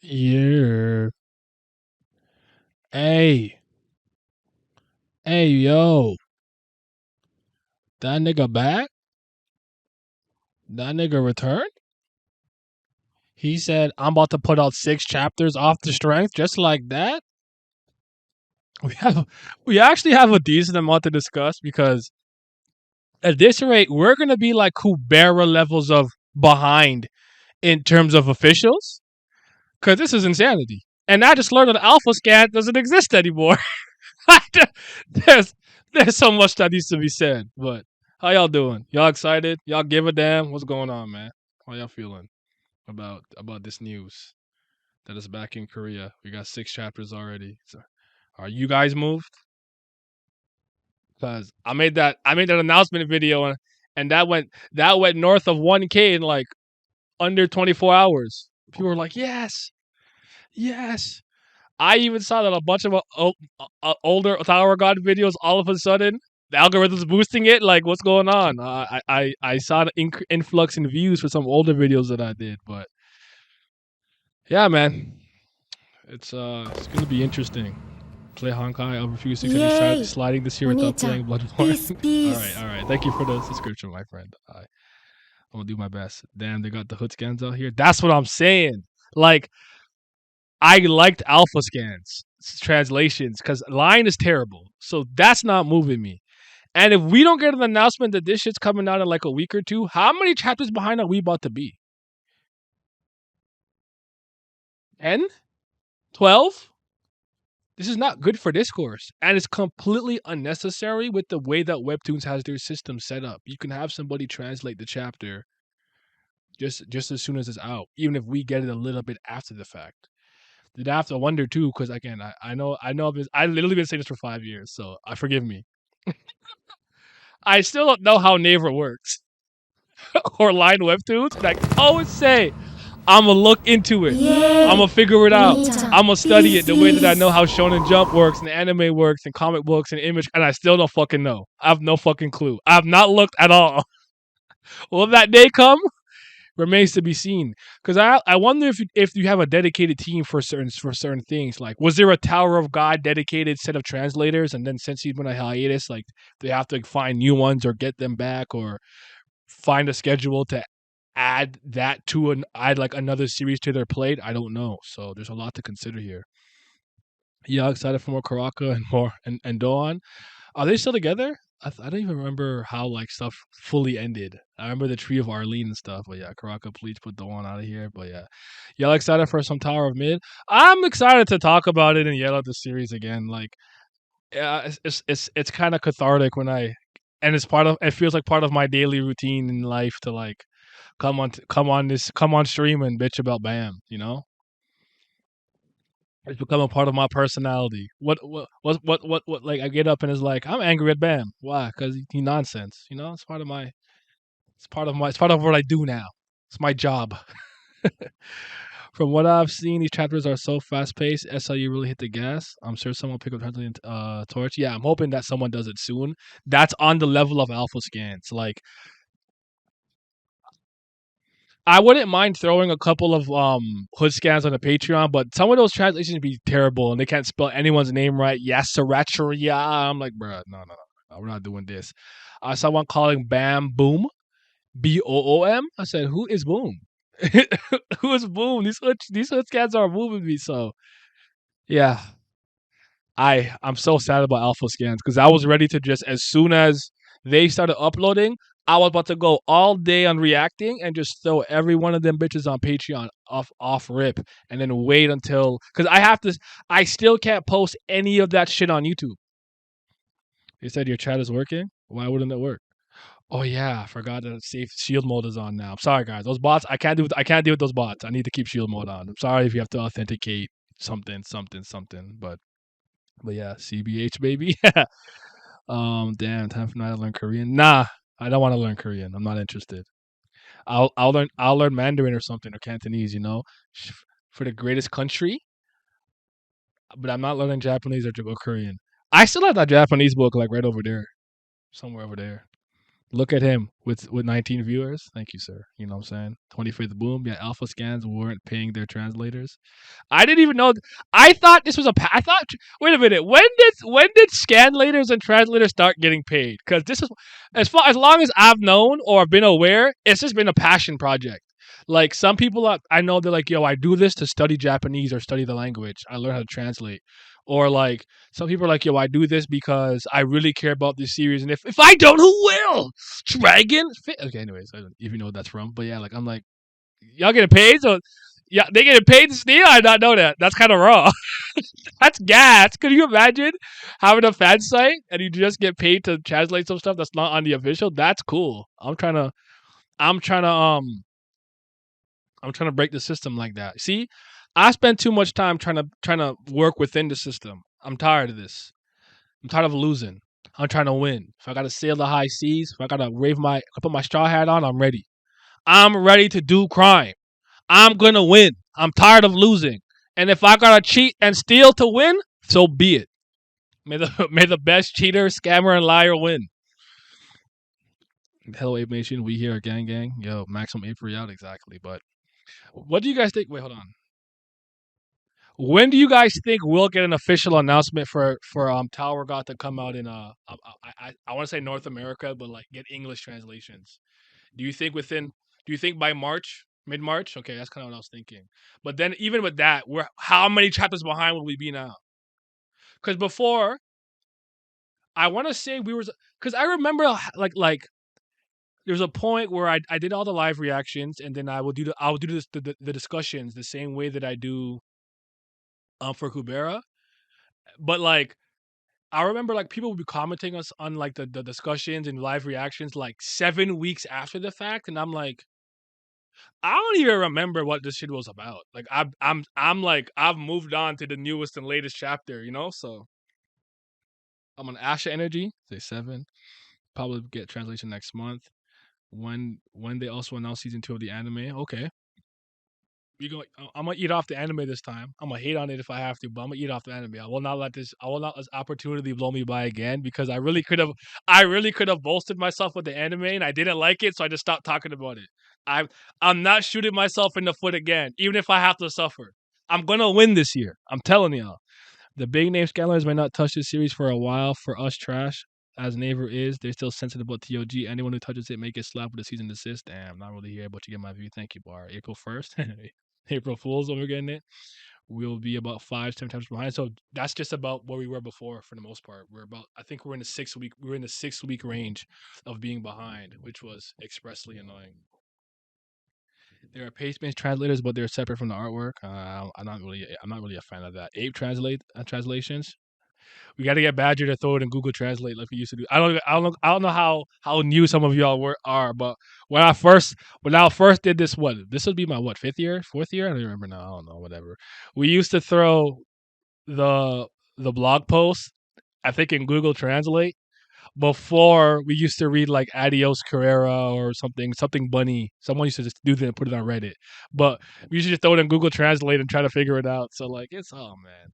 Yeah. Hey, hey, yo, that nigga back? That nigga returned? He said, I'm about to put out 6 chapters off the strength just like that? We have, we actually have a decent amount to discuss because at this rate, we're going to be like Kubera levels of behind in terms of officials because this is insanity. And I just learned that Alpha Scan doesn't exist anymore. there's there's so much that needs to be said. But how y'all doing? Y'all excited? Y'all give a damn? What's going on, man? How y'all feeling about this news that is back in Korea? We got 6 chapters already. So, are you guys moved? Because I made that announcement video and that went north of 1K in like under 24 hours. People were like, yes, yes. I even saw that a bunch of older Tower God videos all of a sudden the algorithm's boosting it. Like, what's going on? I saw an influx in views for some older videos that I did, but yeah, man, it's gonna be interesting. Play Honkai over few 600 Yay! sliding this year without playing Peace, Bloodborne. peace. All right. Thank you for the subscription, my friend. I'm gonna do my best. Damn, they got the hood scans out here. That's what I'm saying. Like, I liked alpha scans translations because line is terrible. So that's not moving me. And if we don't get an announcement that this shit's coming out in like a week or two, how many chapters behind are we about to be? 10? 12? This is not good for discourse. And it's completely unnecessary with the way that Webtoons has their system set up. You can have somebody translate the chapter just as soon as it's out, even if we get it a little bit after the fact. Did I have to wonder too? Because again, I literally been saying this for 5 years, so forgive me. I still don't know how Naver works or line webtoons, but I can always say I'm gonna look into it. Yay! I'm gonna figure it out. I'm gonna study it the way that I know Peace. how Shonen Jump works and anime works and comic books and image, and I still don't fucking know. I have no fucking clue. I have not looked at all. Will that day come? Remains to be seen. Because I wonder if you have a dedicated team for certain things. Like, was there a Tower of God dedicated set of translators, and then since he's been on hiatus, like they have to find new ones or get them back or find a schedule to add like another series to their plate? I don't know. So there's a lot to consider here. Yeah, excited for more Karaka and more and Doan. Are they still together? I don't even remember how like stuff fully ended. I remember the Tree of Arlene and stuff, but yeah, Karaka, please put the one out of here. But yeah, y'all excited for some Tower of Mid? I'm excited to talk about it and yell at the series again. Like, yeah, it's kind of cathartic when and it's part of it feels like part of my daily routine in life to like come on stream and bitch about Bam. It's become a part of my personality. What? Like, I get up and it's like I'm angry at Bam. Why? Because he nonsense. It's part of my. It's part of what I do now. It's my job. From what I've seen, these chapters are so fast paced. SLU really hit the gas. I'm sure someone will pick up Translating Torch. Yeah, I'm hoping that someone does it soon. That's on the level of alpha scans. Like, I wouldn't mind throwing a couple of hood scans on the Patreon, but some of those translations be terrible and they can't spell anyone's name right. Yasaracharia. I'm like, bruh, no, we're not doing this. I saw one calling Bam Boom, Boom. I said, who is Boom? Who is Boom? These hood scans are moving me. So yeah, I'm so sad about alpha scans because I was ready to just as soon as they started uploading, I was about to go all day on reacting and just throw every one of them bitches on Patreon off rip and then wait until because I still can't post any of that shit on YouTube. You said your chat is working. Why wouldn't it work? Oh yeah, I forgot that safe shield mode is on now. I'm sorry guys, those bots I can't deal with those bots. I need to keep shield mode on. I'm sorry if you have to authenticate something, but yeah, CBH baby. Damn, time for now to learn Korean. Nah, I don't want to learn Korean. I'm not interested. I'll learn Mandarin or something or Cantonese. For the greatest country. But I'm not learning Japanese or Korean. I still have that Japanese book like right over there, somewhere over there. Look at him with 19 viewers. Thank you, sir. You know what I'm saying? 25th boom. Yeah, Alpha Scans weren't paying their translators. I didn't even know. I thought this was a. I thought. Wait a minute. When did scanlators and translators start getting paid? Because this is as long as I've known or been aware, it's just been a passion project. Like some people, I know they're like, yo, I do this to study Japanese or study the language. I learn how to translate. Or like some people are like, yo, I do this because I really care about this series, and if I don't, who will? Dragon. Okay, anyways, I don't even know what that's from, but yeah, like I'm like, y'all getting paid, so yeah, they getting paid to steal. I did not know that. That's kind of raw. That's gas. Could you imagine having a fan site and you just get paid to translate some stuff that's not on the official? That's cool. I'm trying to, I'm trying to break the system like that. See, I spend too much time trying to work within the system. I'm tired of this. I'm tired of losing. I'm trying to win. If I gotta sail the high seas, if I gotta put my straw hat on, I'm ready. I'm ready to do crime. I'm gonna win. I'm tired of losing. And if I gotta cheat and steal to win, so be it. May the may the best cheater, scammer, and liar win. Hello, Ape Nation. We here, gang, gang. Yo, maximum April out exactly. But what do you guys think? Wait, hold on. When do you guys think we'll get an official announcement for Tower God to come out in I want to say North America, but like get English translations? Do you think within? Do you think by March, mid March? Okay, that's kind of what I was thinking. But then even with that, we're how many chapters behind will we be now? Because before, I want to say we were because I remember like there's a point where I did all the live reactions and then I would do the discussions the same way that I do for Kubera. But like I remember like people would be commenting us on like the discussions and live reactions like 7 weeks after the fact, and I'm like, I don't even remember what this shit was about. Like I'm like I've moved on to the newest and latest chapter, you know. So I'm on Asha Energy. Say 7. Probably get translation next month. When they also announce season 2 of the anime. Okay, we go. I'm gonna eat off the anime this time. I'm gonna hate on it if I have to, but I'm gonna eat off the anime. I will not let this. I will not let this opportunity blow me by again because I really could have. I really could have bolstered myself with the anime, and I didn't like it, so I just stopped talking about it. I I'm not shooting myself in the foot again, even if I have to suffer. I'm gonna win this year. I'm telling y'all. The big name scalers might not touch this series for a while. For us, trash as Naver is, they're still sensitive about TOG. Anyone who touches it may get slapped with a season desist. Damn, not really here, but you get my view. Thank you, Bar. April 1st, April Fools when we're getting it. We'll be about 5 to 7 times behind. So that's just about where we were before for the most part. We're about I think we're in the 6 week range of being behind, which was expressly annoying. There are paste-based translators, but they're separate from the artwork. I'm not really a fan of that. Ape translations. We got to get Badger to throw it in Google Translate like we used to do. I don't know how new some of y'all are, but when I first did this, what this would be my what 5th year, 4th year? I don't even remember now. I don't know, whatever. We used to throw the the blog post, I think in Google Translate. Before we used to read like Adios Carrera or something bunny. Someone used to just do that and put it on Reddit. But we used to just throw it in Google Translate and try to figure it out. So like it's oh man.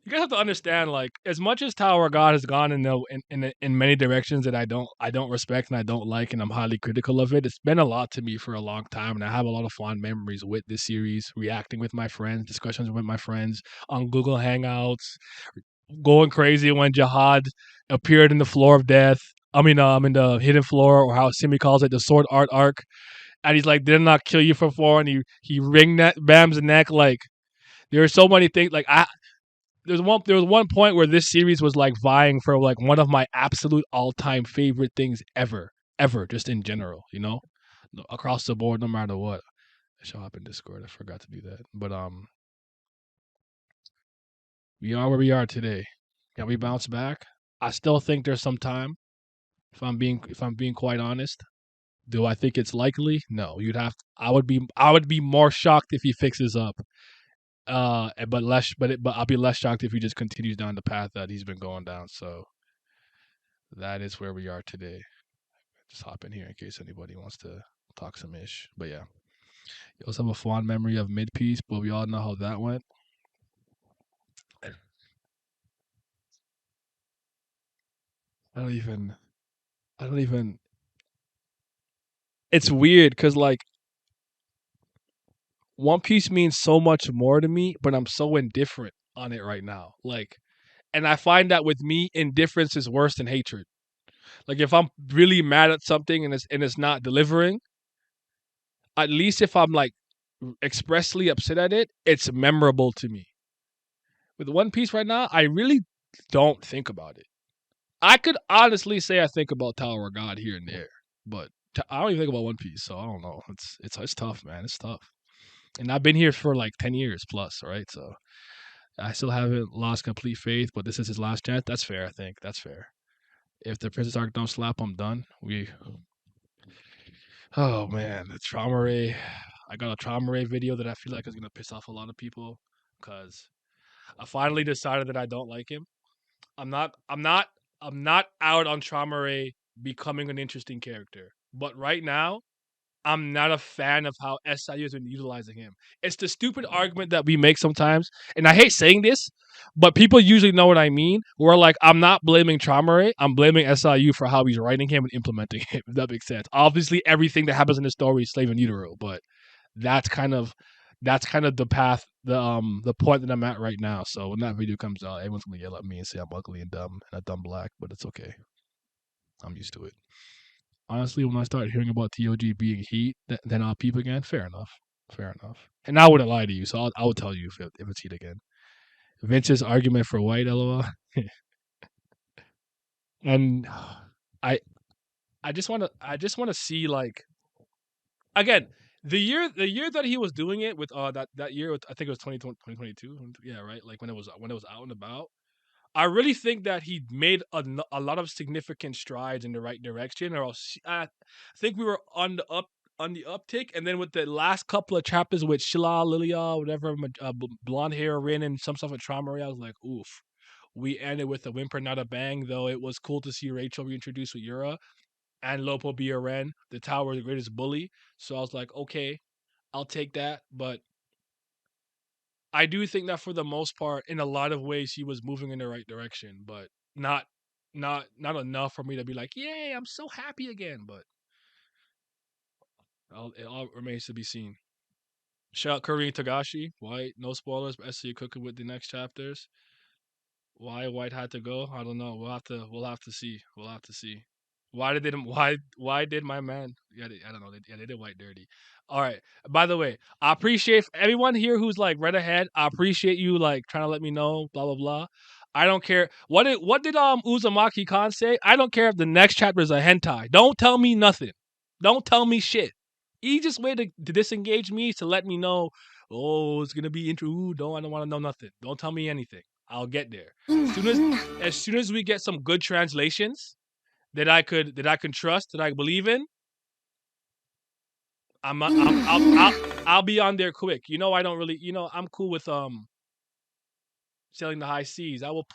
You guys have to understand, like, as much as Tower of God has gone in many directions that I don't respect and I don't like, and I'm highly critical of it. It's been a lot to me for a long time, and I have a lot of fond memories with this series, reacting with my friends, discussions with my friends on Google Hangouts, going crazy when Jihad appeared in the floor of death. I mean, in the hidden floor, or how Simi calls it, the sword art arc. And he's like, "Did I not kill you for 4?" And he ring that Bam's neck. Like, there are so many things. Like, there was one point where this series was like vying for like one of my absolute all time favorite things ever, just in general, you know, across the board, no matter what. I show up in Discord. I forgot to do that, but we are where we are today. Can we bounce back? I still think there's some time. If I'm being quite honest, do I think it's likely? No. I would be more shocked if he fixes up. But I'll be less shocked if he just continues down the path that he's been going down. So that is where we are today. Just hop in here in case anybody wants to talk some ish. But yeah, you also have a fond memory of mid piece, but we all know how that went. I don't even. I don't even. It's weird because like One Piece means so much more to me, but I'm so indifferent on it right now. Like, and I find that with me, indifference is worse than hatred. Like, if I'm really mad at something and it's not delivering, at least if I'm like expressly upset at it, it's memorable to me. With One Piece right now, I really don't think about it. I could honestly say I think about Tower of God here and there, but I don't even think about One Piece, so I don't know. It's tough, man. It's tough. And I've been here for like 10 years plus, right? So I still haven't lost complete faith, but this is his last chance. That's fair, I think. That's fair. If the Princess Arc don't slap, I'm done. Oh man, the trauma ray. I got a trauma ray video that I feel like is gonna piss off a lot of people because I finally decided that I don't like him. I'm not. I'm not. I'm not out on trauma ray becoming an interesting character, but right now I'm not a fan of how SIU has been utilizing him. It's the stupid argument that we make sometimes, and I hate saying this, but people usually know what I mean. Where like I'm not blaming Traumare, I'm blaming SIU for how he's writing him and implementing him. If that makes sense. Obviously, everything that happens in the story is slave in utero, but that's kind of the path, the point that I'm at right now. So when that video comes out, everyone's gonna yell at me and say I'm ugly and dumb and a dumb black, but it's okay. I'm used to it. Honestly, when I start hearing about TOG being heat, then I'll peep again. Fair enough. Fair enough. And I wouldn't lie to you, so I would tell you if it's heat again. Vince's argument for white, lol. And I I just want to see like again the year that he was doing it with that year with, I think it was 2022. Yeah, right, like when it was out and about. I really think that he made a lot of significant strides in the right direction. Or else, I think we were on the uptick, and then with the last couple of chapters with Shila, Lilia, whatever, blonde hair, Rin, and some stuff with Trauma, I was like, oof. We ended with a whimper, not a bang. Though it was cool to see Rachel reintroduced with Yura and Lopo be a Ren, the Tower, the greatest bully. So I was like, okay, I'll take that, but I do think that for the most part, in a lot of ways, he was moving in the right direction, but not not enough for me to be like, "Yay, I'm so happy again." But it all remains to be seen. Shout out Curry and Tagashi. White, no spoilers, but SC cooking with the next chapters. Why White had to go? I don't know. We'll have to see. We'll have to see. Why did they why did my man? Yeah, I don't know. They did White dirty. All right. By the way, I appreciate everyone here who's like read ahead. I appreciate you like trying to let me know. Blah blah blah. I don't care. What did Uzumaki Khan say? I don't care if the next chapter is a hentai. Don't tell me nothing. Don't tell me shit. Easiest way to disengage me is to let me know. Oh, it's gonna be intro. Ooh, I don't want to know nothing. Don't tell me anything. I'll get there. As soon as we get some good translations that I can trust, that I believe in, I'll be on there quick. I don't really, I'm cool with sailing the high seas. I will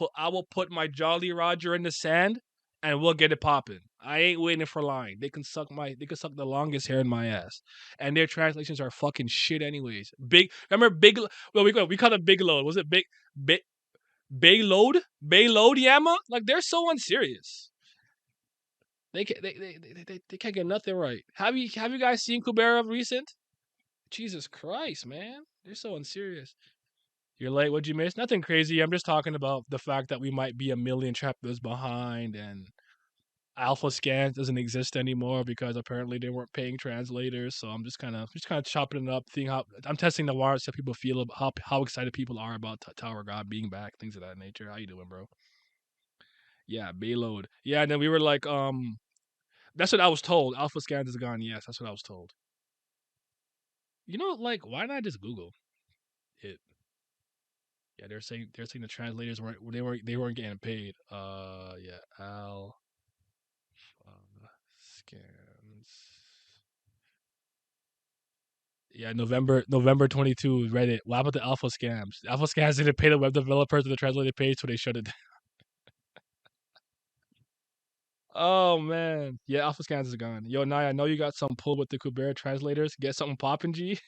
put my Jolly Roger in the sand and we'll get it popping. I ain't waiting for line. They can suck the longest hair in my ass. And their translations are fucking shit anyways. Remember big well we call it big load. Was it big Bayload? Bayload Yama? Like they're so unserious. They can't get nothing right. Have you guys seen Kubera recent? Jesus Christ, man. They're so unserious. You're late. What'd you miss? Nothing crazy. I'm just talking about the fact that we might be a million chapters behind and Alpha Scans doesn't exist anymore because apparently they weren't paying translators. So I'm just kind of chopping it up, seeing how I'm testing the waters, so people feel about how excited people are about Tower God being back, things of that nature. How you doing, bro? Yeah, Bayload. Yeah, and then we were like, that's what I was told. Alpha Scans is gone. Yes, that's what I was told. Like, why not just Google it? Yeah, they're saying the translators weren't getting paid. Yeah, Al scans. Yeah, November 22 Reddit. What about the Alpha scams? Alpha scams didn't pay the web developers or the translator page, so they shut it down. Oh man, yeah, Alpha scans is gone. Yo, Naya, I know you got some pull with the Kubera translators. Get something poppin', G.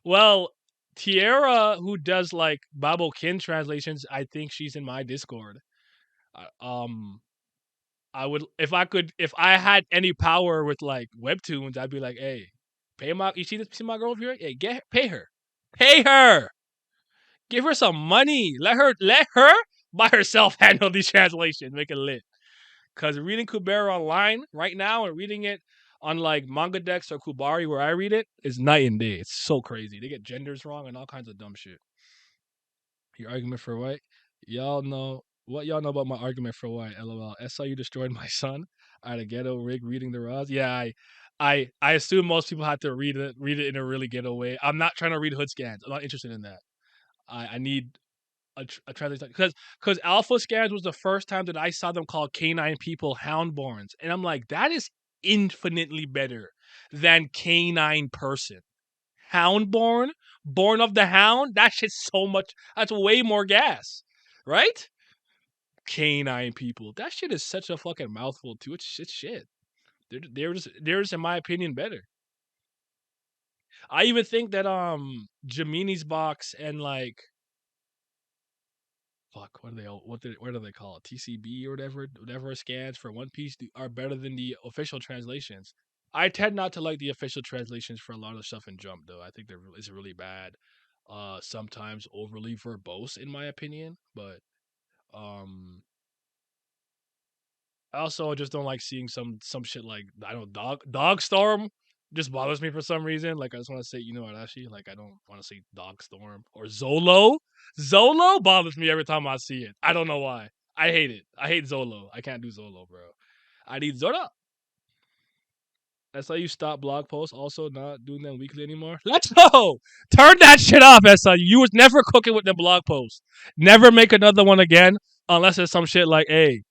Well, Tierra, who does like Babo Kin translations, I think she's in my Discord. Uh, Um, I would if I had any power with like webtoons, I'd be like, hey, pay my see my girl over here? Hey, pay her, give her some money, let her by herself handle these translations, make it lit. Because reading Kubera online right now and reading it on like Manga Dex or Kubari where I read it is night and day. It's so crazy. They get genders wrong and all kinds of dumb shit. Your argument for white? Y'all know about my argument for white? LOL. SIU destroyed my son. I had a ghetto rig reading the Roz. Yeah, I assume most people have to read it in a really ghetto way. I'm not trying to read hood scans. I'm not interested in that. I need a translation because Alpha Scans was the first time that I saw them call canine people houndborns, and I'm like, that is infinitely better than canine person. Houndborn, born of the hound. That shit's so much. That's way more gas, right? Canine people. That shit is such a fucking mouthful too. It's shit. They're just in my opinion better. I even think that Gemini's box and like fuck, what do they call it? TCB or whatever scans for One Piece are better than the official translations. I tend not to like the official translations for a lot of stuff in Jump though. I think it's really bad. Sometimes overly verbose in my opinion, but um I also just don't like seeing some shit like I don't dog storm just bothers me for some reason. Like I just want to say Arashi. Like I don't want to say dog storm or Zolo. Zolo bothers me every time I see it. I don't know why. I hate it. I hate Zolo. I can't do Zolo, bro. I need Zora. SIU stop blog posts. Also not doing them weekly anymore. Let's go. Turn that shit off, SIU. You was never cooking with the blog posts. Never make another one again unless it's some shit like, hey,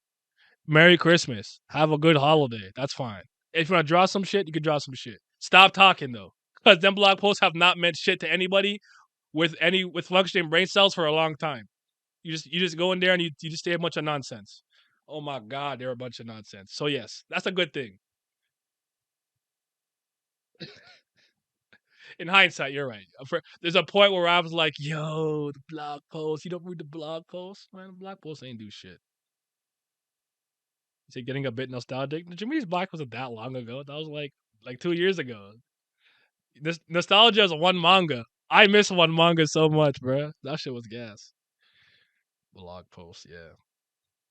Merry Christmas. Have a good holiday. That's fine. If you want to draw some shit, you can draw some shit. Stop talking though, because them blog posts have not meant shit to anybody with functioning brain cells for a long time. You just go in there and you just say a bunch of nonsense. Oh my god, they're a bunch of nonsense. So yes, that's a good thing. In hindsight, you're right. There's a point where I was like, "Yo, the blog post. You don't read the blog post, man. The blog post ain't do shit." Is it getting a bit nostalgic? Jimmy's Black wasn't that long ago. That was like 2 years ago. This nostalgia is one manga. I miss one manga so much, bro. That shit was gas. Blog post, yeah.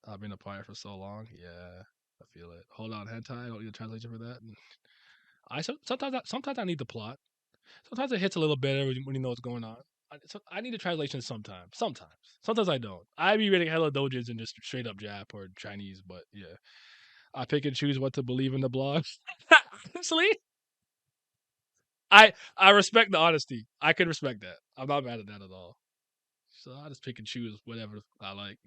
I've been a pirate for so long. Yeah, I feel it. Hold on, hentai. I don't need a translation for that. Sometimes I need the plot. Sometimes it hits a little better when you know what's going on. I need a translation sometimes. Sometimes I don't. I be reading hella dojins and just straight up Jap or Chinese, but yeah. I pick and choose what to believe in the blog. Honestly, I respect the honesty. I can respect that. I'm not mad at that at all. So I just pick and choose whatever I like.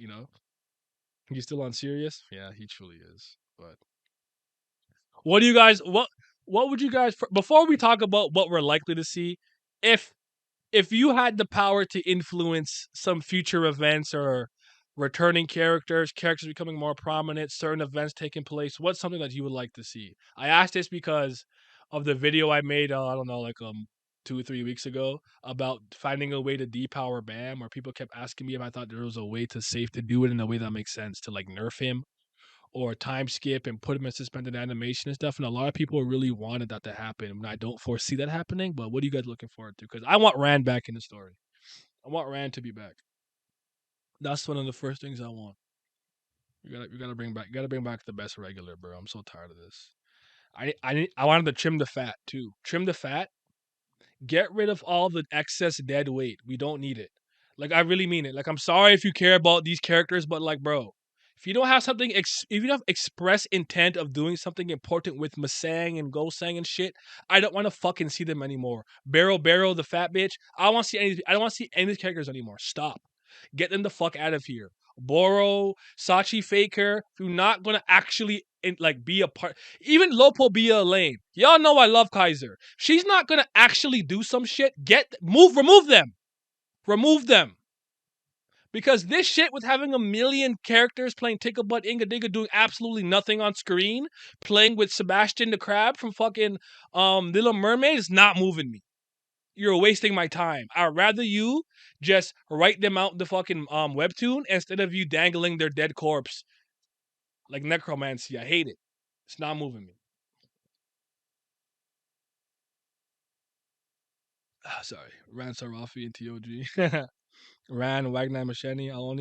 He's still on serious? Yeah, he truly is. But what do you guys what would you guys before we talk about what we're likely to see, if you had the power to influence some future events or returning characters becoming more prominent, certain events taking place, what's something that you would like to see? I asked this because of the video I made, I don't know, like 2 or 3 weeks ago about finding a way to depower Bam, where people kept asking me if I thought there was a way to safe to do it in a way that makes sense to like nerf him or time skip and put him in suspended animation and stuff. And a lot of people really wanted that to happen. And I don't foresee that happening. But what are you guys looking forward to? Because I want Rand back in the story. I want Rand to be back. That's one of the first things I want. You gotta bring back the best regular, bro. I'm so tired of this. I wanted to trim the fat too. Trim the fat. Get rid of all the excess dead weight. We don't need it. Like I really mean it. Like I'm sorry if you care about these characters, but like, bro, if you don't have something, if you don't have express intent of doing something important with Masang and Gosang and shit, I don't want to fucking see them anymore. Barrow, the fat bitch. I don't want to see any. I don't want to see any of these characters anymore. Stop. Get them the fuck out of here. Boro, Sachi Faker, you're not gonna actually like be a part. Even Lopo be a lane. Y'all know I love Kaiser. She's not gonna actually do some shit. Remove them. Because this shit with having a million characters playing Tickle Butt Inga Digga doing absolutely nothing on screen, playing with Sebastian the Crab from fucking Little Mermaid is not moving me. You're wasting my time. I'd rather you just write them out in the fucking webtoon instead of you dangling their dead corpse. Like necromancy, I hate it. It's not moving me. Sorry, Ran Sarafi and TOG. Ran Wagner Machete. I'll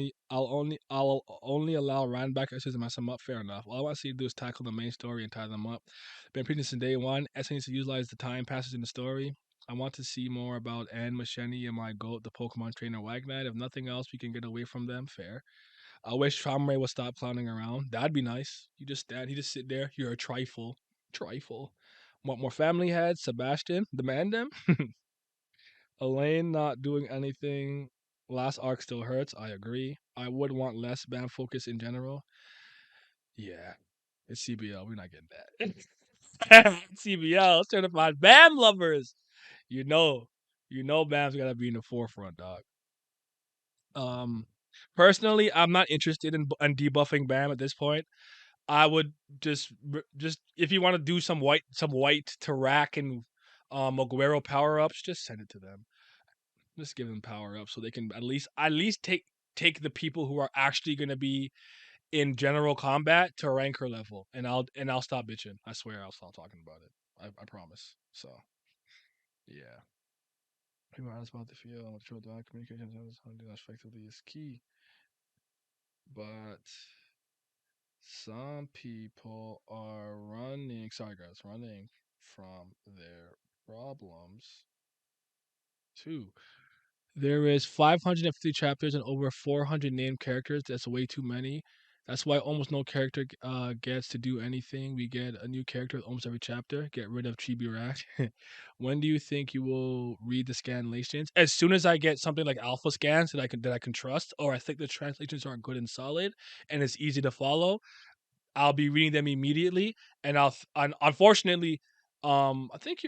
only allow Ran back to mess them up. Fair enough. All I want to see you do is tackle the main story and tie them up. Been preaching since day one. S needs to utilize the time passes in the story. I want to see more about Anne Machete and my goat, the Pokemon trainer Wagner. If nothing else, we can get away from them. Fair. I wish Tramray would stop clowning around. That'd be nice. You just stand. He just sit there. You're a trifle. Trifle. Want more family heads? Sebastian, demand them. Elaine not doing anything. Last arc still hurts. I agree. I would want less BAM focus in general. Yeah, it's CBL. We're not getting that. CBL certified BAM lovers. You know, BAM's gotta be in the forefront, dog. Um, personally, I'm not interested in debuffing BAM at this point. I would just if you want to do some white to rack and Aguero power ups, just send it to them. Just give them power up so they can at least take the people who are actually going to be in general combat to ranker level, and I'll stop bitching. I swear I'll stop talking about it. I promise. So yeah, people are honest about the feel. Control dog communication effectively is key, but some people are running. Sorry guys, running from their problems too. There is 550 chapters and over 400 named characters. That's way too many. That's why almost no character gets to do anything. We get a new character with almost every chapter. Get rid of Chibi Rack. When do you think you will read the scanlations? As soon as I get something like alpha scans that I can trust, or I think the translations are good and solid, and it's easy to follow, I'll be reading them immediately. And unfortunately, I think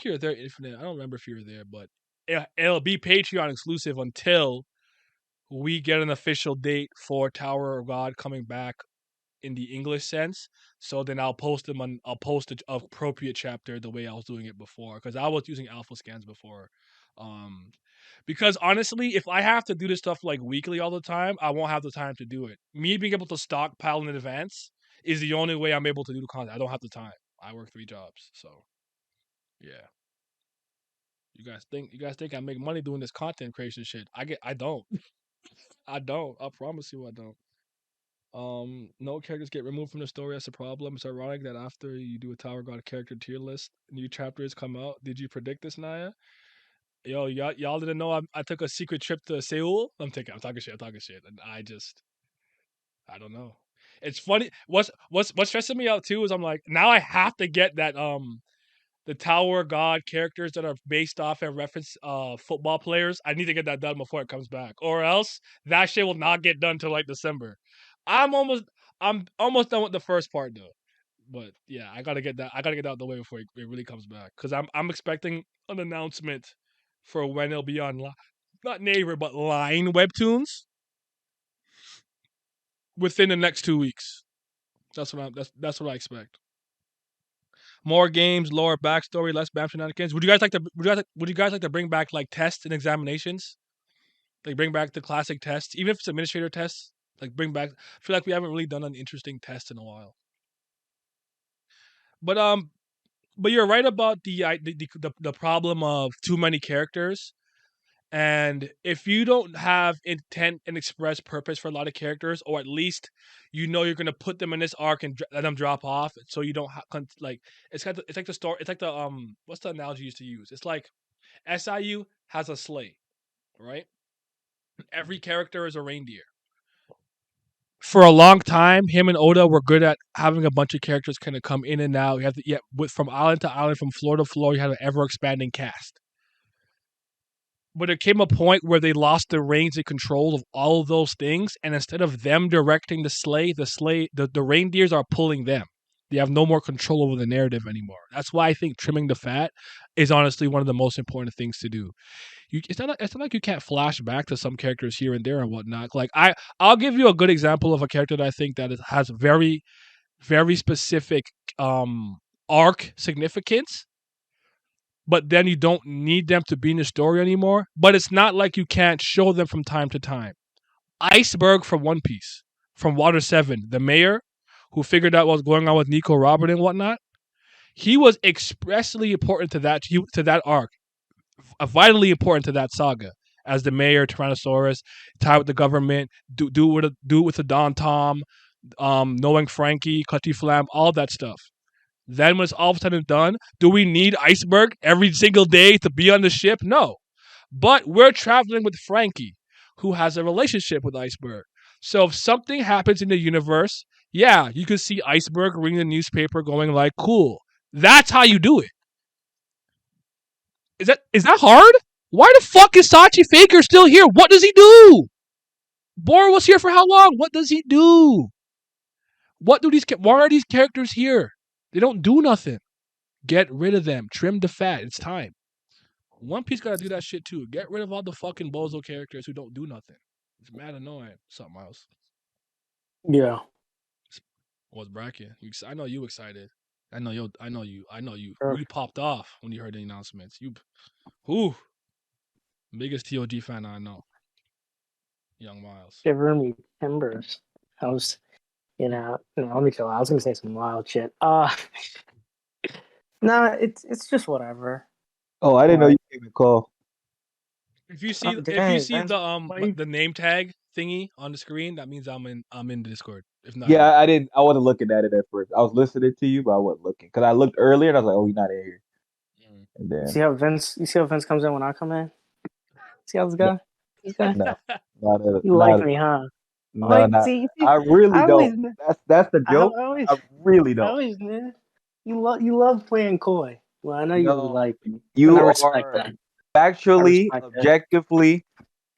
you're there, Infinite. I don't remember if you were there, but it'll be Patreon exclusive until we get an official date for Tower of God coming back in the English sense. So then I'll post the appropriate chapter the way I was doing it before, because I was using alpha scans before. Um, because honestly, if I have to do this stuff like weekly all the time, I won't have the time to do it. Me being able to stockpile in advance is the only way I'm able to do the content. I don't have the time. I work 3 jobs, so yeah. You guys think I make money doing this content creation shit? I don't. I don't. I promise you I don't. No characters get removed from the story. That's a problem. It's ironic that after you do a Tower God character tier list, new chapters come out. Did you predict this, Naya? Yo, y'all didn't know I took a secret trip to Seoul. I'm talking shit. I'm talking shit, and I don't know. It's funny. What's stressing me out too is I'm like, now I have to get that the Tower God characters that are based off and reference football players. I need to get that done before it comes back, or else that shit will not get done till like December. I'm almost I'm almost done with the first part though. But yeah, I gotta get that. I gotta get that out the way before it really comes back, because I'm expecting an announcement for when it'll be on not Naver but Line Webtoons within the next 2 weeks. That's what I expect. More games, lower backstory, less BAM shenanigans. Would you guys like to bring back like tests and examinations? Like bring back the classic tests, even if it's administrator tests. Like bring back. I feel like we haven't really done an interesting test in a while. But you're right about the problem of too many characters. And if you don't have intent and express purpose for a lot of characters, or at least you're gonna put them in this arc and let them drop off, so you don't like it's like the story. It's like the what's the analogy you used to use? It's like SIU has a sleigh, right? Every character is a reindeer. For a long time, him and Oda were good at having a bunch of characters kind of come in and out. You have to, yeah, from island to island, from floor to floor, you had an ever expanding cast. But there came a point where they lost the reins and control of all of those things, and instead of them directing the reindeers are pulling them. They have no more control over the narrative anymore. That's why I think trimming the fat is honestly one of the most important things to do. It's not like you can't flash back to some characters here and there and whatnot. Like I'll give you a good example of a character that I think that has very very specific um arc significance, but then you don't need them to be in the story anymore. But it's not like you can't show them from time to time. Iceberg from One Piece, from Water 7, the mayor. who figured out what was going on with Nico Robert and whatnot. He was expressly important to that arc, vitally important to that saga. As the mayor, Tyrannosaurus, tie with the government, do it with the Don Tom, knowing Frankie, Cutty Flam, all that stuff. Then when it's all said and done, do we need Iceberg every single day to be on the ship? No. But we're traveling with Frankie, who has a relationship with Iceberg. So if something happens in the universe, yeah, you could see Iceberg reading the newspaper going like, cool. That's how you do it. Is that hard? Why the fuck is Sachi Faker still here? What does he do? Bora was here for how long? What does he do? Why are these characters here? They don't do nothing. Get rid of them. Trim the fat. It's time. One Piece gotta do that shit too. Get rid of all the fucking bozo characters who don't do nothing. It's mad annoying. Something else. Yeah. What's bracket? I know you excited. I know you. Sure. You popped off when you heard the announcements. Who? Biggest TOG fan I know. Young Miles. Shiver me timbers. I was, no, let me chill. I was gonna say some wild shit. No, it's just whatever. Oh, I didn't know you came in call. If you see Vince, the name tag thingy on the screen, that means I'm in the Discord. If not, Yeah, I didn't. I wasn't looking at it at first. I was listening to you, but I wasn't looking because I looked earlier and I was like, "Oh, he's not in here." And You then see how Vince comes in when I come in? See how this guy? This guy? no, not You like me, huh? no, Like, not. see, I really I always, don't. That's the I joke. always, I really I don't. always, man. You love playing coy. Well, I know you really No, like me, and I you respect are that. I factually, respect it. objectively,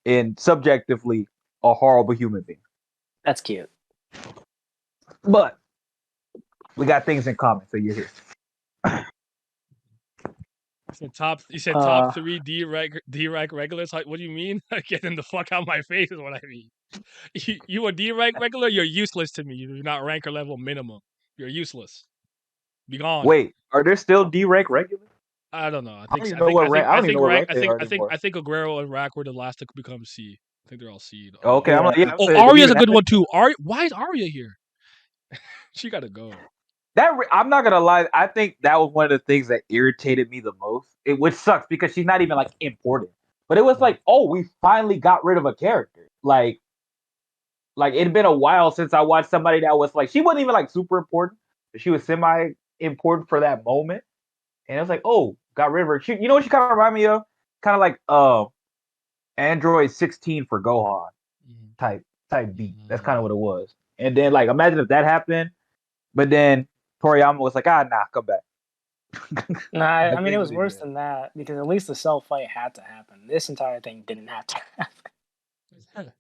and subjectively a horrible human being. That's cute. But we got things in common, so you're here. You said top 3 D-rank regulars. What do you mean? Getting the fuck out of my face is what I mean. You a D-rank regular? You're useless to me. You're not ranker level minimum. You're useless. Be gone. Wait, are there still D-rank regulars? I don't know. I don't even know what rank they are anymore. I think Aguero and Rack were the last to become C. I think they're all C. Okay, Yeah. I'm like, yeah. Oh, Arya's a good one too. Why is Arya here? She gotta go. I'm not gonna lie. I think that was one of the things that irritated me the most. Which sucks because she's not even like important. But it was like, oh, we finally got rid of a character. Like it'd been a while since I watched somebody that was like, she wasn't even like super important, but she was semi important for that moment. And it was like, oh, got rid of her. You know what she kind of reminded me of? Kind of like Android 16 for Gohan type beat. That's kind of what it was. And then like, imagine if that happened, but then Toriyama was like, nah, come back. Nah, I mean, it was worse than that because at least the Cell fight had to happen. This entire thing didn't have to happen.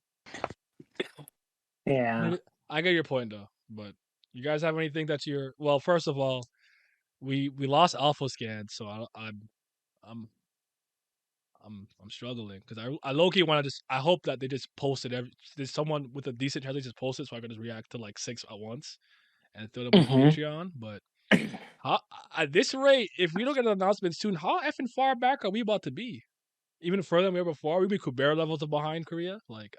Yeah. I get your point though, but you guys have anything that's your first of all, we lost Alpha Scan, so I'm struggling because I low key want to I hope that they just posted there's someone with a decent translation just post it so I can just react to like 6 at once and throw them on Patreon. But at this rate, if we don't get an announcement soon, how effing far back are we about to be? Even further than we were before. We'd be Kubera levels of behind Korea. Like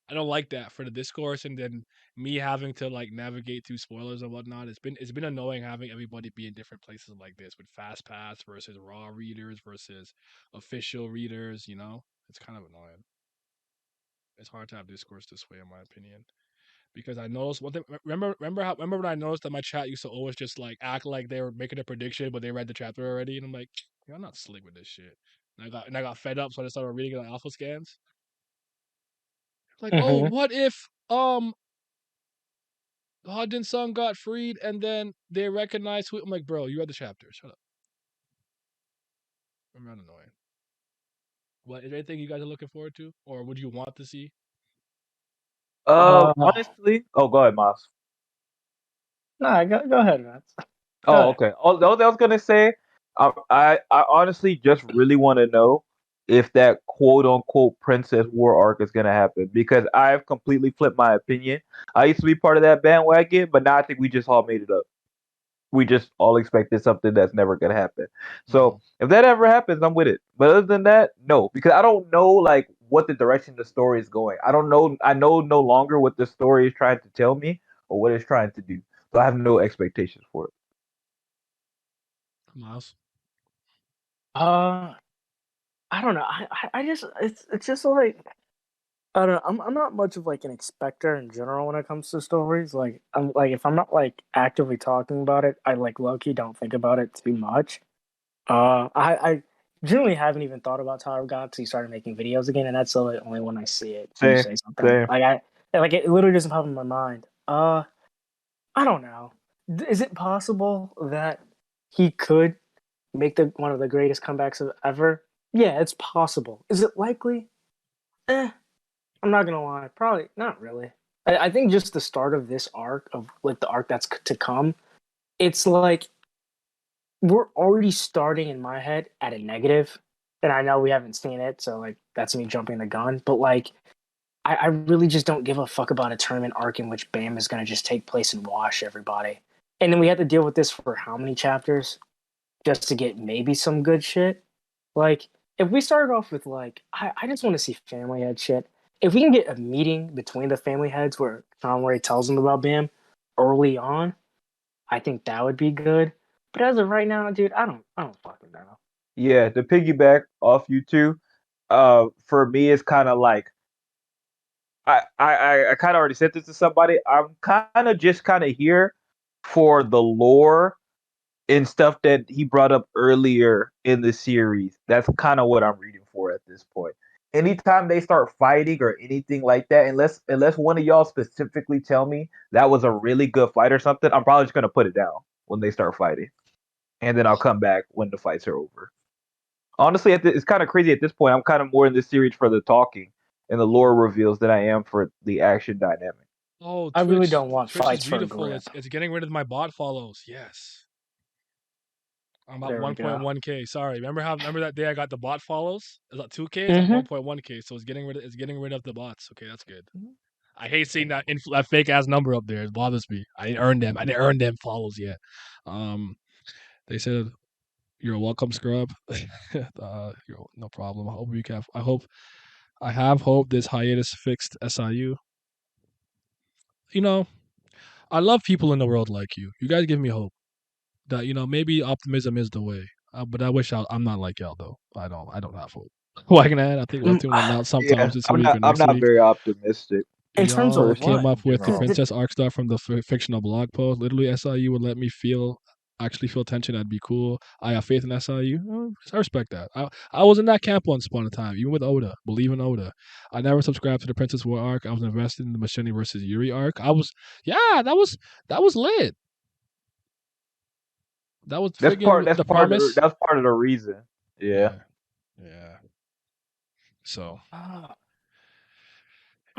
I don't like that for the discourse, and then me having to like navigate through spoilers and whatnot. It's been annoying having everybody be in different places like this with fast pass versus raw readers versus official readers. You know, it's kind of annoying. It's hard to have discourse this way, in my opinion, because I noticed one thing. Remember when I noticed that my chat used to always just like act like they were making a prediction, but they read the chapter already, and I'm like, I'm not slick with this shit. And I got fed up, so I started reading the alpha scans. Like, oh, what if Hodgin Sung got freed and then they recognized who? I'm like, bro, you read the chapter. Shut up. I'm not annoying. What is there anything you guys are looking forward to, or would you want to see? Honestly, go ahead, Moss. Nah, go ahead, man. Okay. I was gonna say, I honestly just really want to know if that quote unquote Princess War arc is gonna happen because I've completely flipped my opinion. I used to be part of that bandwagon, but now I think we just all made it up. We just all expected something that's never gonna happen. So if that ever happens, I'm with it. But other than that, no, because I don't know like what the direction the story is going. I don't know. I know no longer what the story is trying to tell me. or what it's trying to do. So I have no expectations for it. Miles. Uh, I don't know. I just it's just like I don't know. I'm not much of like an expector in general when it comes to stories. Like I'm like if I'm not like actively talking about it, I like low key don't think about it too much. I generally haven't even thought about Tower of God until he started making videos again, and that's the only when I see it. You Same, say something same. like like it literally doesn't pop in my mind. I don't know. Is it possible that he could make the one of the greatest comebacks of ever? Yeah, it's possible. Is it likely? I'm not gonna lie, probably not really. I think just the start of this arc of like the arc that's to come, it's like we're already starting in my head at a negative, and I know we haven't seen it, so like that's me jumping the gun. But like, I really just don't give a fuck about a tournament arc in which Bam is gonna just take place and wash everybody, and then we have to deal with this for how many chapters just to get maybe some good shit. Like, if we started off with like, I just want to see family head shit. If we can get a meeting between the family heads where Conway tells them about Bam early on, I think that would be good. But as of right now, dude, I don't fucking know. Yeah, to piggyback off you two, for me it's kind of like I kind of already said this to somebody. I'm kind of just kind of here for the lore and stuff that he brought up earlier in the series. That's kind of what I'm reading for at this point. Anytime they start fighting or anything like that, unless one of y'all specifically tell me that was a really good fight or something, I'm probably just gonna put it down when they start fighting, and then I'll come back when the fights are over. Honestly, it's kind of crazy at this point. I'm kind of more in this series for the talking and the lore reveals than I am for the action dynamic. Oh, I really Twitch. don't want Twitch is fights for a beautiful. grip. It's getting rid of my bot follows. Yes. I'm at There we go. 1.1k. Sorry. Remember that day I got the bot follows? It's at 2k. It's at Mm-hmm. 1.1k. So it's getting rid of the bots. Okay, that's good. I hate seeing that fake ass number up there. It bothers me. I didn't earn them. I didn't earn them follows yet. Um, they said you're welcome, scrub. No problem. I hope you can. I have hope this hiatus fixed SIU. You know, I love people in the world like you. You guys give me hope that maybe optimism is the way. But I wish I'm not like y'all though. I don't have hope. Like that, I think Webtoon went out Yeah, sometimes this week or I'm next not week. very optimistic In terms of Y'all personally came what? up in with the general. princess arc stuff from the fictional blog post. Literally, SIU would let me actually feel tension. That'd be cool. I have faith in SIU. I respect that. I was in that camp once upon a time, even with Oda. Believe in Oda. I never subscribed to the Princess War arc. I was invested in the Machine versus Yuri arc. Yeah, that was lit. That was friggin' the premise. That's part of the reason. Yeah. Yeah, yeah. So I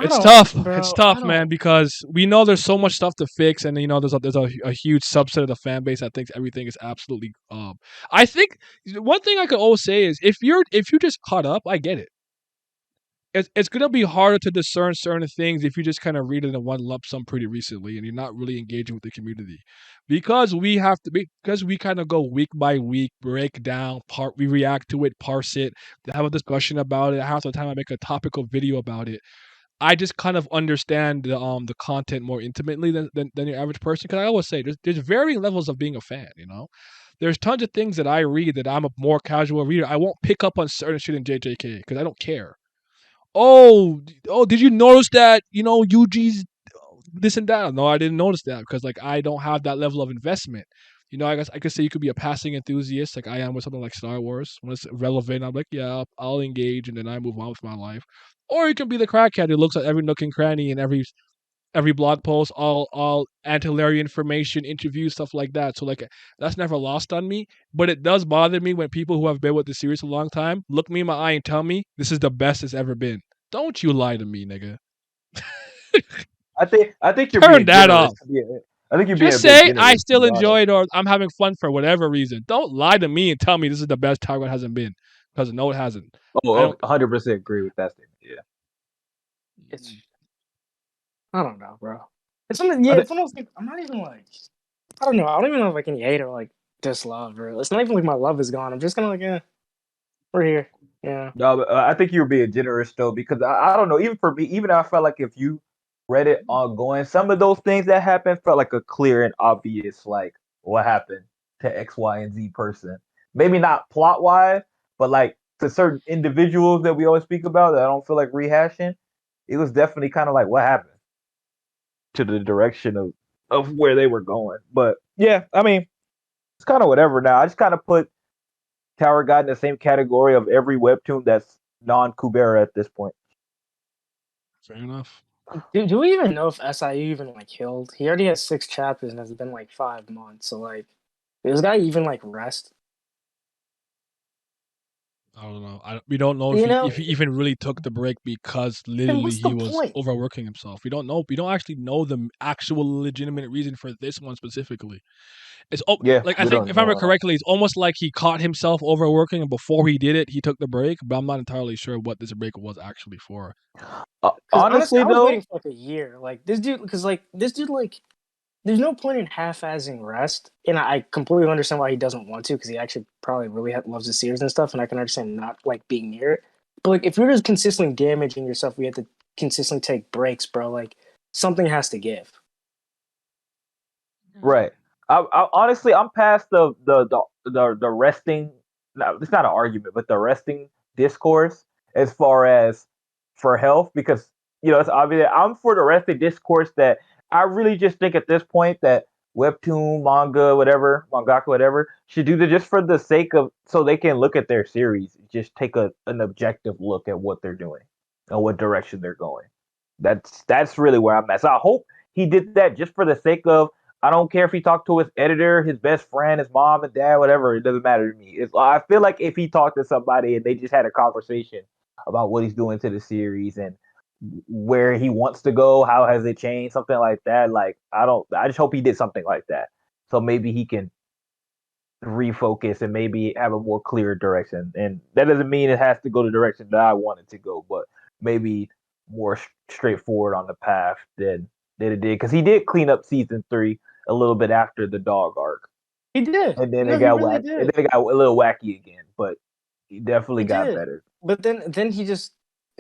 it's don't, tough. It's bro. I tough, man, don't. because we know there's so much stuff to fix, and there's a huge subset of the fan base that thinks everything is absolutely. I think one thing I could always say is if you just caught up, I get it. It's gonna be harder to discern certain things if you just kind of read it in one lump sum pretty recently and you're not really engaging with the community, because we kind of go week by week, break down, we react to it, parse it, have a discussion about it. Half the time I make a topical video about it. I just kind of understand the content more intimately than your average person. Because I always say there's varying levels of being a fan. There's tons of things that I read that I'm a more casual reader. I won't pick up on certain shit in JJK because I don't care. Oh, did you notice that? Yuji's this and that. No, I didn't notice that because like I don't have that level of investment. I guess I could say you could be a passing enthusiast like I am with something like Star Wars. When it's relevant, I'm like, yeah, I'll engage and then I move on with my life. Or you can be the crackhead who looks at every nook and cranny and every blog post, all ancillary information, interviews, stuff like that. So like that's never lost on me. But it does bother me when people who have been with the series a long time look me in my eye and tell me this is the best it's ever been. Don't you lie to me, nigga. I think you're Turn being that generous. off. I think you're being Just a bit say I generous, to still be honest. enjoy it or I'm having fun for whatever reason. Don't lie to me and tell me this is the best Target hasn't been. Because no, it hasn't. I Oh, don't. 100% agree with that statement. Yeah. It's I don't know, bro. It's something. I Yeah, think, it's one of those things. I'm not even like. I don't know. I don't even know if I can hate or like dislove, bro. It's not even like my love is gone. I'm just kind of like, we're here. Yeah. no, but, I think you're being generous though, because I don't know. Even for me, even I felt like if you Reddit ongoing. Some of those things that happened felt like a clear and obvious, like what happened to X, Y, and Z person. Maybe not plot wise, but like to certain individuals that we always speak about that I don't feel like rehashing. It was definitely kind of like what happened to the direction of where they were going. But yeah, I mean, it's kind of whatever now. I just kind of put Tower God in the same category of every webtoon that's non Kubera at this point. Fair enough. Do we even know if SIU even like killed? He already has 6 chapters and it's been like 5 months. So like, did this guy even like rest? I don't know. We don't know You know, if he even really took the break because then literally what's the he was point? overworking himself. We don't know. We don't actually know the actual legitimate reason for this one specifically. It's Yeah, like I we think don't if I remember know at all. correctly, it's almost like he caught himself overworking, and before he did it, he took the break. But I'm not entirely sure what this break was actually for. Because honestly, Honestly, I was though, waiting for like a year. Like this dude, because like this dude, like there's no point in half-assing rest, and I completely understand why he doesn't want to, because he actually probably really loves the series and stuff, and I can understand not like being near it. But like, if you're just consistently damaging yourself, we have to consistently take breaks, bro. Like something has to give. right. I honestly, I'm past the resting. No, it's not an argument, but the resting discourse as far as for health, because it's obvious. I'm for the resting discourse that I really just think at this point that webtoon, manga, whatever, mangaka, whatever, should do that just for the sake of so they can look at their series, just take an objective look at what they're doing and what direction they're going. That's really where I'm at. So I hope he did that just for the sake of I don't care if he talked to his editor, his best friend, his mom and dad, whatever. It doesn't matter to me. I feel like if he talked to somebody and they just had a conversation about what he's doing to the series and where he wants to go, how has it changed, something like that. Like I don't. I just hope he did something like that, so maybe he can refocus and maybe have a more clear direction. And that doesn't mean it has to go the direction that I want it to go, but maybe more straightforward on the path than it did because he did clean up season 3 a little bit after the dog arc, He did. and then it No, he got really whack, and did. then it got a little wacky again. But he definitely He got did. better. But then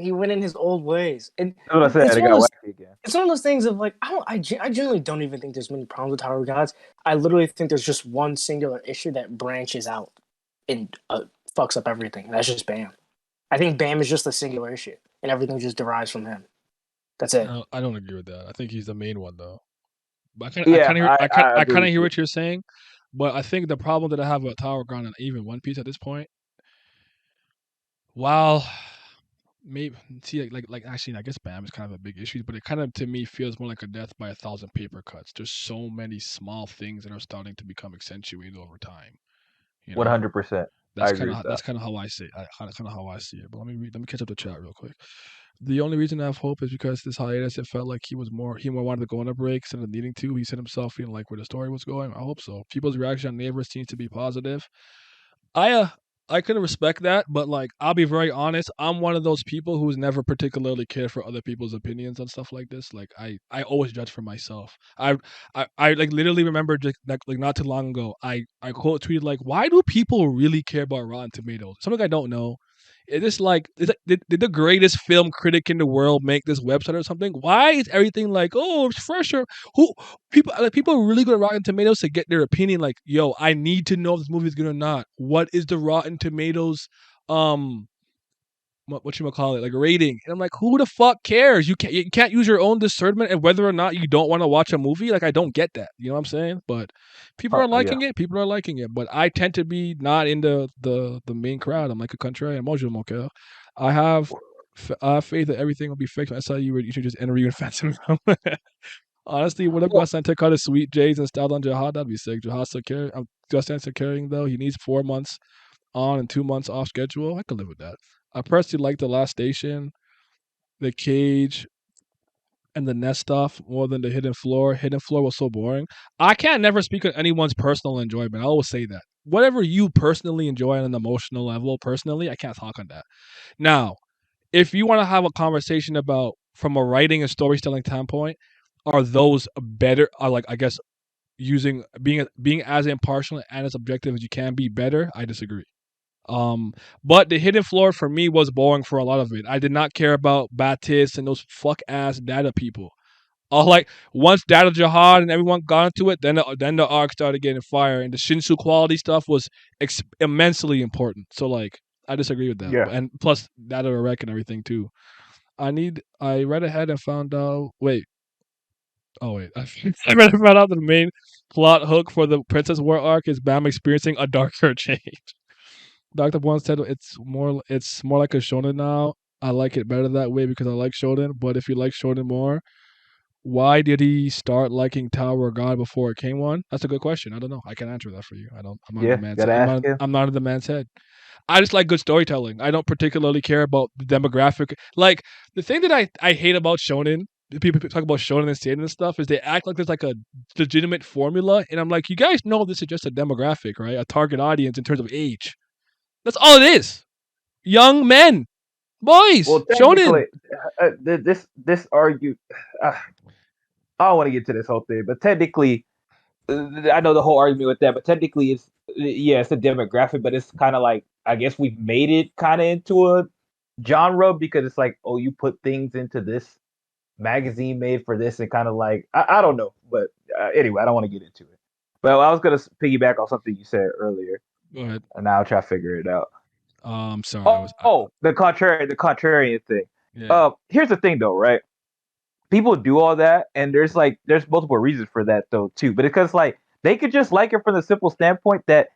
he went in his old ways, and That's what I said. it's It one of got those wacky again. it's one of those things of like I generally don't even think there's many problems with Tower of Gods. I literally think there's just one singular issue that branches out and fucks up everything. That's just Bam. I think Bam is just a singular issue, and everything just derives from him. That's it. I don't agree with that. I think he's the main one though. But I Yeah, kind of I I agree kind of with hear you. what you're saying. But I think the problem that I have with Tower Ground and even One Piece at this point, while maybe see like actually I guess BAM is kind of a big issue, but it kind of to me feels more like a death by a thousand paper cuts. There's so many small things that are starting to become accentuated over time. You know, 100%. I agree with that. that's kind of how I see it. Kind of how I see it. But let me catch up the chat real quick. The only reason I have hope is because this hiatus, it felt like he more wanted to go on a break instead of needing to. He said himself feeling like where the story was going. I hope so. People's reaction on Neighbors seems to be positive. I uh I can respect that, but like I'll be very honest, I'm one of those people who's never particularly cared for other people's opinions on stuff like this. Like I always judge for myself. I like literally remember just like not too long ago, I quote tweeted like, why do people really care about Rotten Tomatoes? Something I don't know. It is like, did the greatest film critic in the world make this website or something? Why is everything like, oh, it's fresher? Who people are really good at Rotten Tomatoes to get their opinion. Like, yo, I need to know if this movie is good or not. What is the Rotten Tomatoes um what you call it, like rating? And I'm like, who the fuck cares? You can't use your own discernment and whether or not you don't want to watch a movie. Like, I don't get that. You know what I'm saying? But people are Yeah. liking it. People are liking it. But I tend to be not in the main crowd. I'm like a contrarian. Moi, je m'en care. I have faith that everything will be fixed. I saw you should just enter you in Phantom Realm. Honestly, what if Well, Gus cut his sweet J's and styled on Jihad? That'd be sick. Jihad's still carrying. Gus carrying though. He needs 4 months on and 2 months off schedule. I could live with that. I personally like the last station, the cage, and the nest stuff more than the hidden floor. Hidden floor was so boring. I can't never speak on anyone's personal enjoyment. I always say that. Whatever you personally enjoy on an emotional level, personally, I can't talk on that. Now, if you want to have a conversation about from a writing and storytelling standpoint, are those better? Are like I guess using being as impartial and as objective as you can be better? I disagree. But the hidden floor for me was boring for a lot of it. I did not care about Baptiste and those fuck ass data people. All like once Data Jihad and everyone got into it, then the arc started getting fire, and the Shinsu quality stuff was immensely important. So like, I disagree with that, Yeah. and plus Data Rec and everything too. I read ahead and found out. Wait, oh wait, I read and found out the main plot hook for the Princess War arc is Bam experiencing a darker change. Doctor One said it's more like a shonen now. I like it better that way because I like shonen. But if you like shonen more, why did he start liking Tower of God before it came one? That's a good question. I don't know. I can answer that for you. I don't. I'm not in the Yeah, man's. gotta I'm ask not. him. I'm not in the man's head. I just like good storytelling. I don't particularly care about the demographic. Like the thing that I hate about shonen, people talk about shonen and seinen and stuff, is they act like there's like a legitimate formula, and I'm like, you guys know this is just a demographic, right? A target audience in terms of age. That's all it is. Young men, boys, Well, shonen. technically, this argue. Uh, I don't want to get to this whole thing, but technically, I know the whole argument with that. But technically, it's yeah, it's a demographic, but it's kind of like I guess we've made it kind of into a genre because it's like, oh, you put things into this magazine made for this, and kind of like I don't know, but anyway, I don't want to get into it. But I was gonna piggyback on something you said earlier, Go ahead. and now I'll try to figure it out. Sorry, The contrarian thing. yeah. Here's the thing though, right? People do all that, and there's multiple reasons for that though too. But because like they could just like it from the simple standpoint that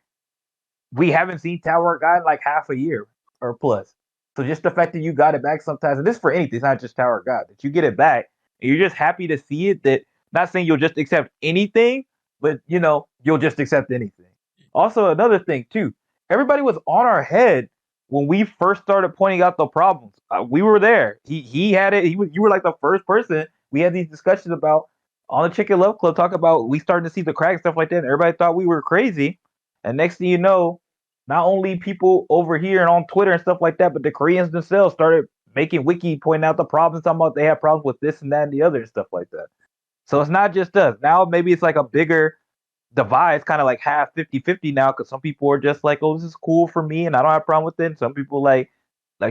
we haven't seen Tower Guy in like half a year or plus. So just the fact that you got it back sometimes, and this is for anything, it's not just Tower God, that you get it back and you're just happy to see it. That not saying you'll just accept anything, but you'll just accept anything. Also, another thing too, everybody was on our head when we first started pointing out the problems. We were there. He had it. You were like the first person we had these discussions about on the Chicken Love Club. Talk about we started to see the crack stuff like that. And everybody thought we were crazy, and next thing you know, not only people over here and on Twitter and stuff like that, but the Koreans themselves started making wiki pointing out the problems, talking about they have problems with this and that and the other and stuff like that. So it's not just us. Now maybe it's like a bigger divide. It's kind of like half 50-50 now because some people are just like, oh, this is cool for me and I don't have a problem with it. And some people like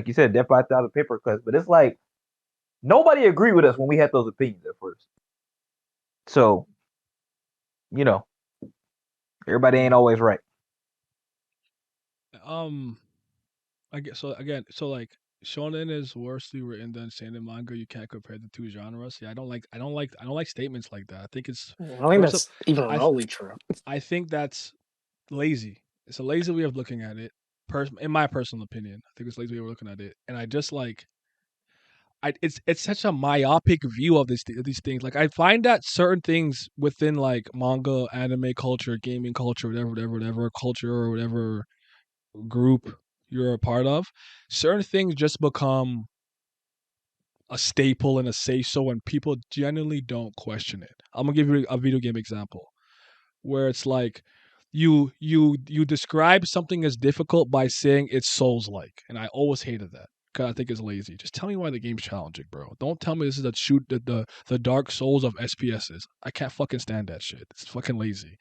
you said, death by 1,000 paper cuts. But it's like nobody agreed with us when we had those opinions at first. So, you know, everybody ain't always right. Um, I guess so. Again, so like shonen is worstly written than seinen manga. You can't compare the two genres. Yeah, I don't like statements like that. I think it's I don't think first of that's even I th- remotely true. I think that's lazy. It's a lazy way of looking at it. In my personal opinion, I think it's a lazy way of looking at it, and I just like it's such a myopic view of these things. Like I find that certain things within like manga, anime culture, gaming culture, whatever culture or whatever group you're a part of, certain things just become a staple and a say so, and people genuinely don't question it. I'm gonna give you a video game example where it's like you describe something as difficult by saying it's Souls like, and I always hated that because I think it's lazy. Just tell me why the game's challenging, bro. Don't tell me this is the Dark Souls of SPSs. I can't fucking stand that shit. It's fucking lazy.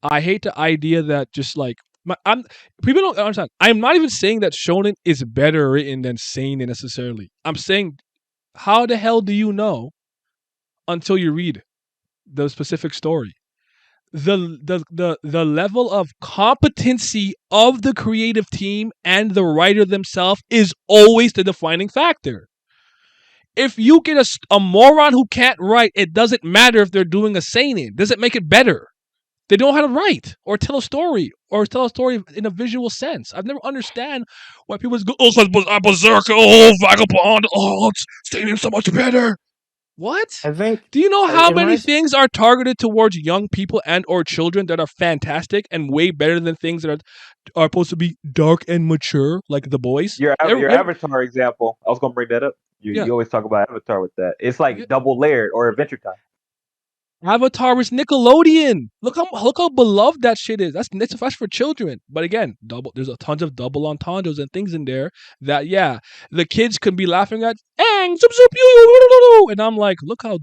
I hate the idea that just like I'm people don't understand. I'm not even saying that shonen is better written than seinen necessarily. I'm saying how the hell do you know until you read the specific story? The level of competency of the creative team and the writer themselves is always the defining factor. If you get a moron who can't write, it doesn't matter if they're doing a seinen. Does it make it better? They don't know how to write or tell a story in a visual sense. I've never understand why people go, oh, a berserker, oh, vagabond, oh, it's staying so much better. What? I think Do you know how in many my things are targeted towards young people and or children that are fantastic and way better than things that are supposed to be dark and mature, like the boys? Your Avatar example, I was gonna bring that up. Yeah, You always talk about Avatar with that. It's yeah. like double layered or Adventure Time. Avatar is Nickelodeon. Look how beloved that shit is. That's for children. But again, there's a tons of double entendres and things in there that yeah, the kids could be laughing at. Ang zoop zoop you, and I'm like, look how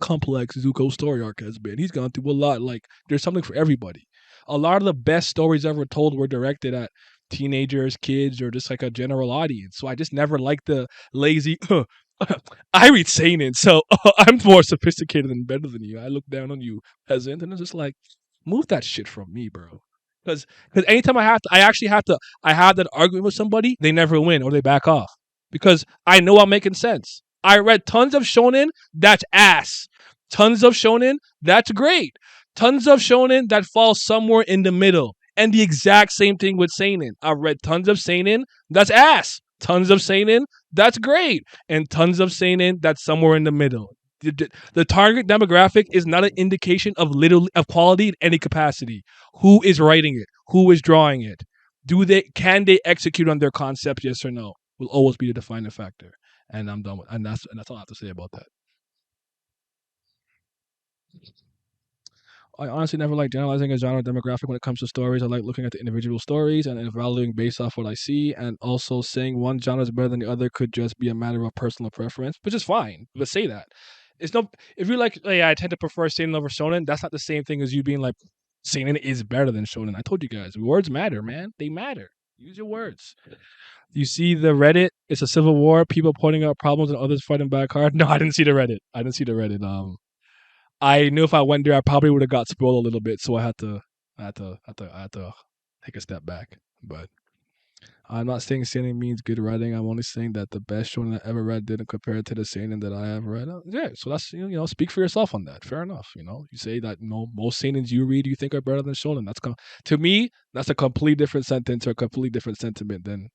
complex Zuko's story arc has been. He's gone through a lot. Like there's something for everybody. A lot of the best stories ever told were directed at teenagers, kids, or just like a general audience. So I just never liked the lazy. I read seinen, so I'm more sophisticated and better than you. I look down on you, peasant, and it's just like, move that shit from me, bro. Because anytime I actually have to, I have that argument with somebody, they never win or they back off because I know I'm making sense. I read tons of shonen, that's ass. Tons of shonen, that's great. Tons of shonen that falls somewhere in the middle. And the exact same thing with seinen. I've read tons of seinen, that's ass. Tons of seinen, that's great. And tons of seinen, that's somewhere in the middle. The target demographic is not an indication of quality in any capacity. Who is writing it? Who is drawing it? Can they execute on their concept? Yes or no? Will always be the defining factor. And I'm done with, and that's all I have to say about that. I honestly never like generalizing a genre demographic when it comes to stories. I like looking at the individual stories and evaluating based off what I see, and also saying one genre is better than the other could just be a matter of personal preference, which is fine. But say that. It's no if you're like, hey, I tend to prefer seinen over shonen. That's not the same thing as you being like, seinen is better than shonen. I told you guys, words matter, man. They matter. Use your words. You see the Reddit? It's a civil war. People pointing out problems and others fighting back hard. No, I didn't see the Reddit. I didn't see the Reddit. I knew if I went there, I probably would have got spoiled a little bit, so I had to take a step back. But I'm not saying seinen means good writing. I'm only saying that the best shonen I ever read didn't compare to the seinen that I have read. Yeah, so that's speak for yourself on that. Fair enough. You say that most seinens you read you think are better than shonen. To me that's a completely different sentence or a completely different sentiment than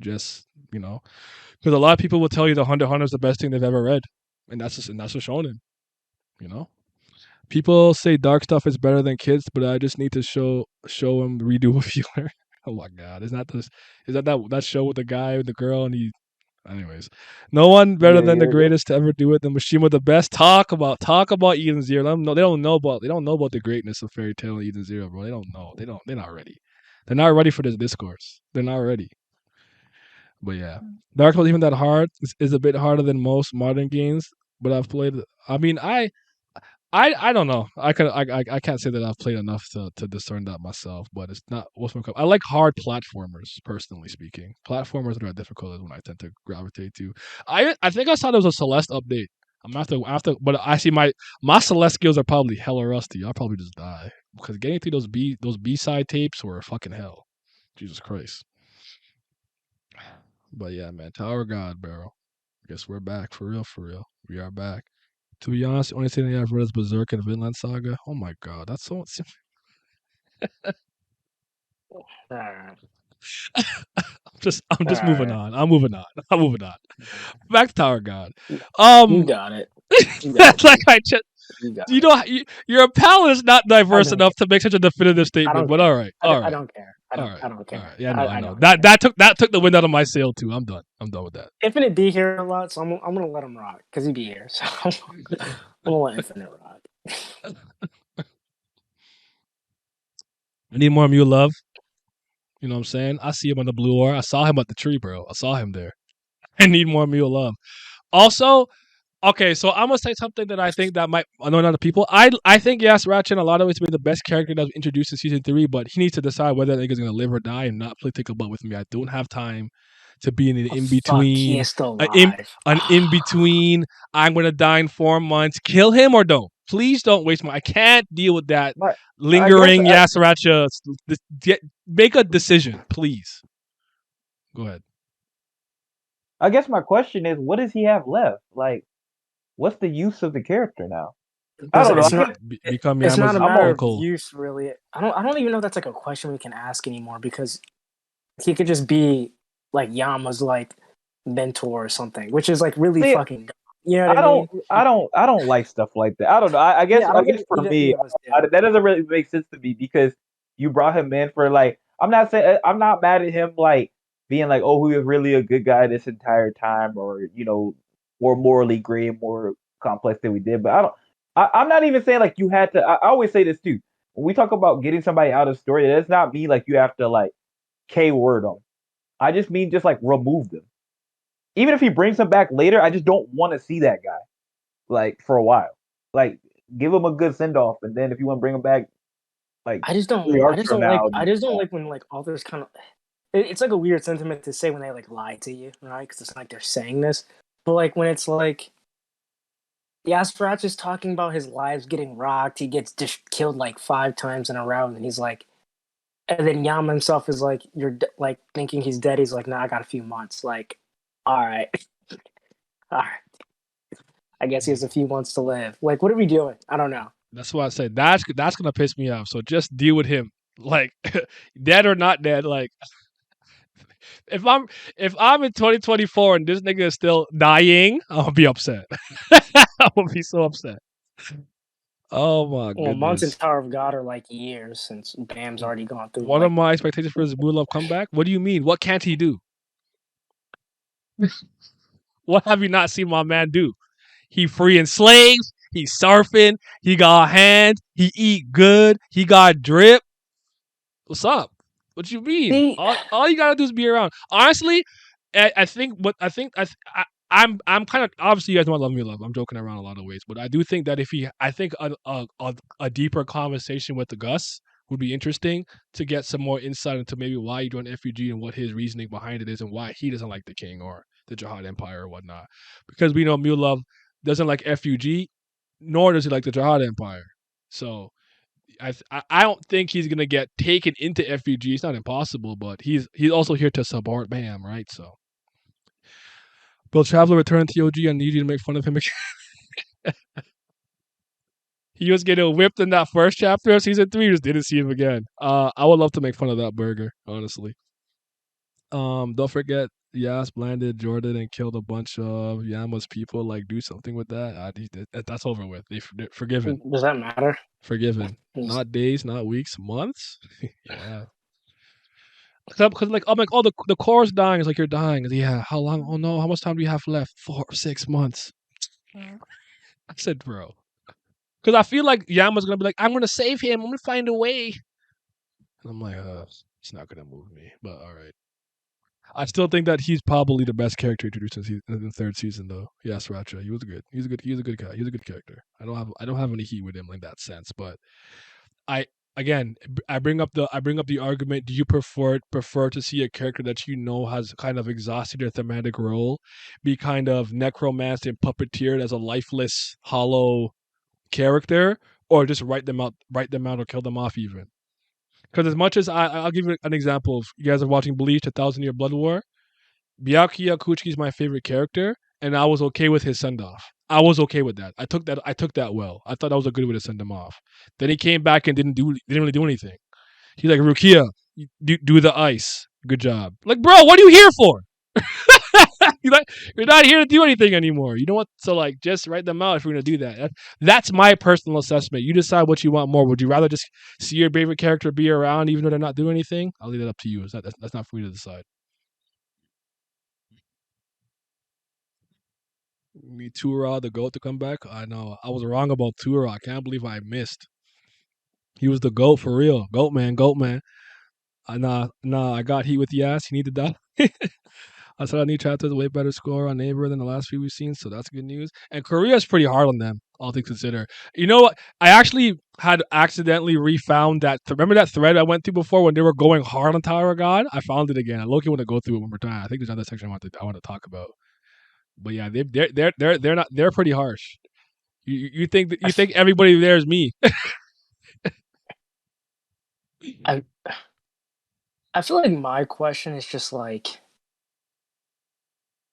just because a lot of people will tell you the Hunter is the best thing they've ever read, and that's a shonen. You know. People say dark stuff is better than kids, but I just need to show him redo a feeler. Oh my god, is that show with the guy with the girl and he anyways. No one better Yeah, than the yeah. greatest to ever do it. The Mishima the best. Talk about Eden Zero. Let them know, they don't know about the greatness of Fairy Tail and Eden Zero, bro. They don't know. They're not ready. They're not ready for this discourse. They're not ready. But yeah. Dark was even that hard. Is a bit harder than most modern games, but I've played I mean I don't know. I can't say that I've played enough to discern that myself, but it's not what's my cup. I like hard platformers, personally speaking. Platformers that are difficult is when I tend to gravitate to. I think I saw there was a Celeste update. I'm gonna have to, but I see my Celeste skills are probably hella rusty. I'll probably just die because getting through those B side tapes were fucking hell. Jesus Christ. But yeah, man, Tower God, bro. I guess we're back for real, for real. We are back. To be honest, the only thing I've read is Berserk and Vinland Saga. Oh my god, that's so. Alright. I'm just moving Alright. on. I'm moving on. I'm moving on. Back to Tower God. You Um, got it. You got that's it, like dude. I just You got it. your palette is not I diverse don't enough care. to make such a definitive I statement. don't But care. all right, all I right, don't care. all right, I don't all care. right. Yeah, no, I I know don't that care. that took the wind out of my sail too. I'm done. I'm done with that. Infinite be here a lot, so I'm gonna let him rock because he be here. So I'm gonna let Infinite rock. I need more Mew love. You know what I'm saying? I see him on the blue aura. I saw him at the tree, bro. I saw him there. I need more Mew love. Also, okay, so I'm gonna say something that I think that might annoy other people. I think yes, Ratchet in a lot of ways to be the best character that was introduced in season 3, but he needs to decide whether that nigga's gonna live or die and not play Think About with me. I don't have time to be in an Oh, in fuck, he between, is still an in alive. an in between. I'm gonna die in 4 months. Kill him or don't. Please don't waste my. I can't deal with that But I guess lingering. Yes, Ratchet. Make a decision, please. Go ahead. I guess my question is, what does he have left? Like, what's the use of the character now? I Because don't know. it's I not guess Become it's not Yama's a I'm matter a of uncle. use really. I don't even know if that's like a question we can ask anymore because he could just be like Yama's like mentor or something, which is like really see. fucking dumb. You know what I mean? I don't like stuff like that. I don't know. Yeah, I I don't guess think for me, either of us do. that doesn't really make sense to me because you brought him in for like. I'm not saying I'm not mad at him like being like, oh, he was really a good guy this entire time, or more morally gray and more complex than we did. But I don't. I'm not even saying like you had to. I always say this too. When we talk about getting somebody out of story, that's not me like you have to like K word them. I just mean just like remove them. Even if he brings him back later, I just don't want to see that guy like for a while. Like give him a good send off, and then if you want to bring him back like I just don't. 3 arcs from now, I just don't like when like authors kind of. It's like a weird sentiment to say when they like lie to you, right? Because it's like they're saying this, But like when it's like Yasparats is talking about his lives getting rocked, he gets killed like 5 times in a row, and he's like, and then Yama himself is like, like thinking he's dead. He's like, nah, I got a few months. Like, all right, all right. I guess he has a few months to live. Like, what are we doing? I don't know. That's why I said that's gonna piss me off. So just deal with him. Like dead or not dead. Like if I'm if I'm in 2024 and this nigga is still dying, I'll be upset. I will be so upset. Oh my Well, months in goodness. Tower of God are like years since Bam's already gone through What are like my expectations for his Blue Love comeback? What do you mean? What can't he do? What have you not seen my man do? He freeing slaves. He surfing. He got hands. He eat good. He got drip. What's up? What you mean? see. All you gotta do is be around. Honestly, I think what I think I'm kind of obviously you guys know I love me love. I'm joking around a lot of ways, but I do think that if he, I think a deeper conversation with the Gus would be interesting to get some more insight into maybe why he joined FUG and what his reasoning behind it is and why he doesn't like the king or the Jihad Empire or whatnot. Because we know Love doesn't like FUG, nor does he like the Jihad Empire. So I don't think he's gonna get taken into FUG. It's not impossible, but he's also here to support Bam, right? So will Traveler return to OG and need you to make fun of him again? He was getting whipped in that first chapter of season 3. Just didn't see him again. I would love to make fun of that burger, honestly. Don't forget, Yas landed Jordan and killed a bunch of Yama's people. Like, do something with that. That's over with. They're forgiven. Does that matter? Forgiven. Not days, not weeks, months. Yeah. Because like I'm like, oh, the core's dying. It's like you're dying. Yeah. How long? Oh no. How much time do you have left? 4 or 6 months. I said, bro. Because I feel like Yama's gonna be like, I'm gonna save him. I'm gonna find a way. And I'm like, it's not gonna move me. But all right. I still think that he's probably the best character introduced in the third season, though. Yes, Racha. He was good. He's a good guy. He's a good character. I don't have any heat with him in that sense. But I again I bring up the argument. Do you prefer to see a character that you know has kind of exhausted their thematic role be kind of necromanced and puppeteered as a lifeless, hollow character, or just write them out, or kill them off even? Because as much as I'll give you an example. If you guys are watching Bleach, 1,000 Year Blood War, Byakuya Kuchiki is my favorite character, and I was okay with his send off. I was okay with that. I took that well. I thought that was a good way to send him off. Then he came back and didn't really do anything. He's like, Rukia, do the ice. Good job. Like, bro, what are you here for? You're not here to do anything anymore. You know what? So like, just write them out if we're gonna do that. That's my personal assessment. You decide what you want more. Would you rather just see your favorite character be around even though they're not doing anything? I'll leave it up to you. That's not for me to decide. Me Tura, the goat, to come back. I know I was wrong about Tura. I can't believe I missed. He was the goat for real. Goat man, goat man. Nah, I got heat with the ass. He need to die. I saw a new chapter, way better score on Neighbor than the last few we've seen, so that's good news. And Korea's pretty hard on them, all things considered. You know what? I actually had accidentally refound that. Remember that thread I went through before when they were going hard on Tower of God? I found it again. I low-key want to go through it one more time. I think there's another section I want to talk about. But yeah, they're pretty harsh. You think everybody there is me? I I feel like my question is just like,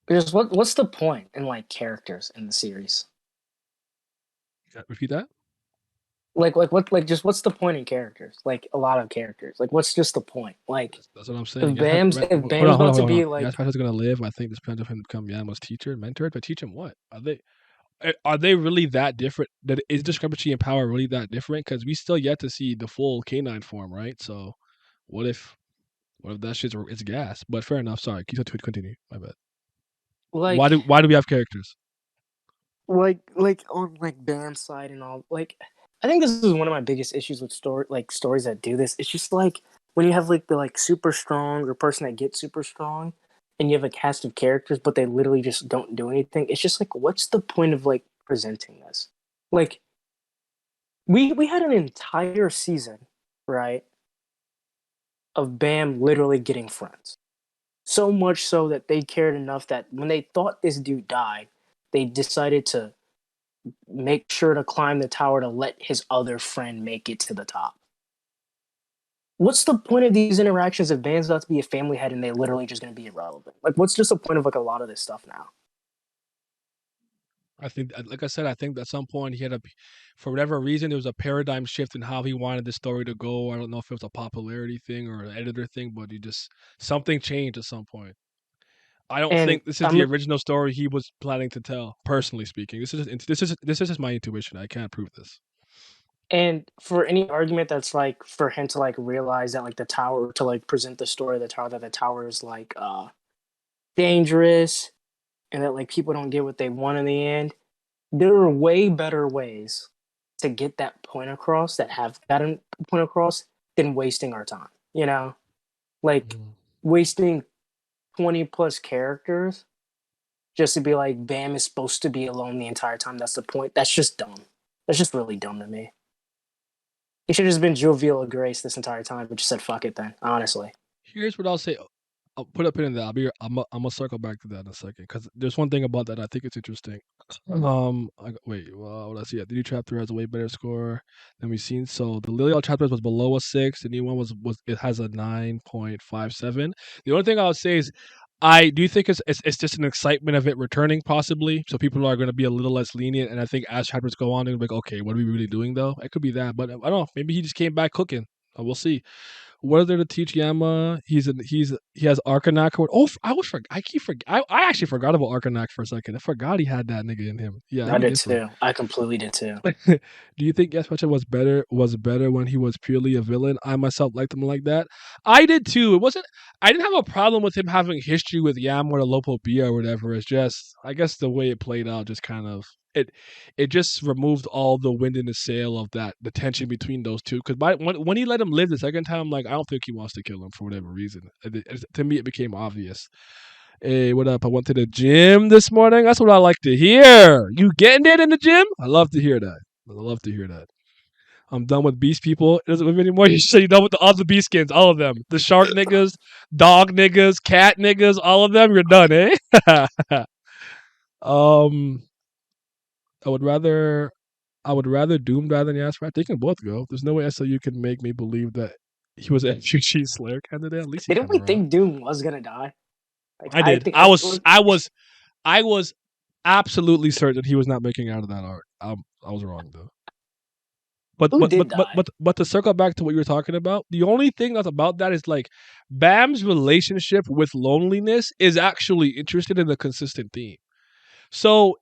because what's the point in like characters in the series? Repeat that. Just what's the point in characters? Like a lot of characters. Like what's just the point? Like That's what I'm saying. if Yes, Bam's hold about to on. be like, Yes, is gonna live. I think this plans of him to become Yama's teacher, mentor. But teach him what? Are they really that different? That is discrepancy in power really that different? Because we still yet to see the full canine form, right? So what if that shit's it's gas? But fair enough. Sorry, continue. My bad. like Why do we have characters? like on like Bam's side and all, like I think this is one of my biggest issues with stories that do this. It's just like when you have like the like super strong or person that gets super strong and you have a cast of characters but they literally just don't do anything. It's just like, what's the point of like presenting this? Like we had an entire season, right, of Bam literally getting friends. So much so that they cared enough that when they thought this dude died, they decided to make sure to climb the tower to let his other friend make it to the top. What's the point of these interactions if Van's about to be a family head and they literally just going to be irrelevant? Like, what's just the point of like a lot of this stuff now? I think, like I said, I think at some point he had for whatever reason, there was a paradigm shift in how he wanted the story to go. I don't know if it was a popularity thing or an editor thing, but he just something changed at some point. I don't And think this is the I'm original story he was planning to tell. Personally speaking, this is just my intuition. I can't prove this. and for any argument that's like for him to like realize that like the tower to like present the story of the tower that the tower is like dangerous and that like people don't get what they want in the end. There are way better ways to get that point across that have gotten point across than wasting our time. You know, like Mhm. wasting 20 plus characters just to be like Bam is supposed to be alone the entire time. That's the point. That's just dumb. That's just really dumb to me. He should have just been jovial Grace this entire time, but just said fuck it then. Honestly, Here's what I'll say. I'll put a pin in that. I'm gonna circle back to that in a second because there's one thing about that I think it's interesting. Wait. Well, what I see? The new chapter has a way better score than we've seen. So the Lilial chapter was below a 6. The new one was it has a 9.57. The only thing I would say is I do think it's just an excitement of it returning possibly. So people are going to be a little less lenient, and I think as chapters go on, they're like, okay, what are we really doing though? It could be that, but I don't know. Maybe he just came back cooking. We'll see. What are there to teach Yama? He has Arcanak. Oh, I keep forget. I actually forgot about Arcanak for a second. I forgot he had that nigga in him. Yeah, I he did different. too. I completely did too. Do you think Gaspacho was better when he was purely a villain? I myself liked him like that. I did too. It wasn't. I didn't have a problem with him having history with Yam or the Lopopia or whatever. It's just I guess the way it played out just kind of it. It just removed all the wind in the sail of that the tension between those two. Because when he let him live the second time, I'm like I don't think he wants to kill him for whatever reason. To me, it became obvious. Hey, what up? I went to the gym this morning. That's what I like to hear. You getting it in the gym? I love to hear that. I love to hear that. I'm done with beast people. It doesn't live anymore. You should done with all the beast skins, all of them. The shark niggas, dog niggas, cat niggas, all of them. You're done, eh? um, I would rather, I would rather Doom die than Yasrat. They can both go. There's no way SLU can make me believe that he was a FUG Slayer candidate. At least he Didn't kind of we rocked. think Doom was gonna die? Like I I did. think I I was. like, I was absolutely certain he was not making out of that arc. I was wrong though. But who but did but but die. but to circle back to what you were talking about, the only thing that's about that is like Bam's relationship with loneliness is actually interested in a consistent theme. So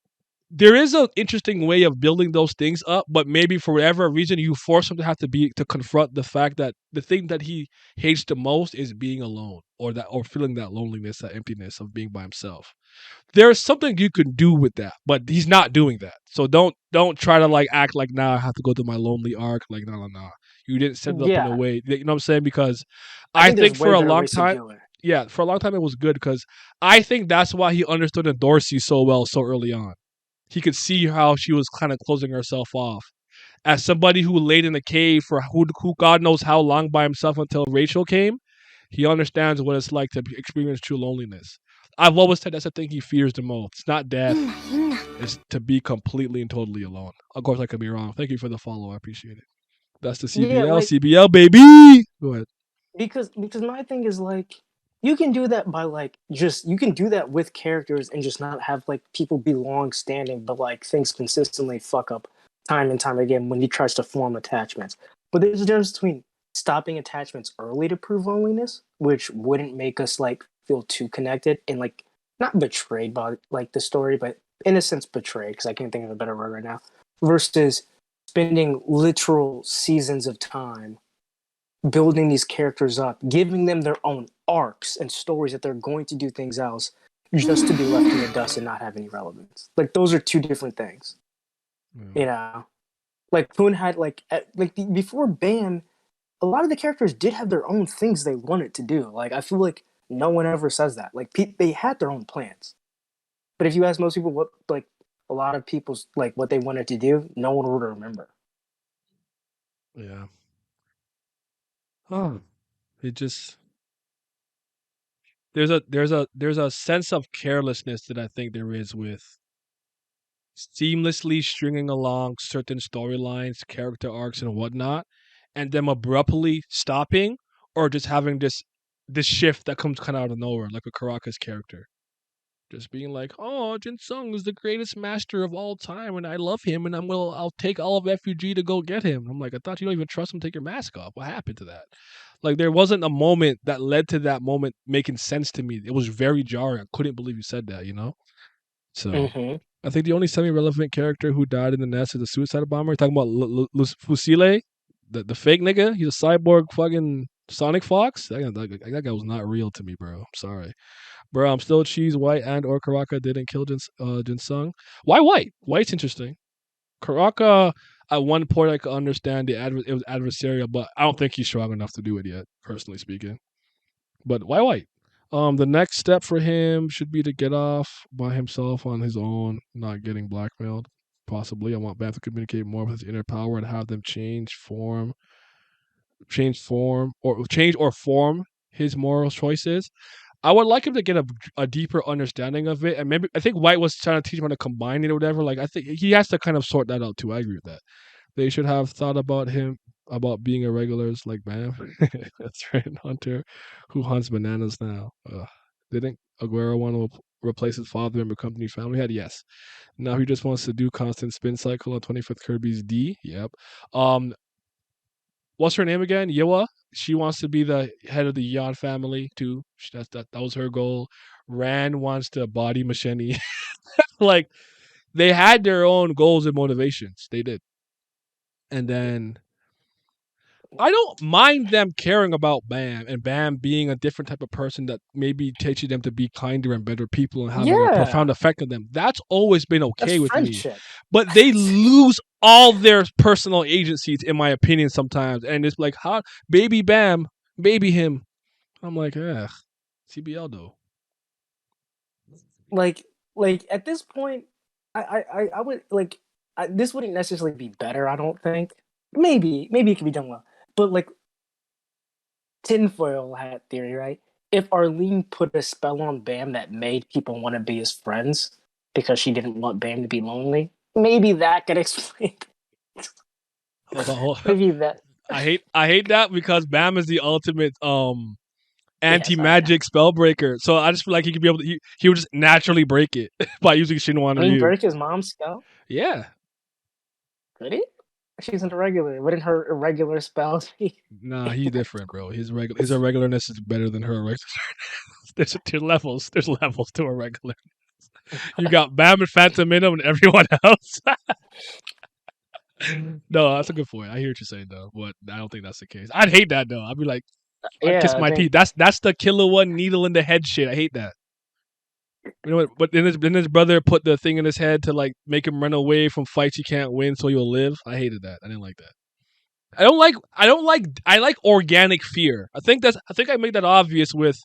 there is an interesting way of building those things up, but maybe for whatever reason you force him to have to confront the fact that the thing that he hates the most is being alone or feeling that loneliness, that emptiness of being by himself. There's something you can do with that, but he's not doing that. So don't try to like act like now I have to go through my lonely arc. Like no. You didn't set it up in a Yeah, way. You know what I'm saying? Because I I think there's think for way a better long ways to time, do it. yeah, for a long time it was good because I think that's why he understood Dorsey so well so early on. He could see how she was kind of closing herself off. As somebody who laid in a cave for who God knows how long by himself until Rachel came, he understands what it's like to experience true loneliness. I've always said that's the thing he fears the most. It's not death. It's to be completely and totally alone. Of course, I could be wrong. Thank you for the follow. I appreciate it. That's the Yeah, CBL. like CBL, baby. Go ahead. because my thing is like you can do that by like just you can do that with characters and just not have like people be long standing, but like things consistently fuck up time and time again when he tries to form attachments. But there's a difference between stopping attachments early to prove loneliness, which wouldn't make us like feel too connected and like not betrayed by like the story, but in a sense betrayed because I can't think of a better word right now. Versus spending literal seasons of time building these characters up, giving them their own arcs and stories that they're going to do things else just to be left in the dust and not have any relevance. Like those are two different things, Yeah. you know. Like Poon had before Ban, a lot of the characters did have their own things they wanted to do. Like I feel like no one ever says that. Like they had their own plans, but if you ask most people what like a lot of people's like what they wanted to do, no one would remember. Yeah. Oh, it just there's a sense of carelessness that I think there is with seamlessly stringing along certain storylines, character arcs, and whatnot, and then abruptly stopping, or just having this shift that comes kind of out of nowhere, like a Karaka's character. Just being like, "Oh, Jin Sung is the greatest master of all time, and I love him, and I'll take all of FUG to go get him." I'm like, I thought you don't even trust him. Take your mask off. What happened to that? Like, there wasn't a moment that led to that moment making sense to me. It was very jarring. I couldn't believe you said that. So Mm-hmm. I think the only semi-relevant character who died in the nest is a suicide bomber. You're talking about Fusile, the fake nigga. He's a cyborg fucking Sonic Fox. That guy was not real to me, bro. I'm sorry. Bro, I'm still cheese white and or Karaka didn't kill Jin Sung. Why white? White's interesting. Karaka, at one point I could understand it was adversarial, but I don't think he's strong enough to do it yet, personally speaking. But why white? The next step for him should be to get off by himself on his own, not getting blackmailed. Possibly, I want Bam to communicate more with his inner power and have them change or form his moral choices. I would like him to get a deeper understanding of it, and maybe I think White was trying to teach him how to combine it or whatever. Like I think he has to kind of sort that out too. I agree with that. They should have thought about him about being irregulars like Bam. That's right, Hunter, who hunts bananas now. Didn't Aguero want to replace his father and become the new family head? Yes. Now he just wants to do constant spin cycle on 25th Kirby's D. Yep. Um, what's her name again? Yewa. She wants to be the head of the Yan family too. That was her goal. Ran wants to body Machete. Like they had their own goals and motivations. They did. And then I don't mind them caring about Bam and Bam being a different type of person that maybe teaches them to be kinder and better people and having a Yeah, profound effect on them. That's always been that's okay with me. friendship. But they lose all their personal agencies, in my opinion, sometimes. And it's like, how baby Bam, baby him. I'm like, CBL though. like like at this point, I would like this wouldn't necessarily be better. I don't think. Maybe it could be done well, but like tinfoil hat theory, right? If Arlene put a spell on Bam that made people want to be his friends because she didn't want Bam to be lonely, maybe that could explain. Hold on, hold on. Maybe that. I hate that because Bam is the ultimate Yeah, anti sorry. magic spell breaker. So I just feel like he could be able to he would just naturally break it by using Shinwan Can he Ryu. break his mom's spell? Yeah. Could he? She's an irregular. Wouldn't her irregular spells be? Nah, he's different, bro. His irregularness is better than her irregular. There's levels. There's levels to irregular. You got Bam and Phantom in him and everyone else. No, that's a good point. I hear what you're saying though, but I don't think that's the case. I'd hate that though. I'd be like, I'd kiss Yeah, I my think. teeth. That's the killer one needle in the head shit. I hate that. You know what? But then his brother put the thing in his head to like make him run away from fights he can't win, so he'll live. I hated that. I didn't like that. I like organic fear. I think I made that obvious with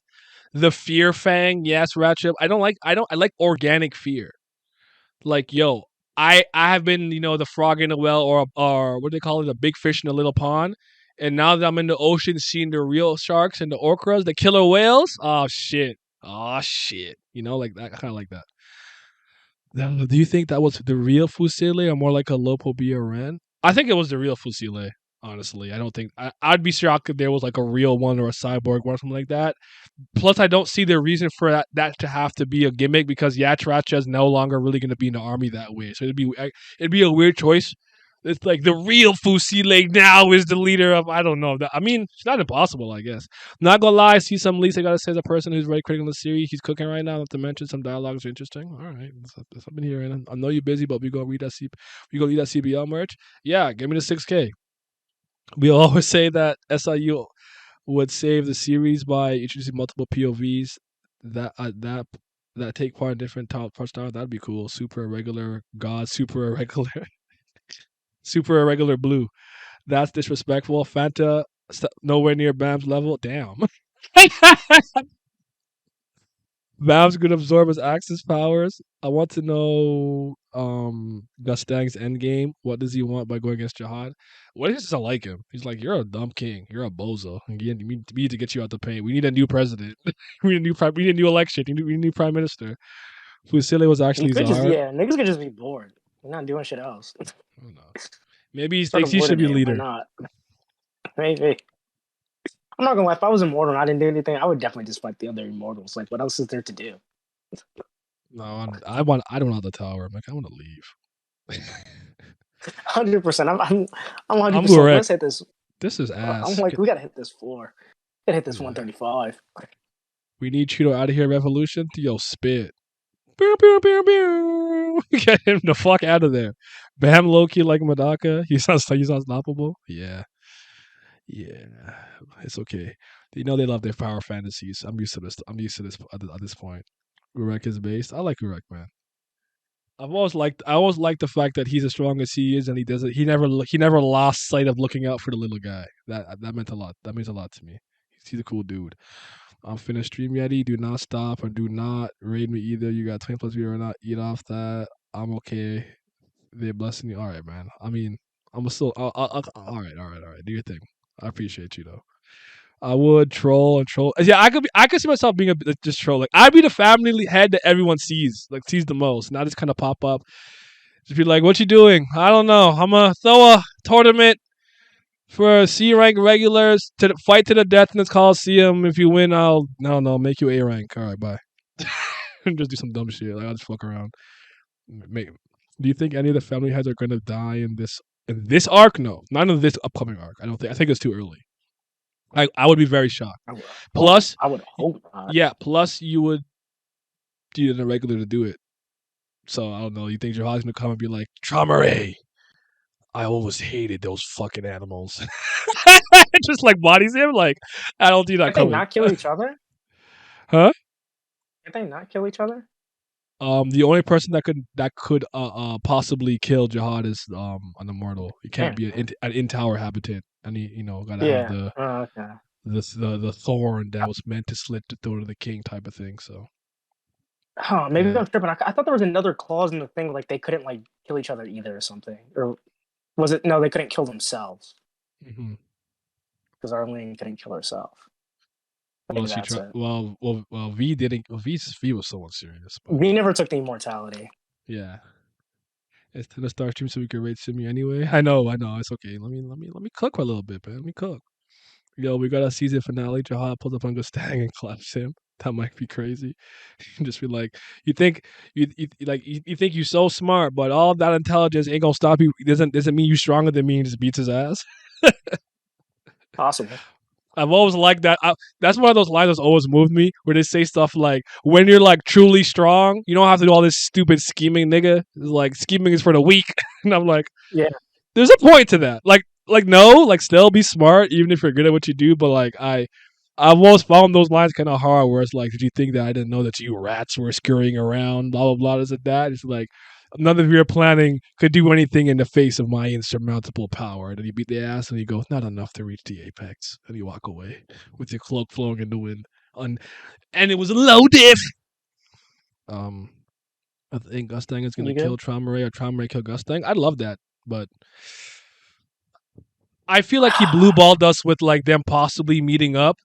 the fear fang. Yes, Ratchet. I like organic fear. Like, yo, I have been, the frog in a well or what do they call it, a big fish in a little pond. And now that I'm in the ocean seeing the real sharks and the orcas, the killer whales, oh shit. Oh shit. Like that, I kinda like that. Now, do you think that was the real Fusile or more like a Lopo BRN? I think it was the real Fusile, honestly. I don't think I'd be shocked if there was like a real one or a cyborg one or something like that. Plus, I don't see the reason for that to have to be a gimmick because Yatracha is no longer really going to be in the army that way. So it'd be a weird choice. It's like the real Fusile now is the leader of I don't know. I mean, it's not impossible, I guess. Not gonna lie, I see some leaks. I gotta say, as a person who's very critical of the series, he's cooking right now. Not to mention some dialogues are interesting. All right, that's I've been hearing. I know you're busy, but we gonna read that. We gonna read that CBL merch. Yeah, give me the 6K. We always say that SIU would save the series by introducing multiple POVs that that take part in different top part stars. That'd be cool. Super irregular God, super irregular, super irregular blue. That's disrespectful. Fanta nowhere near Bam's level. Damn. Valve's gonna absorb his Axis powers. I want to know Gustang's endgame. What does he want by going against Jihad? What if he doesn't like him? He's like, you're a dumb king. You're a bozo. We need to get you out the paint. We need a new president. We need a new election. We need a new prime minister. Fusile was You actually could just Zahar. niggas could just be bored. You're not doing shit else. I don't know. Maybe he Start thinks a he should be Mordinator. Why leader. not? Maybe. I'm not gonna lie. If I was immortal and I didn't do anything, I would definitely just fight the other immortals. Like, what else is there to do? No, I want. I don't want the tower. I'm like, I want to leave. 100%. I'm I'm 100%. correct. Let's hit this. This is I'm ass. like, we gotta hit this floor. Gotta hit this Yeah. 135. We need Cheeto out of here. Revolution. Yo, spit. Pew, pew, pew, pew. Get him the fuck out of there. Bam Loki like Madaka. He's unstoppable. Yeah. Yeah. It's okay. You know they love their power fantasies. I'm used to this. I'm used to this at this point. Urek is based. I like Urek, man. I always liked the fact that he's as strong as he is and he doesn't he never lost sight of looking out for the little guy. That meant a lot. That means a lot to me. He's a cool dude. I'm finished stream Yeti. Do not stop or do not raid me either. You got 20 plus viewer or not. Eat off that. I'm okay. They're blessing you. All right, man. I mean, I'm still. All right, all right, all right. Do your thing. I appreciate you though. I would troll and troll. Yeah, I could see myself being just troll. Like I'd be the family head that everyone sees the most. And I just kind of pop up. Just be like, "What you doing? I don't know. I'm gonna throw a tournament for C rank regulars to fight to the death in this Coliseum. If you win, I'll no make you A rank. All right, bye. And just do some dumb shit. Like I'll just fuck around. Do you think any of the family heads are gonna die in this arc? No, not in this upcoming arc. I don't think. I think it's too early. I would be very shocked. Plus, I would hope not. yeah. Plus, you would need a regular to do it. So I don't know. You think Jihad's gonna come and be like, Traumare, I always hated those fucking animals. Just like bodies him. Like I don't see that Can they coming. not kill each other? Huh? Can they not kill each other? The only person that could possibly kill Jihad is an immortal. He can't be an in tower habitant, and he gotta have Yeah. Okay. the thorn that was meant to slit the throat of the king type of thing. So Oh, maybe yeah. I'm tripping. I thought there was another clause in the thing like they couldn't like kill each other either or something. Or was it no? They couldn't kill themselves Mm-hmm. because Arlene couldn't kill herself. Well, Maybe she that's tried. it. Well, V didn't. Well, V was so unserious, but We never took the immortality. yeah. It's time to start stream so we can rate Simi anyway. I know. It's okay. Let me cook for a little bit, man. Let me cook. Yo, we got a season finale. Jahad pulls up on Gustang and claps him. That might be crazy. Just be like, you think you think you're so smart, but all that intelligence ain't gonna stop you. Doesn't mean you're stronger than me and just beats his ass. Possible. I've always liked that. That's one of those lines that's always moved me, where they say stuff like, "When you're like truly strong, you don't have to do all this stupid scheming, nigga. It's like scheming is for the weak." And I'm like, Yeah. there's a point to that. Like no, like still be smart, even if you're good at what you do. But like I've always found those lines kind of hard, where it's like, did you think that I didn't know that you rats were scurrying around, blah blah blah, this and that. It's like none of your planning could do anything in the face of my insurmountable power. And then you beat the ass and you go, not enough to reach the apex. And you walk away with your cloak flowing in the wind. And it was low diff. I think Gustang is gonna kill Traumare or Traumare kill Gustang. I'd love that, but I feel like he blue balled us with like them possibly meeting up.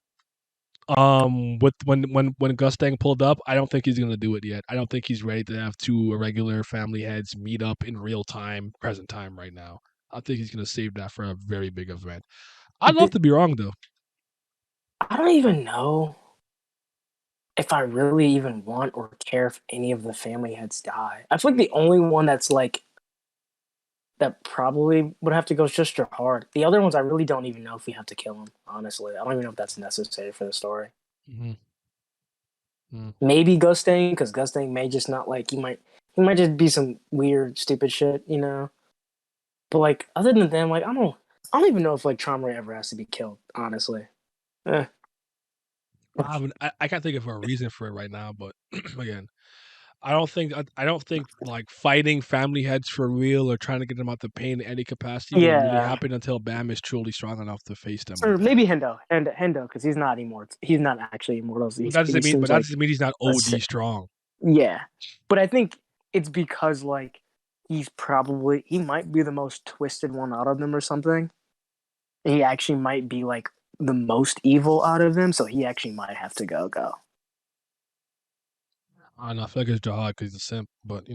With when Gustang pulled up, I don't think he's gonna do it yet. I don't think he's ready to have two irregular family heads meet up in real time, present time right now. I think he's gonna save that for a very big event. I'd love to be wrong though. I don't even know if I really even want or care if any of the family heads die. I feel like the only one that's like that probably would have to go is just Jahard. The other ones I really don't even know if we have to kill him, honestly. I don't even know if that's necessary for the story. Maybe Gustang, because Gustang may just not like he might just be some weird, stupid shit, you know. But like other than them, like I don't even know if like Traumare ever has to be killed, honestly. I can't think of a reason for it right now, but again, I don't think like fighting family heads for real or trying to get them out the pain in any capacity will really Yeah, happen until Bam is truly strong enough to face them or like that. maybe Hendo, because he's not immortal. He's not actually immortal. He But seems that like doesn't mean he's not a OD strong. yeah, but I think it's because like he might be the most twisted one out of them or something. He actually might be like the most evil out of them, so he actually might have to go. I don't know. I feel like it's Jihad because he's a simp, but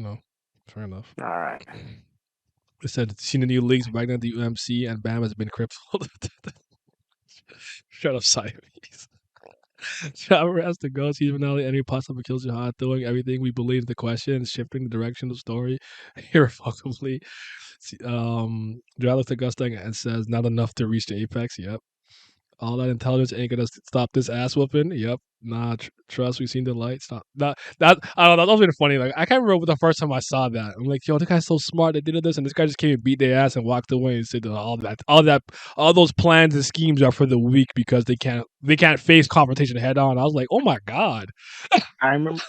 fair enough. All right. It said seen the new leaks back at the UMC and Bam has been crippled. Shut up, Siamese. Shower has to go. Season finale. Any possible kills Jihad, throwing everything we believe the question, shifting the direction of the story irrevocably. Jihad looks disgusting and says, "Not enough to reach the apex." Yep. All that intelligence ain't gonna stop this ass whooping. Yep. Nah, trust. We've seen the light. Stop. That I don't know. That was really funny. Like I can't remember the first time I saw that. I'm like, yo, this guy's so smart. They did this, and this guy just came and beat their ass and walked away and said all those plans and schemes are for the weak because they can't face confrontation head on. I was like, oh my god. I remember.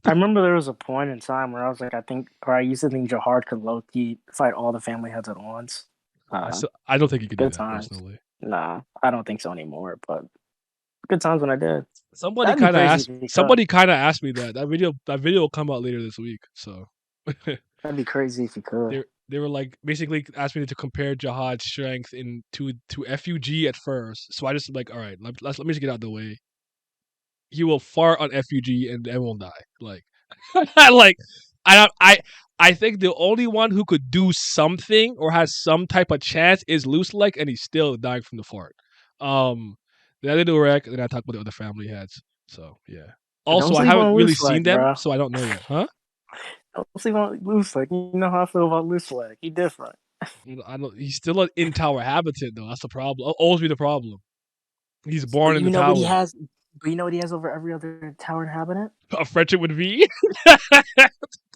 I remember there was a point in time where I was like, I used to think Jahard could low key fight all the family heads at once. Uh, I don't think you could do Good that times. personally. Nah, I don't think so anymore. But good times when I did. Somebody That'd be kind of crazy asked. if he could. Somebody kind of asked me that. That video will come out later this week. So That'd be crazy if he could. they were like basically asked me to compare Jihad's strength to FUG at first. So I just like, all right, let me just get out of the way. He will fart on FUG and everyone will die. Like, like I don't I think the only one who could do something or has some type of chance is Loose Leg, and he's still dying from the fart. Um, then I did the wreck, and then I talked about the other family heads. So yeah. Don't Also, I sleep haven't on really loose seen leg, them, bro. so I don't know yet. Huh? Don't sleep on loose leg. You know how I feel about loose leg. He different. I don't. He's still an in tower habitant though. That's the problem. Always be the problem. He's But born in you the know what he tower. has. But you know what he has over every other tower inhabitant. A friendship with V.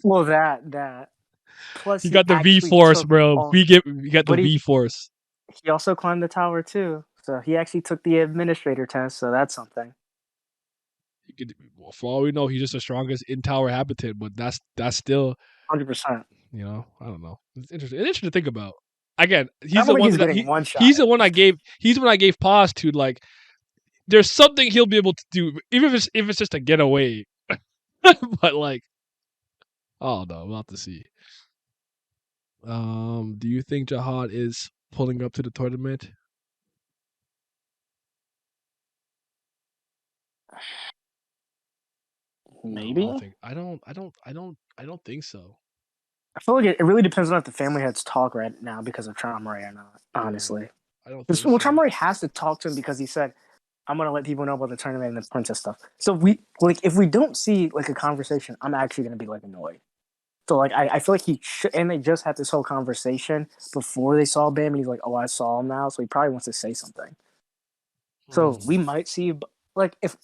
Well, that. Plus, He he got the V actually force, took bro. all. He got the But V force. he also climbed the tower too. So he actually took the administrator test. So that's something. Well, for all we know, he's just the strongest in tower habitant. But that's still, 100%. I don't know. It's interesting. It's interesting to think about. Again, I he's don't the think one he's that getting one he's shot. the one I gave. He's the one I gave pause to. Like, there's something he'll be able to do, even if it's just a getaway. But like, oh no, we'll have to see. Do you think Jihad is pulling up to the tournament? No, I don't Maybe. think. I don't think so. I feel like it really depends on if the family heads talk right now because of Traumare or not. Yeah, Honestly, I don't because think so. Traumare has to talk to him because he said, "I'm gonna let people know about the tournament and the princess stuff." So if we don't see like a conversation, I'm actually gonna be like annoyed. So like I feel like he should, and they just had this whole conversation before they saw Bam, and he's like, "Oh, I saw him now," so he probably wants to say something. So Hmm, we might see like if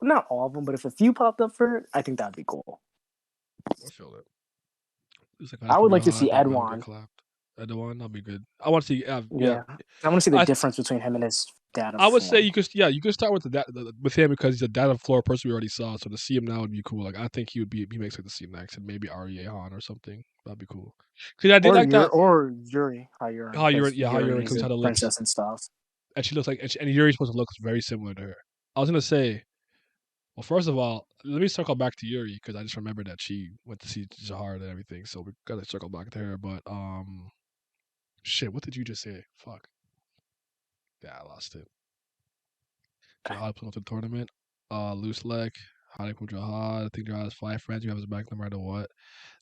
not all of them, but if a few popped up for it, I think that'd be cool. I feel it. It's like I I just put would like to Jihad, see then Bam get Edwan. clapped. Edwan, that'll be good. I want to see. Yeah. Yeah, I want to see the I difference between him and his data I would say form. you could start with with him because he's a data floor person we already saw. So to see him now would be cool. Like I think he makes it to see next, and maybe Arya Han or something. That'd be cool. Because I did like that. Or Yuri, how Yuri, because How Yuri Yuri is comes a how it looks, princess and stuff. and she looks like and Yuri's supposed to look very similar to her. I was gonna say, well, first of all, let me circle back to Yuri because I just remembered that she went to see Zahar and everything. So we gotta circle back to her. But shit, what did you just say? Fuck, yeah, I lost it. Jihad put up the tournament. Loose leg. Hiding from Jihad. I think Jihad has 5 friends. You have his back no matter what.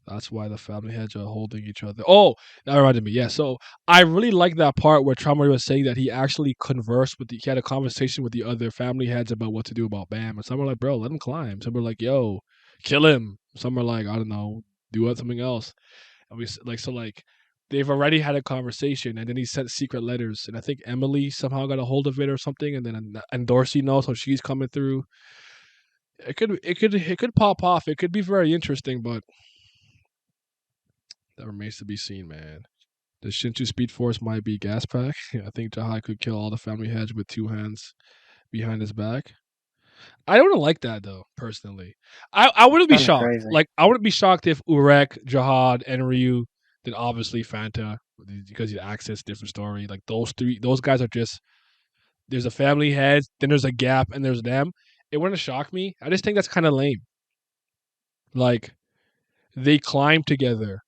That's why the family heads are holding each other. Oh, that reminded me. Yeah, so I really like that part where Traumari was saying that he actually conversed with he had a conversation with the other family heads about what to do about Bam. And some are like, bro, let him climb. Some are like, yo, kill him. Some are like, I don't know, do something else. And like they've already had a conversation, and then he sent secret letters, and I think Emily somehow got a hold of it or something, and then and Dorsey knows, so she's coming through. It could pop off. It could be very interesting, but that remains to be seen, man. The Shinchu Speed Force might be gas pack. I think Jahai could kill all the family heads with 2 hands behind his back. I don't like that though, personally. I wouldn't be Kind of shocked. crazy. Like I wouldn't be shocked if Urek, Jihad, and Ryu, then obviously Fanta, because you access different story. Like those three, those guys are just there's a family head, then there's a gap, and there's them. It wouldn't shock me. I just think that's kind of lame. Like they climb together.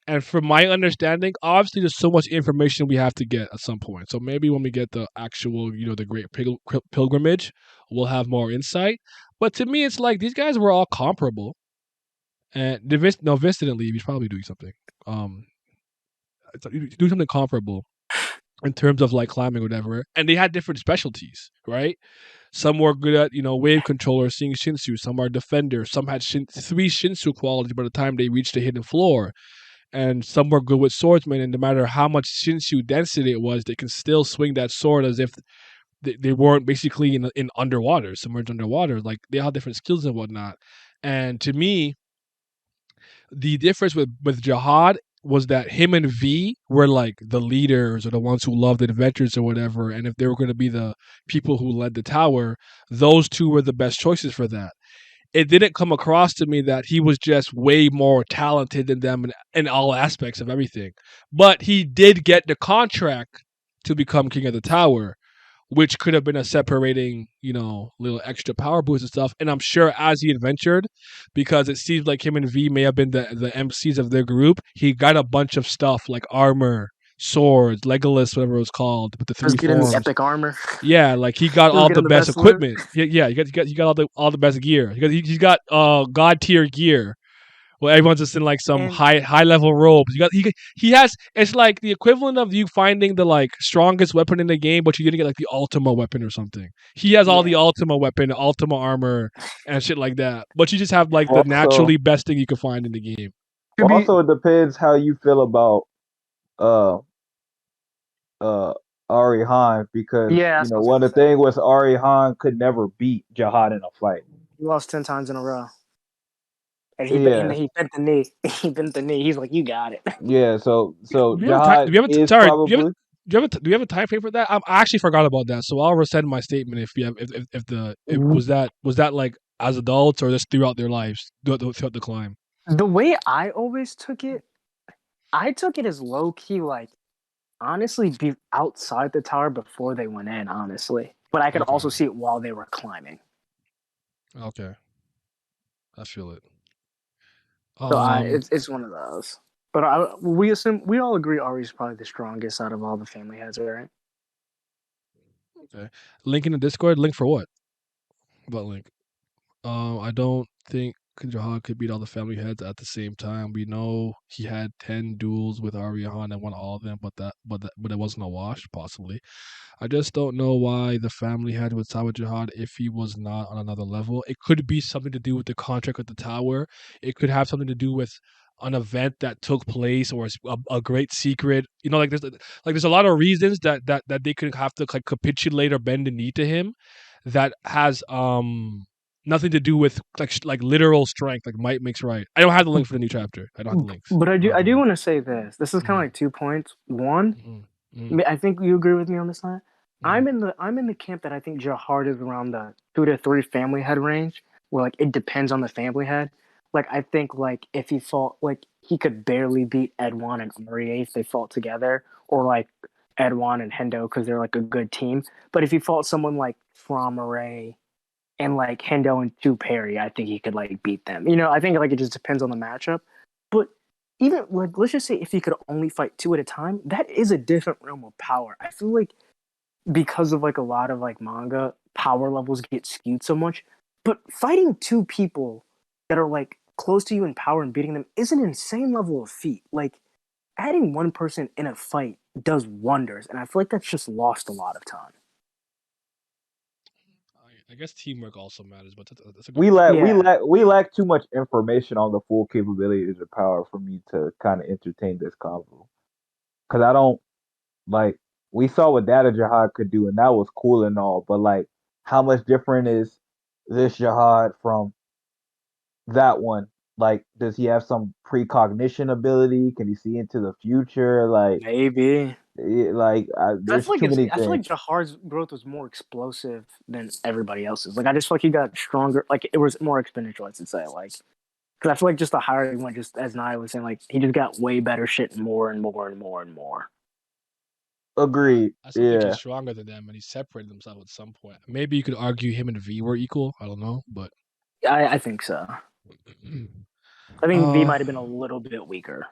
And from my understanding, obviously there's so much information we have to get at some point. So maybe when we get the actual, the great pilgrimage, we'll have more insight. But to me, it's like these guys were all comparable. And no, Vince didn't leave. He's probably doing something. Um, do something comparable in terms of like climbing or whatever. And they had different specialties, right? Some were good at, wave controller, seeing Shinsu. Some are defenders. Some had three Shinsu qualities by the time they reached the hidden floor. And some were good with swordsmen, and no matter how much Shinshu density it was, they can still swing that sword as if they weren't basically in underwater, submerged underwater. Like they all have different skills and whatnot. And to me, the difference with Jihad was that him and V were like the leaders or the ones who loved adventures or whatever. And if they were going to be the people who led the tower, those two were the best choices for that. It didn't come across to me that he was just way more talented than them in all aspects of everything. But he did get the contract to become king of the tower, which could have been a separating, little extra power boost and stuff. And I'm sure as he adventured, because it seems like him and V may have been the MCs of their group, he got a bunch of stuff like armor, swords, Legolas, whatever it was called, with the Just three getting the forms. epic armor. Yeah, like he got Just all the getting the best best loot. equipment. Yeah, he got all the best gear. He's got god tier gear. Well, everyone's just in like some And high level robes. He has it's like the equivalent of you finding the like strongest weapon in the game, but you didn't get like the Ultima weapon or something. He has all the yeah, Ultima weapon, Ultima armor, and shit like that. But you just have like the Also, naturally best thing you can find in the game. to be it depends how you feel about uh uh Ari Han, because yeah, that's what I was one gonna of the say. thing was Ari Han could never beat Jihad in a fight. He lost 10 times in a row, and Yeah, he bent the knee. He bent the knee. He's like, "You got it." yeah. So Do you have a time? Jihad Do you have a is sorry? probably Do you have a time frame for that? I actually forgot about that, so I'll resend my statement if you have if the it, was that like as adults or just throughout their lives throughout the climb. The way I always took it, I took it as low key, like honestly, be outside the tower before they went in. Honestly, but I could Okay, also see it while they were climbing. okay, I feel it. So Um, it's one of those. But we all agree Ari's probably the strongest out of all the family heads, right? okay. Link in the Discord. Link for what? What link? I don't think Jahad could beat all the family heads at the same time. We know he had 10 duels with Aryahan and won all of them, but it wasn't a wash, possibly. I just don't know why the family had with Sawa Jihad if he was not on another level. It could be something to do with the contract with the tower. It could have something to do with an event that took place or a great secret. There's a lot of reasons that they could have to like capitulate or bend the knee to him that has nothing to do with like literal strength. Like might makes right. I don't have the link for the new chapter. I don't have the links. But I don't have I the do link. want to say this. This is kind of Mm-hmm. like 2 points. One, Mm-hmm. I think you agree with me on this side. Mm-hmm. I'm in the camp that I think Jahard is around the 2 to 3 family head range, where like it depends on the family head. Like I think like if he fought like he could barely beat Edwan and Arie if they fought together, or like Edwan and Hendo because they're like a good team. But if he fought someone like Fromaray and like Hendo and Chu Perry, I think he could like beat them. I think like it just depends on the matchup. But even like let's just say if he could only fight two at a time, that is a different realm of power. I feel like because of like a lot of like manga, power levels get skewed so much. But fighting two people that are like close to you in power and beating them is an insane level of feat. Like adding one person in a fight does wonders, and I feel like that's just lost a lot of time. I guess teamwork also matters, but that's a good we point. lack we Yeah, lack we lack too much information on the full capabilities of power for me to kind of entertain this convo. Because I don't like we saw what Data Jihad could do, and that was cool and all, but like how much different is this Jihad from that one? Like, does he have some precognition ability? Can he see into the future? Maybe. I There's feel like too many I feel like things. Jahar's growth was more explosive than everybody else's. Like I just feel like he got stronger. Like it was more exponential, I should say. Like because I feel like just the higher he went, just as Nia was saying, like he just got way better shit more and more and more and more. Agreed. I still think he's Yeah, stronger than them, and he separated himself at some point. Maybe you could argue him and V were equal. I don't know, but I think so. I think V uh, might have been a little bit weaker.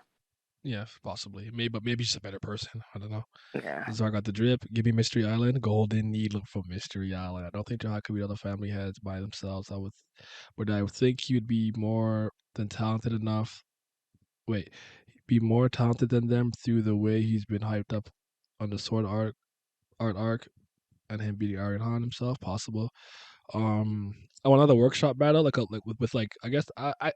yeah, possibly. Maybe, but maybe he's a better person. I don't know. Yeah. So I got the drip. Give me Mystery Island. Golden Needle from Mystery Island. I don't think John could be other family heads by themselves. I would think he would be more than talented enough. Wait, be more talented than them through the way he's been hyped up on the sword art arc, and him beating Arian Han himself. Possible. Oh, another workshop battle, with like I guess I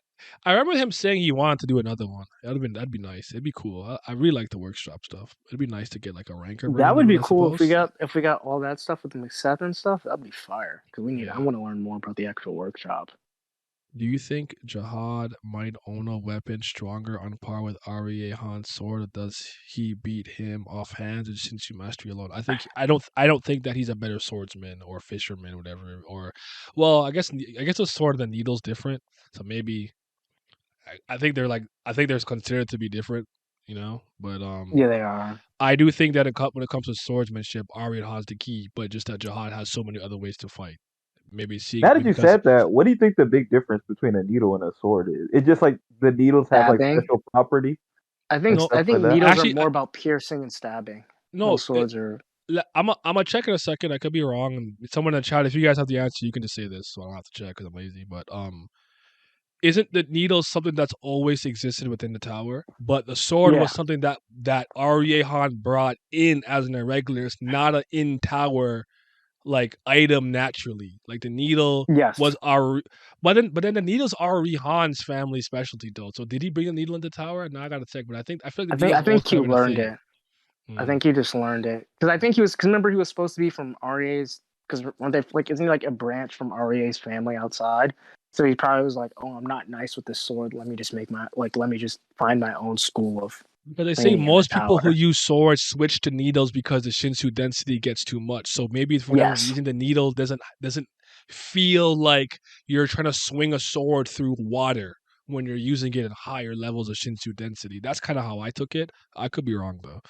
remember him saying he wanted to do another one. That'd be nice. It'd be cool. I really like the workshop stuff. It'd be nice to get like a ranker That version would of it, be I cool suppose. if we got all that stuff with the Seth and stuff. That'd be fire. Because we need. I Yeah. want to learn more about the actual workshop. Do you think Jihad might own a weapon stronger on par with Arya Han's sword, or does he beat him off hands and Shinshu mastery alone? I don't think that he's a better swordsman or fisherman, whatever. Or, well, I guess the sword and the needle's different. So maybe I think I think they're considered to be different, But Yeah, they are. I do think that when it comes to swordsmanship, Arya has the key, but just that Jihad has so many other ways to fight. Maybe seeing now that maybe you because said that, what do you think the big difference between a needle and a sword is? It's just like the needles have like Stabbing. special property I think and no, stuff I think like that. needles are actually more about piercing and stabbing. no. While swords are. I'm gonna check in a second. I could be wrong. And someone in the chat, if you guys have the answer, you can just say this, so I don't have to check because I'm lazy. But isn't the needle something that's always existed within the tower? But the sword Yeah. was something that Arya Han brought in as an irregular. It's not an in tower like item naturally. Like the needle was Yes. our, but then the needle's Ari Han's family specialty though. So did he bring the needle into tower? Now I gotta check. But I feel like the I needle's always think he kind of been a learned thing. it. I Mm. think he just learned it because I think he was. Because remember, he was supposed to be from Arya's. Because weren't they like? Isn't he like a branch from Arya's family outside? So he probably was like, "Oh, I'm not nice with this sword. Let me just make my like. Let me just find my own school of Because they say training in the most people who tower." use swords switch to needles because the Shinsu density gets too much. So maybe for whatever Yes. reason the needle doesn't feel like you're trying to swing a sword through water when you're using it at higher levels of Shinsu density. That's kind of how I took it. I could be wrong though.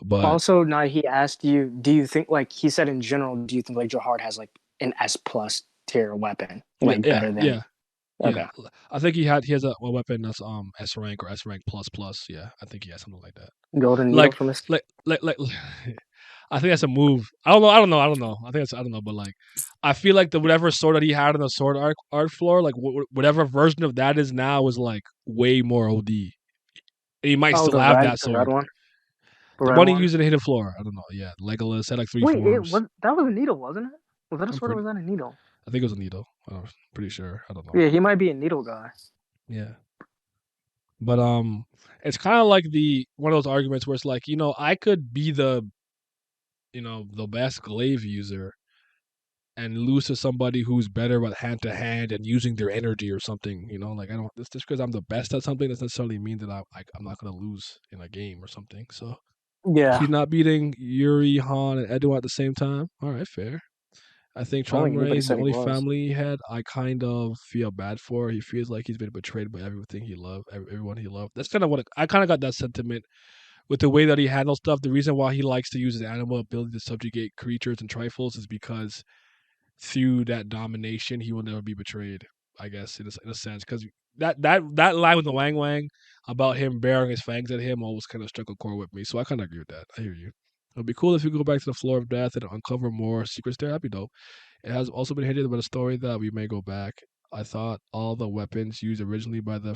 But Also, now he asked you, do you think like he said in general, do you think like Johard has like an S plus tier weapon, yeah, like yeah, better than? yeah. Yeah, Okay, I think he has a weapon that's S rank or S rank plus plus. Yeah, I think he has something like that. golden needle Like from this. like I think that's a move. I don't know. I don't know, but like I feel like the whatever sword that he had on the sword art floor, like whatever version of that is now is like way more OD. And he might Oh, still have that the red sword. one, the The red one he one. used in the hidden floor. I don't know. Yeah, Legolas had like three Wait, it forms. was that was a needle, wasn't it? Was that a I'm sword or pretty. was that a needle? I think it was a needle. I'm pretty sure. I don't know. Yeah, he might be a needle guy. Yeah. But it's kind of like the one of those arguments where it's like, I could be the best glaive user and lose to somebody who's better with hand to hand and using their energy or something, like I don't just because I'm the best at something doesn't necessarily mean that I'm not gonna lose in a game or something. So Yeah, he's not beating Yuri, Han, and Edo at the same time. All right, fair. I think I don't think anybody Tramray is the said he only was. family he had I kind of feel bad for. He feels like he's been betrayed by everything he loved, everyone he loved. That's kind of I kind of got that sentiment with the way that he handles stuff. The reason why he likes to use his animal ability to subjugate creatures and trifles is because through that domination, he will never be betrayed. I guess in a sense, because that line with the Wang Wang about him bearing his fangs at him always kind of struck a chord with me. So I kind of agree with that. I hear you. It'd be cool if you go back to the floor of death and uncover more secrets there. That'd be dope. It has also been hinted about a story that we may go back. I thought all the weapons used originally by the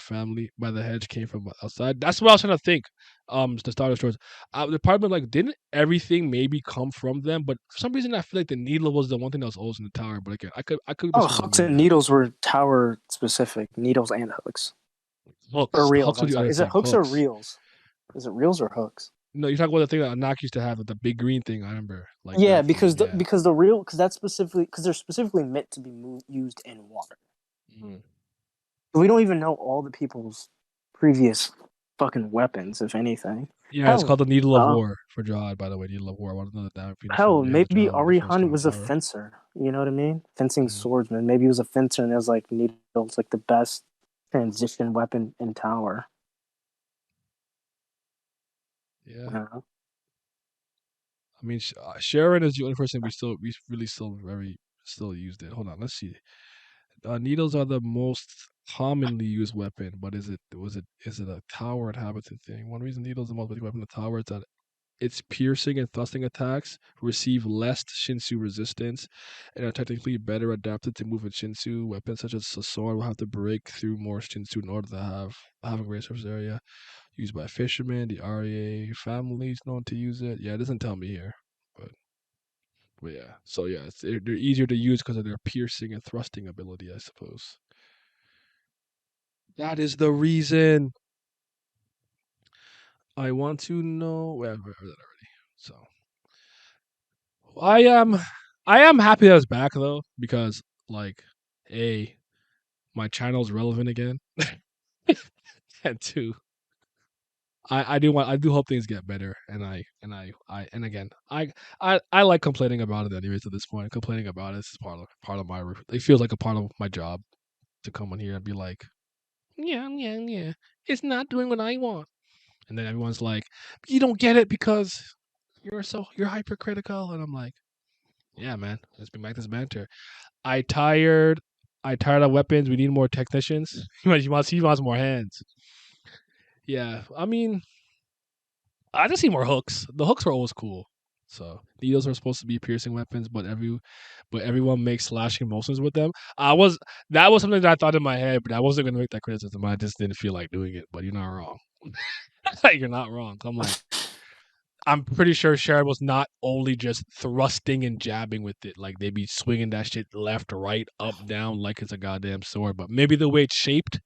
hedge came from outside. That's what I was trying to think. To start the stories, the part of like, didn't everything maybe come from them? But for some reason, I feel like the needle was the one thing that was always in the tower. But again, I could Oh, hooks misremembering and that. needles were tower specific. Needles and hooks or reels. Hooks I'm would be sorry. other Is it thing. hooks or Hooks. reels? Is it reels or hooks? No, you're talking about the thing that Anak used to have, the big green thing. I remember like Yeah, that thing. Yeah. because the real because that's specifically because they're specifically meant to be used in water. Mhm. We don't even know all the people's previous fucking weapons, if anything. Yeah, it's Hell, called the Needle of uh, War for Jihad, by the way. Needle of War. I want to know that Diamond Phoenix hell, gave maybe Jihad the first Arihan star was a power. fencer. You know what I mean? Fencing Mhm. swordsman. Maybe he was a fencer, and it was like needles, like the best transition weapon in Tower. Yeah. Uh, I mean, Sharon is the only person we really still used it. Hold on, let's see. Needles are the most commonly used weapon, but is it a tower inhabitant thing? One reason needles are the most used weapon in the tower is that its piercing and thrusting attacks receive less Shinsu resistance and are technically better adapted to move a Shinsu. Weapons such as a sword will have to break through more Shinsu in order to have a great surface area. Used by fishermen, the REA family is known to use it. Yeah, it doesn't tell me here, but yeah. So yeah, they're easier to use because of their piercing and thrusting ability, I suppose. That is the reason. I want to know. Well, I've heard that already. So I am, I am happy that it's back though because like, a my channel's relevant again, and two, I do hope things get better, and again, I like complaining about it anyways. At this point, complaining about it is part of my. It feels like a part of my job to come on here and be like, yeah, it's not doing what I want, and then everyone's like, you don't get it because you're hypercritical, and I'm like, yeah, man, let's be back this banter. I tired. I tired of weapons. We need more technicians. He wants more hands. Yeah, I mean, I just see more hooks. The hooks were always cool. So needles are supposed to be piercing weapons, but everyone makes slashing motions with them. That was something that I thought in my head, but I wasn't gonna make that criticism. I just didn't feel like doing it. But you're not wrong. You're not wrong. I'm pretty sure Sharon was not only just thrusting and jabbing with it, like they be swinging that shit left, right, up, down, like it's a goddamn sword. But maybe the way it's shaped,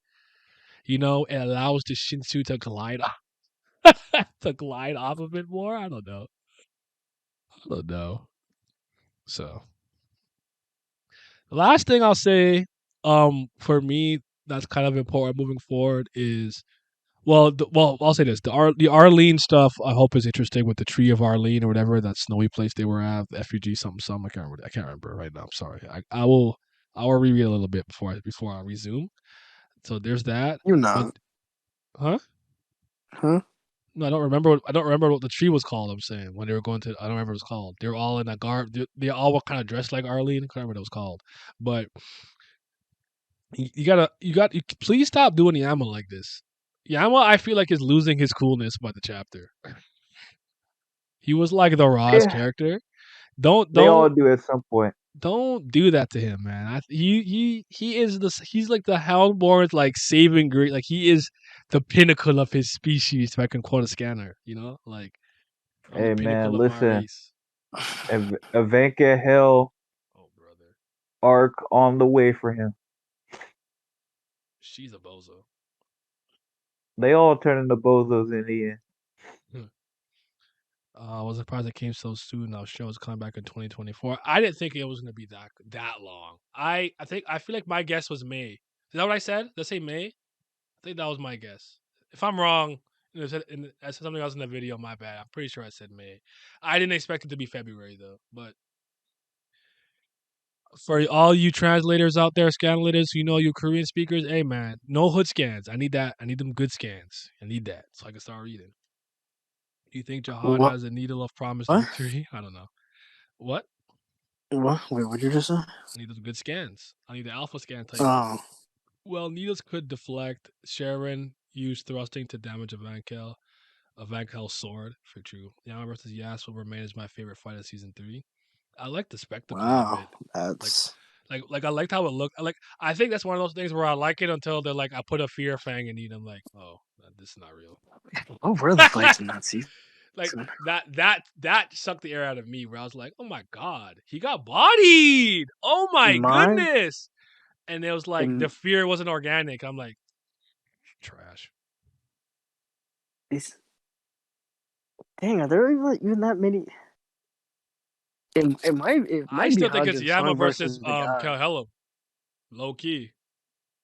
it allows the Shinsu to glide to glide off of it more. I don't know. I don't know. So the last thing I'll say, for me, that's kind of important moving forward is well, I'll say this: the Arlene stuff. I hope is interesting with the tree of Arlene or whatever that snowy place they were at, the FUG something something. I can't remember right now. I'm sorry. I will reread a little bit before I resume. So there's that. you But not, huh? huh? No, I don't remember what the tree was called. I'm saying when they were going to. I don't remember what it was called. They were all in a garb. They all were kind of dressed like Arlene. I can't remember what it was called. But please stop doing Yama like this. Yama, I feel like is losing his coolness by the chapter. He was like the Roz Yeah, character. Don't they all don't do at some point. don't do that to him, man. He's like the Houndborn's like saving grace. Like he is the pinnacle of his species. If I can quote a scanner, like I'm the Hey pinnacle man, of my listen, race. Ivanka Hill Oh brother, arc on the way for him. she's a bozo. They all turn into bozos in the end. I was surprised it came so soon. Our show is coming back in 2024. I didn't think it was going to be that long. I feel like my guess was May. Is that what I said? Did I say May? I think that was my guess. If I'm wrong, I said something else in the video. My bad. I'm pretty sure I said May. I didn't expect it to be February though. But for all you translators out there, scanlators, you Korean speakers, hey man, no hood scans. I need that. I need them good scans. I need that so I can start reading. Do you think Jihad What? has a needle of promised What? victory? I don't know. What? What? Wait, what did you just say? I need those good scans. I need the alpha scan type. Oh, Well, needles could deflect. Sharon used thrusting to damage a Vankel's sword, for true. Yama versus Yas will remain as my favorite fight of season 3. I like the spectacle of wow. it. Like, That's I liked how it looked. I think that's one of those things where I like it until they're like, I put a fear fang in it. I'm like, oh, this is not real. what were the fights in that season? Like that sucked the air out of me. Where I was like, oh my god, he got bodied. Oh my Mine, goodness. And it was like the in fear wasn't organic. I'm like, trash. these. Dang, are there even that many? It I might be still think it's Hajime Yama Song versus versus the guy. Calhella. Low key.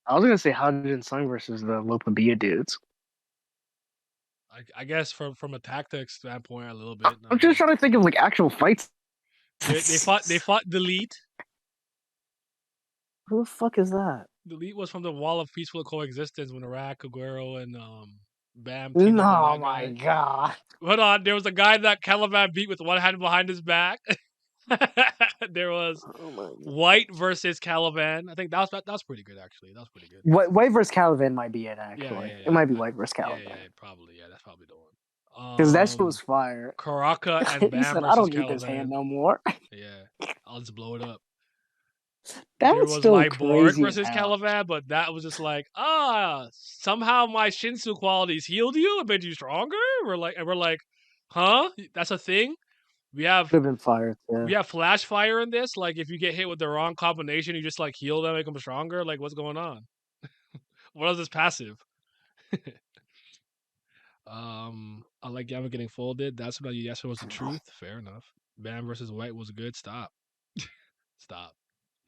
I was gonna say Hajin Sung versus the Lopabia dudes. I guess from a tactics standpoint, a little bit. I'm just trying to think of like actual fights. They fought Delete. Who the fuck is that? Delete was from the Wall of Peaceful Coexistence when Iraq, Aguero, and Bam teamed up on Oh that my guy. god. Hold on, there was a guy that Caliban beat with one hand behind his back. There was Oh my god. White versus Caliban. I think that was pretty good actually. That was pretty good. White versus Caliban might be it, Yeah, actually. yeah, It might be yeah. White versus Caliban. Probably. Yeah, that's probably the one. Because that shit was fire. Karaka and He Bam said, I versus don't need this hand Caliban. no more. Yeah, I'll just blow it up. That There was was still Liborg crazy as versus hell. Caliban, but that was just like, somehow my Shinsu qualities healed you and made you stronger. We're like, huh? That's a thing. We have Could have been fire. Yeah. we have flash fire in this. Like, if you get hit with the wrong combination, you just like heal them, make them stronger. Like, what's going on? What is this passive? I like Yama getting folded. That's what yes, it was the truth. Fair enough. Bam versus White was good. Stop. Stop.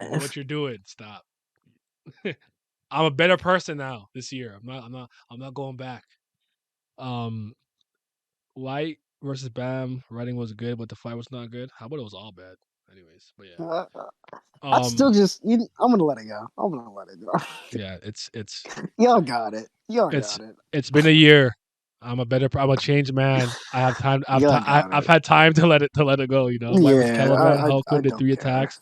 You know what you're doing. Stop. I'm a better person now this year. I'm not going back. White versus Bam. Writing was good, but the fight was not good. How about it was all bad? Anyways, but yeah. I still just, I'm gonna let it go. I'm gonna let it go. Yeah, it's Y'all got it. Y'all got it. it's been a year. I'm a changed man. I have time. Y'all got I've it. had time to let it go. You know, White versus Yeah, Caliban. I Hulkun did don't 3 care. attacks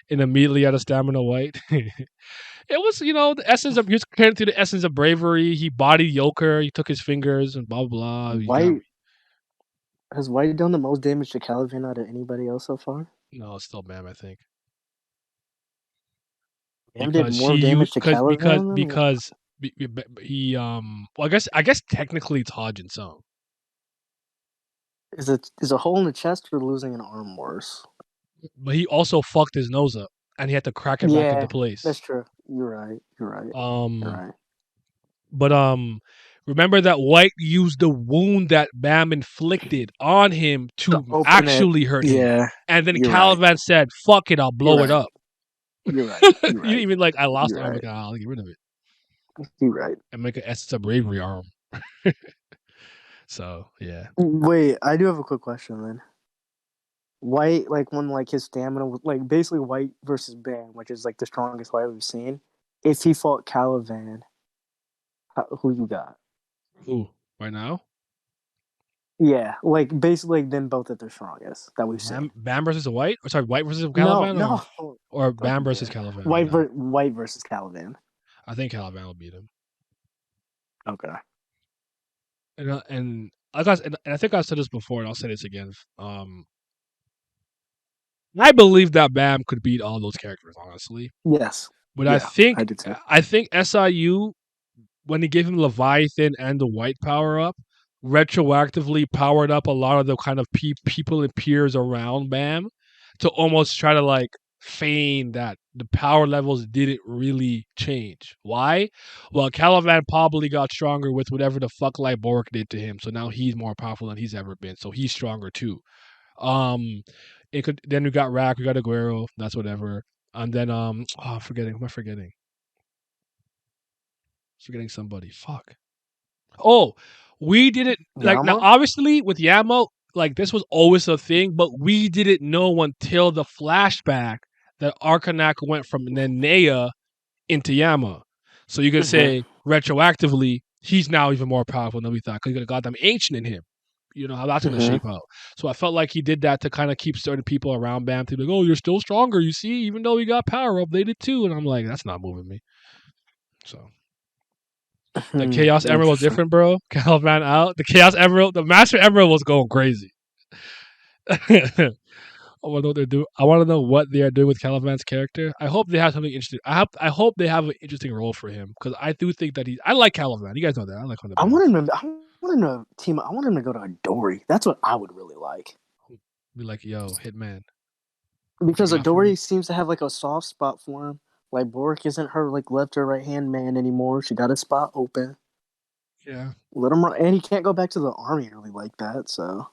and immediately out of stamina. White. It was, the essence of he was compared to the essence of bravery. He bodied Joker. He took his fingers and blah blah blah. Has White done the most damage to Caliban out of anybody else so far? No, it's still Bam, I think. Bam did Because more damage to Caliban than he well, I guess technically it's Hodgin Song. is a hole in the chest or losing an arm worse? But he also fucked his nose up and he had to crack it back into place. That's true. You're right. You're right. But remember that White used the wound that Bam inflicted on him to actually hurt him. Yeah. And then Caliban said, "Fuck it, I'll blow it up." You're right. You're right. You even like I lost You're the arm, right. like, I'll get rid of it. You're right. And make an essence of bravery arm. So yeah. Wait, I do have a quick question then. White, like when like his stamina was like basically White versus Bam, which is like the strongest White we've seen. If he fought Caliban, who you got? Who? Right now? Yeah, like basically like them both at their strongest that we've seen. Bam versus White? Or sorry, White versus Caliban? No. Or Bam versus Caliban? White versus Caliban. I think Caliban will beat him. Okay. And I think I've said this before, and I'll say this again. I believe that Bam could beat all those characters, honestly. Yes. But yeah, I think SIU, when he gave him Leviathan and the White power up, retroactively powered up a lot of the kind of people and peers around Bam to almost try to like feign that the power levels didn't really change. Why? Well, Caliban probably got stronger with whatever the fuck Libork did to him, so now he's more powerful than he's ever been, so he's stronger too. Then we got Rack, we got Aguero, that's whatever. And then I'm forgetting. Who am I forgetting? Forgetting somebody. Fuck. Oh, we didn't like now. Obviously, with Yamo, like this was always a thing, but we didn't know until the flashback that Arcanak went from Nenea into Yama. So you could say retroactively, he's now even more powerful than we thought because he got a goddamn ancient in him. You know how that's going to shape out. So I felt like he did that to kind of keep certain people around Bam to be like, oh, you're still stronger. You see, even though he got power up, they did too. And I'm like, that's not moving me. So. The Chaos Emerald was different, bro. Caliban out. The Chaos Emerald, the Master Emerald was going crazy. I want to know what they're doing. I want to know what they are doing with Caliban's character. I hope they have something interesting. I hope they have an interesting role for him because I do think that I like Caliban. You guys know that. I like him. I want him to go to Adori. That's what I would really like. Be like, yo, Hitman. Because Adori seems to have like a soft spot for him. Like Bork isn't her like left or right hand man anymore. She got a spot open. Yeah. Let him run, and he can't go back to the army really like that. So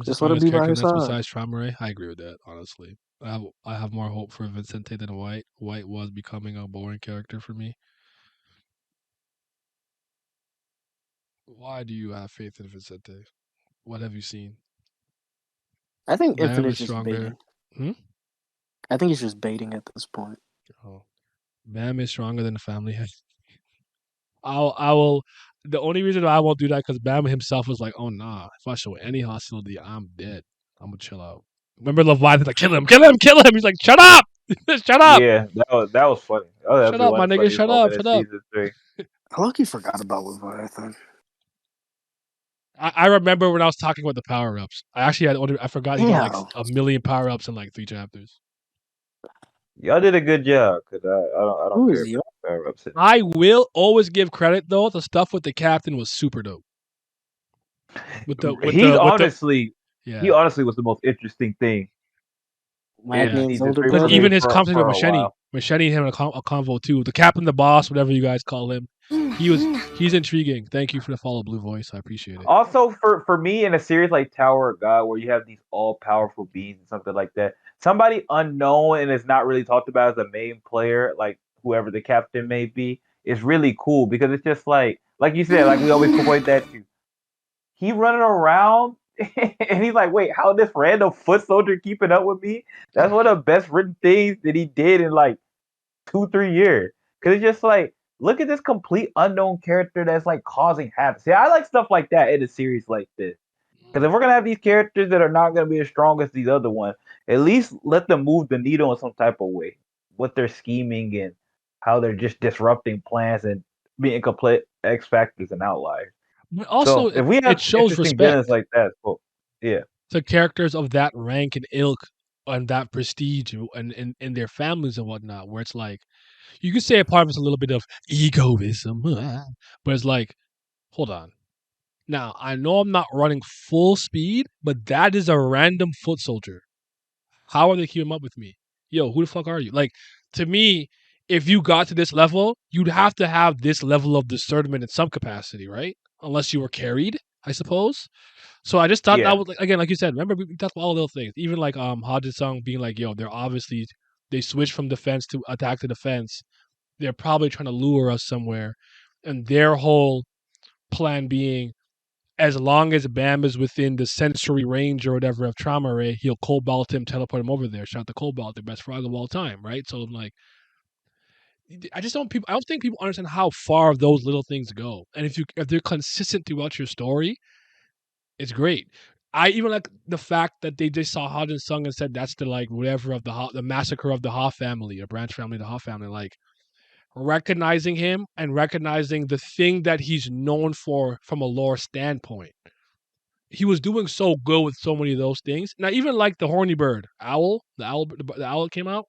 just let him be by her side. Besides Tramore, I agree with that. Honestly, I have more hope for Vincente than White. White was becoming a boring character for me. Why do you have faith in Vicente? What have you seen? I think Bam Infinite's is just stronger. baiting. I think he's just baiting at this point. Oh, Bam is stronger than the family head. I will. The only reason I won't do that because Bam himself was like, "Oh nah, if I show any hostility, I'm dead. I'm gonna chill out." Remember Leviathan's like, "Kill him, kill him, kill him." He's like, "Shut up, shut up, Yeah, that was funny. Oh, shut that's up, my one nigga, funny shut up, moment in shut up." season 3. I lucky forgot about Leviathan. I remember when I was talking about the power ups. I actually I forgot he got like Yeah. a million power ups in like 3 chapters. Y'all did a good job because I don't Who care is for you? the power ups. I will always give credit though. The stuff with the captain was super dope. With the with He the with the honestly, he yeah. honestly was the most interesting thing in Yeah, Magni's season older 3 because for me even brother. his for conversation with for a Machete, while. Machete having a convo too. The captain, the boss, whatever you guys call him, he's intriguing. Thank you for the follow, Blue Voice. I appreciate it. Also, for me in a series like Tower of God, where you have these all powerful beings and something like that, somebody unknown and is not really talked about as a main player, like whoever the captain may be, is really cool because it's just like you said, like we always point that to. He running around and he's like, wait, how this random foot soldier keeping up with me? That's one of the best written things that he did in like 2 3 years. Cause it's just like, look at this complete unknown character that's like causing havoc. See, I like stuff like that in a series like this. Because if we're gonna have these characters that are not gonna be as strong as these other ones, at least let them move the needle in some type of way. What they're scheming and how they're just disrupting plans and being complete X factors and outliers. But also, So if we it have shows interesting villains respect like that, cool. Yeah, to characters of that rank and ilk and that prestige and in their families and whatnot. Where it's like you could say a part of it's a little bit of egoism, but it's like, hold on. Now I know I'm not running full speed, but that is a random foot soldier. How are they keeping up with me? Yo, who the fuck are you? Like, to me, if you got to this level, you'd have to have this level of discernment in some capacity, right? Unless you were carried, I suppose. So I just thought that yeah, was like, again, like you said. Remember we talked about all little things, even like Hodgson being like, "Yo, they're obviously they switched from defense to attack to defense. They're probably trying to lure us somewhere," and their whole plan being as long as Bam is within the sensory range or whatever of Trauma Ray, he'll cobalt him, teleport him over there. Shout out to Cobalt, the best frog of all time, right? So I'm like, I don't think people understand how far those little things go. And if they're consistent throughout your story, it's great. I even like the fact that they just saw Hodgin Sung and said that's the like whatever of the massacre of the Ha family, a branch family of the Ha family, like recognizing him and recognizing the thing that he's known for from a lore standpoint. He was doing so good with so many of those things. Now, even like the horny bird, the owl that came out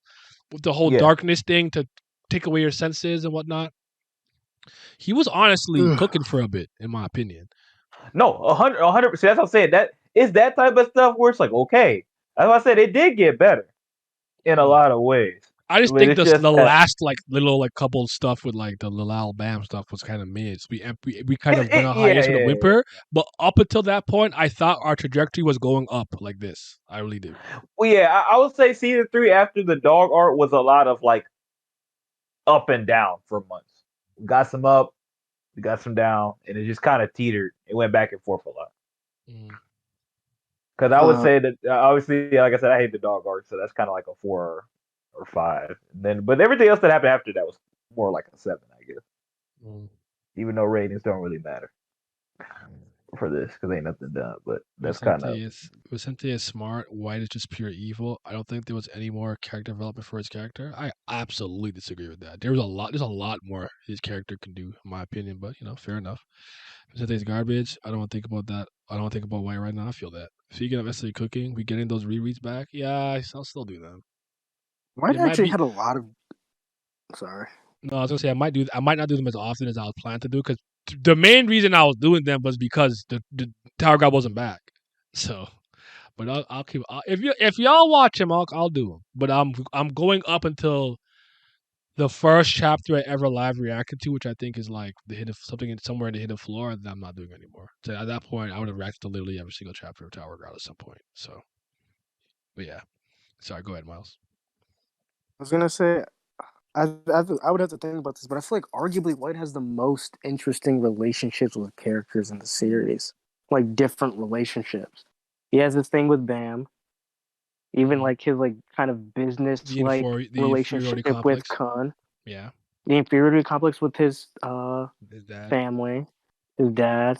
with the whole yeah. darkness thing to take away your senses and whatnot. He was honestly cooking for a bit, in my opinion. No, 100%. That's what I'm saying. That is that type of stuff where it's like, okay, that's why I said it did get better in a Mm. lot of ways. I just But think it's just the that, last like little like couple stuff with like the Lil Bam stuff was kind of mid. So we kind of went on yeah, hiatus with a yeah, whimper, but up until that point, I thought our trajectory was going up like this. I really do. well, yeah. I would say season 3 after the dog art was a lot of like up and down for months. We got some up, we got some down, and it just kind of teetered. It went back and forth a lot. Mm. Because I would uh, say that obviously, like I said, I hate the dog art, so that's kind of like a 4 or 5. And then, but everything else that happened after that was more like a 7, I guess. Mm. Even though ratings don't really matter for this because ain't nothing done. But that's kind of Vicente is smart. White is just pure evil. I don't think there was any more character development for his character. I absolutely disagree with that. There's a lot more his character can do, in my opinion. But fair enough. Vicente's garbage. I don't want to think about that. I don't want to think about White right now. I feel that. Speaking of SC cooking, we getting those rereads back. Yeah, I'll still do them. White It might actually be had a lot of. Sorry. no. I was gonna say I might not do them as often as I was planning to do because the main reason I was doing them was because the Tower God wasn't back. So. But I'll keep. If y'all watch him, I'll do him. But I'm going up until the first chapter I ever live reacted to, which I think is like the hidden something somewhere in the hidden floor that I'm not doing anymore. So at that point, I would have reacted to literally every single chapter of Tower God at some point. So, but yeah. Sorry, go ahead, Miles. I was gonna say I would have to think about this, but I feel like arguably White has the most interesting relationships with characters in the series, like different relationships. He has this thing with Bam, even like his like kind of business like the inferiority relationship with complex. Kun, Yeah, the inferiority complex with his his dad, family, his dad,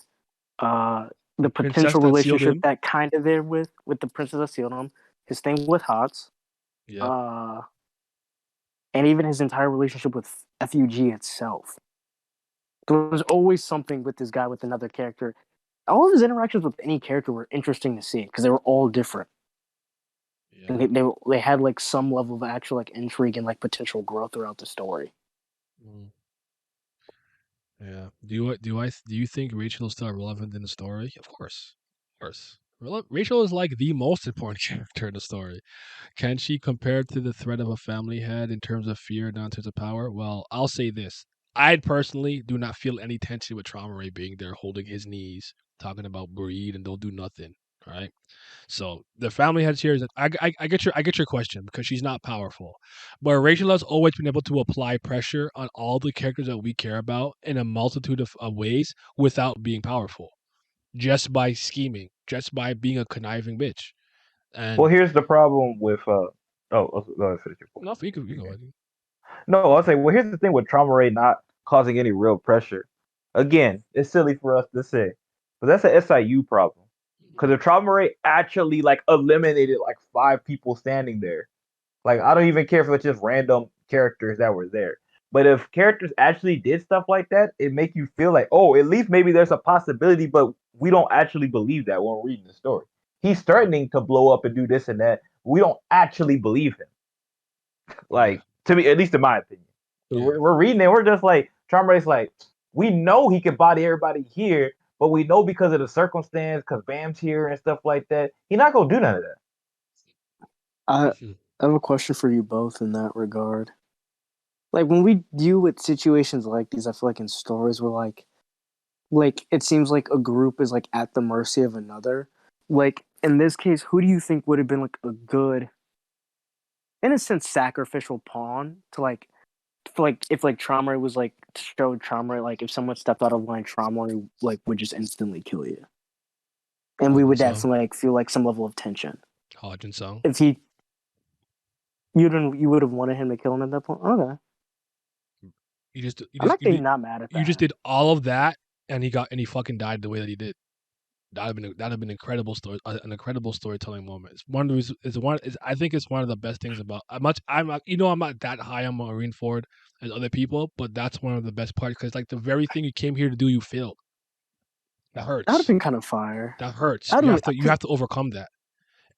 uh the the princess potential that sealed relationship him. that kind of there with the princess that sealed him, his thing with Hots, Yep. uh and even his entire relationship with FUG itself. There was always something with this guy with another character. All of his interactions with any character were interesting to see because they were all different. Yeah. And they had like some level of actual like intrigue and like potential growth throughout the story. Mm. Yeah. Do you think Rachel is still relevant in the story? Of course. Of course. Rachel is like the most important character in the story. Can she compare to the threat of a family head in terms of fear, not in terms of power? Well, I'll say this. I personally do not feel any tension with Trauma Ray being there holding his knees, talking about breed and don't do nothing. Right? So the family head here is I get your question because she's not powerful, but Rachel has always been able to apply pressure on all the characters that we care about in a multitude of ways without being powerful, just by scheming, just by being a conniving bitch. Well, And here's the problem with go ahead, finish your point. no, you go ahead. No, I'll say, well, here's the thing with Trauma Ray not causing any real pressure. Again, it's silly for us to say, but that's an SIU problem. Because if Trauma Ray actually like eliminated like 5 people standing there, like I don't even care if it's just random characters that were there. But if characters actually did stuff like that, it make you feel like, oh, at least maybe there's a possibility, but we don't actually believe that when we're reading the story. He's threatening to blow up and do this and that. We don't actually believe him. Yeah, Like to me, at least in my opinion. yeah. We're reading it. We're just like Charm Ray's like we know he can body everybody here, but we know because of the circumstance, because Bam's here and stuff like that, he's not gonna do none of that. I have a question for you both in that regard. Like when we deal with situations like these, I feel like in stories where like it seems like a group is like at the mercy of another. Like in this case, who do you think would have been like a good, in a sense, sacrificial pawn to like for like if like Trauma was like showed Trauma like if someone stepped out of line, Trauma like would just instantly kill you, and we Hodgin would song, definitely like feel like some level of tension. Hodgin song. If you would have wanted him to kill him at that point. Okay, You just you I'm just actually not mad at you just that. did all of that, and he fucking died the way that he did. That'd have been incredible story, an incredible storytelling moment. It's one of the reasons, I think it's one of the best things about I'm not, I'm not that high on Marineford as other people, but that's one of the best parts because like the very thing you came here to do, you failed. That That would have hurts. been kind of fire. That hurts. That would You have to overcome that.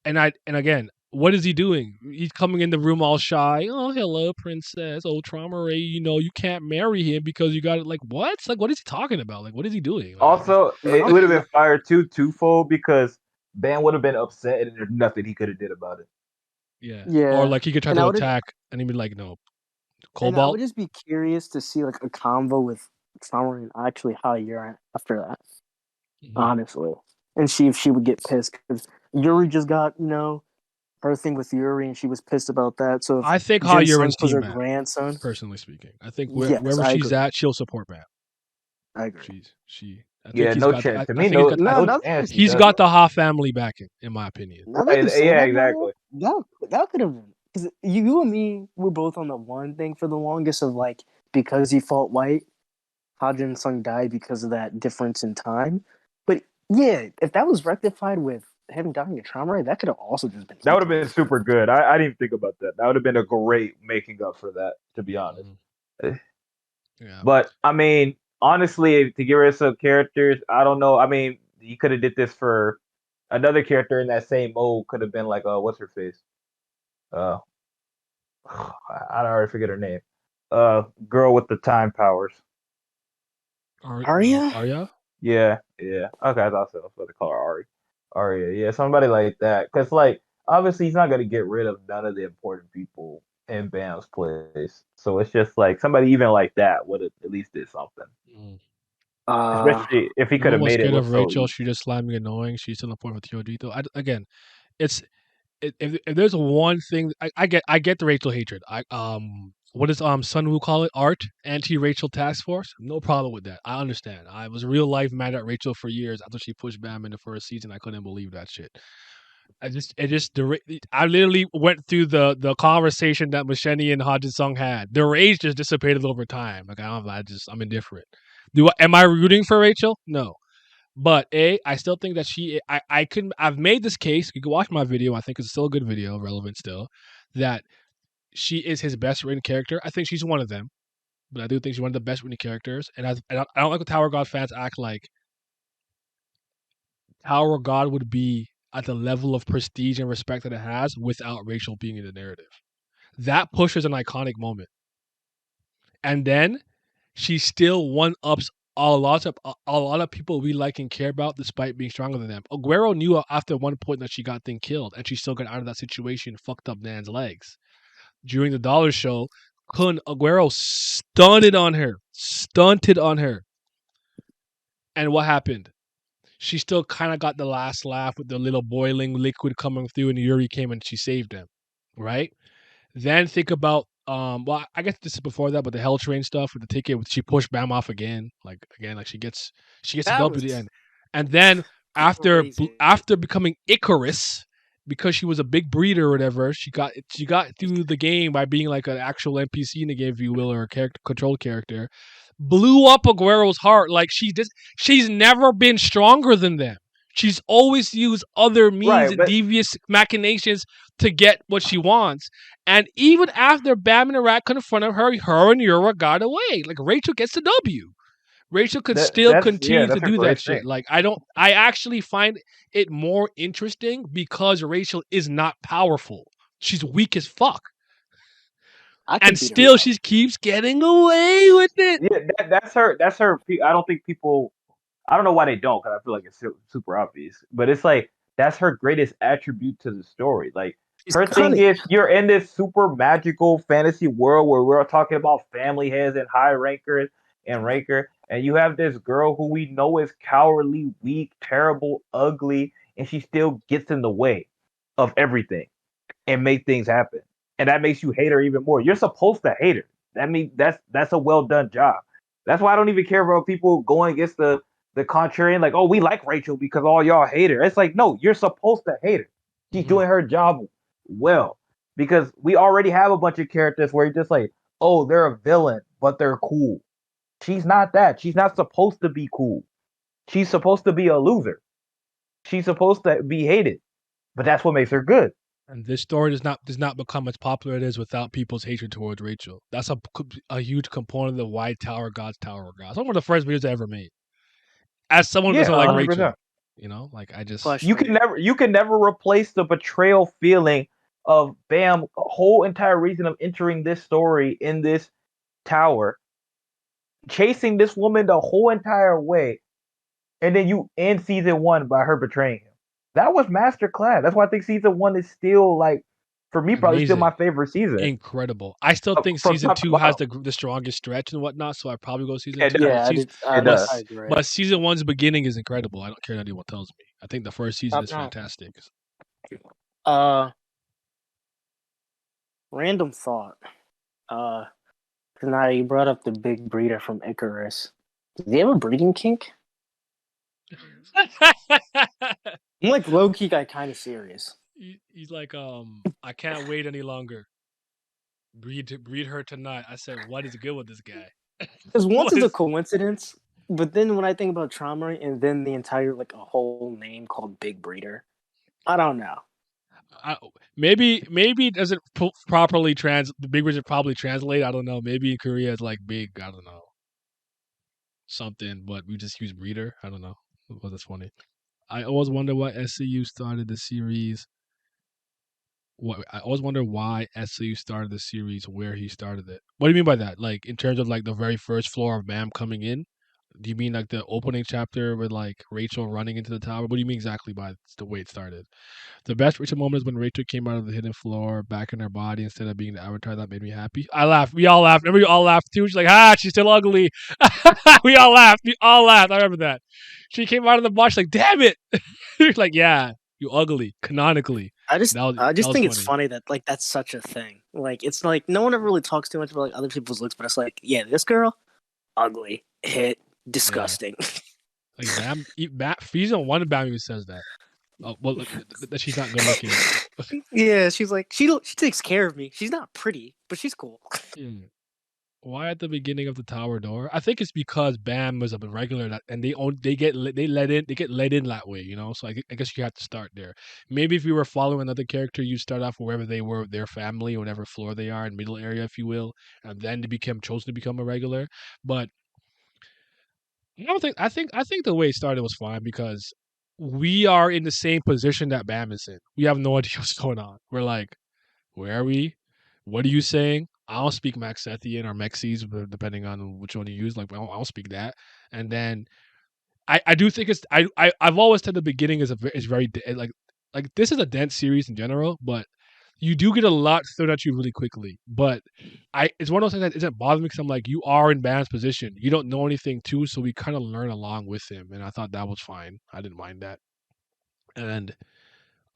And again, what is he doing? He's coming in the room all shy. Oh, hello, princess. Oh, Trauma Ray. You can't marry him because you got it. Like what? Like what is he talking about? Like what is he doing? Like Also, it no, would have been fire twofold because Bam would have been upset and there's nothing he could have did about it. yeah. Or yeah, like he could try and to attack, and he'd be like, no, I would Cobalt. just be curious to see like a convo with Trauma and actually how you're after that. Mhm. Honestly, and see if she would get pissed because Yuri just got her thing with Yuri, and she was pissed about that. So if I think Ha Jin Sung Yurin's was team her man, grandson, personally speaking. I think yes, wherever I she's agree. at, she'll support man. I agree. She. I think Yeah, he's no got. chance. To I me, think he's no, got. No, no now chance he He's does got it. the Ha family backing, in my opinion. that Right? you say Yeah, that, Mario, exactly. that could have been because you and me were both on the one thing for the longest of like because he fought White, Ha Jin Sung died because of that difference in time. But yeah, if that was rectified with him dying of trauma, that could have also just been That would have equally been as super good. I didn't even think about that. That would have been a great making up for that, to be honest. Mhm. Yeah. But I mean, honestly, to get rid of some characters, I don't know. I mean, you could have did this for another character in that same mode. Could have been like, what's her face? Uh, I don't already forget her name. Girl with the time powers. Arya. Arya. Yeah, yeah. Okay, I thought so. I was about to call her Ari. Arya, yeah, somebody like that. Cause like obviously he's not gonna get rid of none of the important people in Bam's place. So it's just like somebody even like that would have at least did something. Mm. Uh, Especially if he No could one have was made it scared look of so Rachel. easy. She just slightly annoying. She's still in the point with Kyojito. Again, it's if there's one thing I get the Rachel hatred. what does Sun Wu call it? Art anti-Rachel task force. No problem with that. I understand. I was real life mad at Rachel for years after she pushed Bam in the first season. I couldn't believe that shit. I literally went through the conversation that Masheni and Hodgson Sung had. The rage just dissipated over time. Like I'm indifferent. Am I rooting for Rachel? No. But I still think that I've made this case. You can watch my video. I think it's still a good video, relevant still. That she is his best written character. I think she's one of them, but I do think she's one of the best written characters. And I don't like when Tower God fans act like Tower God would be at the level of prestige and respect that it has without Rachel being in the narrative. That pushes an iconic moment. And then she still one ups a lot of people we like and care about despite being stronger than them. Aguero knew after one point that she got thing killed and she still got out of that situation, fucked up Nan's legs. During the dollar show, Aguero stunted on her. And what happened? She still kind of got the last laugh with the little boiling liquid coming through, and Yuri came and she saved him, right? Then think about well, I guess this is before that, but the Hell Train stuff with the ticket, she pushed Bam off again, like she gets the That dub at the was end, and then crazy. after becoming Icarus, because she was a big breeder or whatever, she got through the game by being like an actual NPC in the game, if you will, or a character controlled character, blew up Aguero's heart. Like she's never been stronger than them. She's always used other means Right, and but devious machinations to get what she wants. And even after Bam and the Rat confronted her, her and Yura got away. Like Rachel gets the W. Rachel could still continue to that's her do that great shit. thing. Like I actually find it more interesting because Rachel is not powerful. She's weak as fuck. I And could beat her still up. she keeps getting away with it. Yeah, that's her. That's her. I don't think people. I don't know why they don't, because I feel like it's super obvious. But it's like that's her greatest attribute to the story. Like She's her thing cunning. is, you're in this super magical fantasy world where we're talking about family heads and high rankers and ranker, and you have this girl who we know is cowardly, weak, terrible, ugly, and she still gets in the way of everything and make things happen. And that makes you hate her even more. You're supposed to hate her. That means that's a well done job. That's why I don't even care about people going against the contrarian, like, oh, we like Rachel because all y'all hate her. It's like, no, you're supposed to hate her. She's Mhm. doing her job well. Because we already have a bunch of characters where you're just like, oh, they're a villain, but they're cool. She's not that. She's not supposed to be cool. She's supposed to be a loser. She's supposed to be hated. But that's what makes her good. And this story does not become as popular as it is without people's hatred towards Rachel. That's a huge component of why Tower God's Tower Gods. One of the first videos I ever made. As someone who Yeah, doesn't like 100%. Rachel, like I just You Question. can never replace the betrayal feeling of Bam, whole entire reason of entering this story in this tower, chasing this woman the whole entire way, and then you end season one by her betraying him. That was masterclass. That's why I think season one is still like, for me, probably still amazing, my favorite season incredible. I still think from season top to two has bottom. the strongest stretch and whatnot, so I probably go season It two. does. But Yeah, I season did. It but does. I s- agree. but season one's beginning is incredible. I don't care what anyone tells me. I think the first season Top is notch. fantastic. Uh, random thought. Uh, now you brought up the big breeder from Icarus. Does he have a breeding kink? I'm like low key, got kind of serious. He's like, I can't wait any longer. Breed her tonight. I said, what is good with this guy? Because once What it's a is coincidence, but then when I think about trauma and then the entire like a whole name called Big Breeder, I don't know. maybe it doesn't properly the big words are probably translate. I don't know. Maybe in Korea it's like big. I don't know something, but we just use breeder. I don't know. Well, that's funny. I always wonder why SCU started the series. I always wonder why SCU started the series where he started it. What do you mean by that? Like in terms of like the very first floor of Bam coming in? Do you mean like the opening chapter with like Rachel running into the tower? What do you mean exactly by the way it started? The best Rachel moment is when Rachel came out of the hidden floor back in her body instead of being the avatar. That made me happy. I laughed. We all laughed. Remember, we all laughed too. She's like, she's still ugly. We all laughed. We all laughed. I remember that. She came out of the box like, damn it. You're like, yeah, you ugly. Canonically, I just that I just was think it's funny. funny that like that's such a thing. Like it's like no one ever really talks too much about like other people's looks, but it's like, yeah, this girl, ugly, hit, Yeah, disgusting. like Bam, Frieza one of Bam who says that. Oh, well, that she's not good looking. Yeah, she's like she takes care of me. She's not pretty, but she's cool. Hmm. Why at the beginning of the tower door? I think it's because Bam was a regular that, and they get let in that way, you know. So I guess you have to start there. Maybe if you were following another character, you start off wherever they were, their family, whatever floor they are, in middle area, if you will, and then they become chosen to become a regular. But I don't think I think the way it started was fine because we are in the same position that Bam is in. We have no idea what's going on. We're like, where are we? What are you saying? I don't speak Maxethian or Mexes, depending on which one you use. Like, I don't speak that. And then I do think it's I've always said the beginning is very like this is a dense series in general, but you do get a lot thrown at you really quickly. But it's one of those things that isn't bothering me because I'm like, you are in Bam's position. You don't know anything too, so we kind of learn along with him, and I thought that was fine. I didn't mind that, and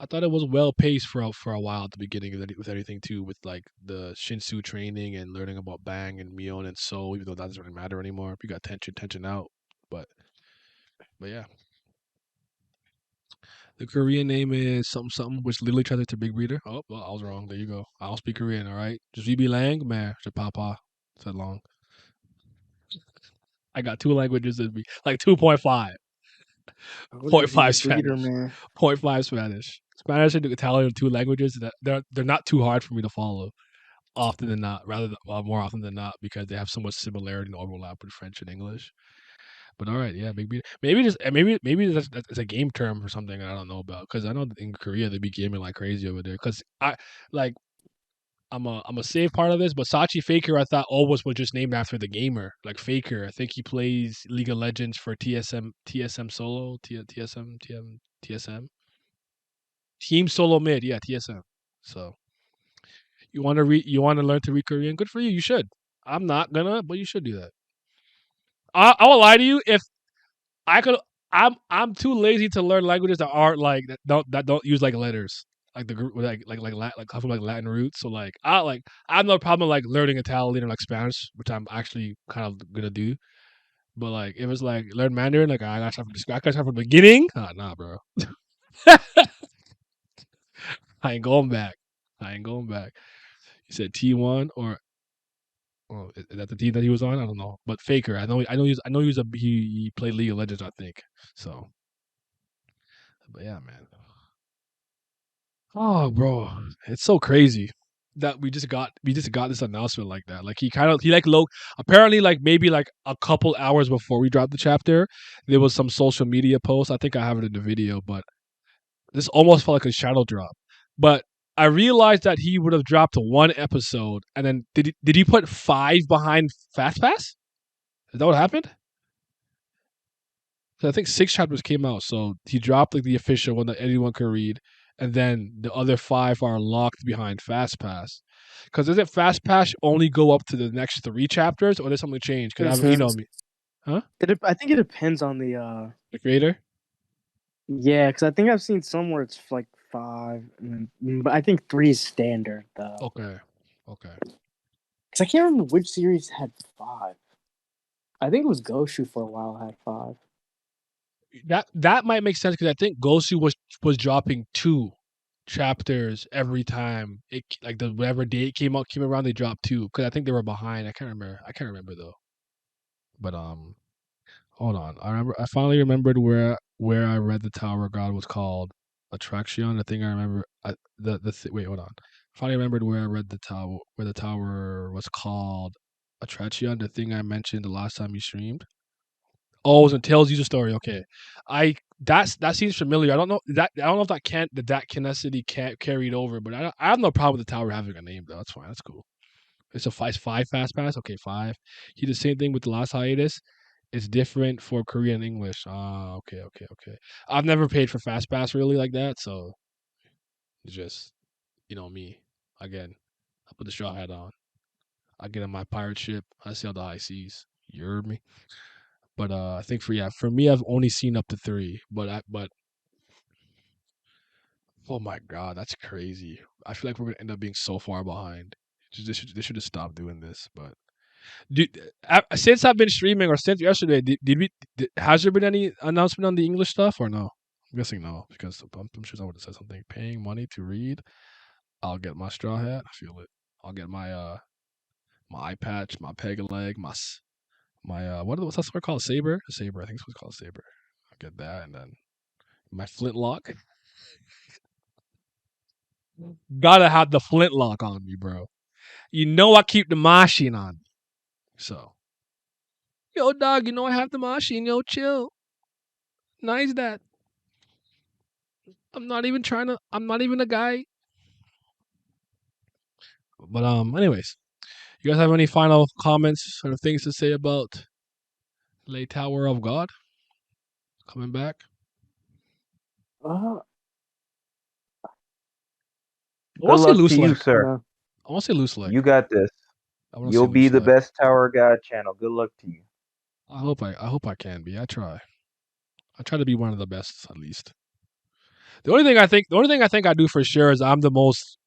I thought it was well paced for a while at the beginning with everything too, with like the Shinsu training and learning about Bang and Mion and So, even though that doesn't really matter anymore. We got tension out, but yeah, the Korean name is something something, which literally translates to big breeder. Oh, well, I was wrong. There you go. I don't speak Korean. All right, just VB Lang, man, Papa said long. I got two languages in me, like 2.5, What point is he, a five breeder, Spanish, man? point 0.5 Spanish. Spanish and Italian are two languages that they're not too hard for me to follow. Often than not, rather than, more often than not, because they have so much similarity and overlap with French and English. But all right, yeah, big beat. Maybe that's a game term or something I don't know about because I know that in Korea they be gaming like crazy over there. Because I like I'm a save part of this, but Sachi Faker I thought always was just named after the gamer like Faker. I think he plays League of Legends for TSM Solo TSM Team Solo Mid, yeah, TSM. So you want to learn to read Korean? Good for you. You should. I'm not gonna, but you should do that. I will lie to you if I could. I'm too lazy to learn languages that aren't like that don't use like letters like the group like come from like Latin roots. So like I have no problem like learning Italian or like Spanish, which I'm actually kind of gonna do. But like if it's like learn Mandarin, like I got to start from the beginning. Nah, bro. I ain't going back. I ain't going back. You said T1 or oh, is that the team that he was on? I don't know, but Faker. I know he played League of Legends. I think so. But yeah, man. Oh, bro, it's so crazy that we just got this announcement like that. Like he like low. Apparently, like maybe like a couple hours before we dropped the chapter, there was some social media post. I think I have it in the video, but this almost felt like a shadow drop. But I realized that he would have dropped one episode, and then did he put 5 behind Fast Pass? Is that what happened? So I think 6 chapters came out. So he dropped like the official one that anyone could read, and then the other 5 are locked behind Fast Pass. Because doesn't Fast Pass only go up to the next 3 chapters, or there's something changed? Because I, you Mhm. know me, huh? I think it depends on the The creator. yeah, because I think I've seen some where it's like 5, but I think 3 is standard though. Okay, okay. Because I can't remember which series had 5. I think it was Goshu for a while had 5. That might make sense because I think Gosu was dropping 2 chapters every time it like the whatever day it came around they dropped 2 because I think they were behind. I can't remember though. But hold on. I finally remembered where I read the Tower of God was called Attraction. I think I remember wait, hold on. I finally remembered where I read the tower was called Attraction, the thing I mentioned the last time you streamed. Oh, it was a Tales user story. Okay. That seems familiar. I don't know if that Kinesity can't carried over, but I have no problem with the tower having a name though. That's fine. That's cool. It's 5 fast pass. Okay, 5. He did the same thing with the last hiatus. It's different for Korean and English. Ah, okay. I've never paid for fast pass really like that, so it's just me. Again, I put the straw hat on. I get on my pirate ship. I sail the high seas. You heard me. But I think for me, I've only seen up to 3. But oh my god, that's crazy. I feel like we're gonna end up being so far behind. They should just stop doing this. But since I've been streaming or since yesterday, has there been any announcement on the English stuff or no? I'm guessing no, because I'm sure someone would have said something. Paying money to read. I'll get my straw hat. I feel it. I'll get my eye patch, my peg leg, my what's that word called? Saber? A saber. I think it's what's called saber. I'll get that, and then my flintlock. Gotta have the flintlock on me, bro. You know I keep the machine on me. So, yo, dog, you know I have the machine. Yo, chill. Nice that. I'm not even trying to. I'm not even a guy. But anyways, you guys have any final comments or things to say about Lay Tower of God coming back? Uh, I Good want to say luck to loose you, leg. sir. no. I want to say loose leg. You got this. I want to say You'll be loose the leg. best Tower God channel. Good luck to you. I hope I can be. I try. I try to be one of the best at least. The only thing I think I do for sure is I'm the most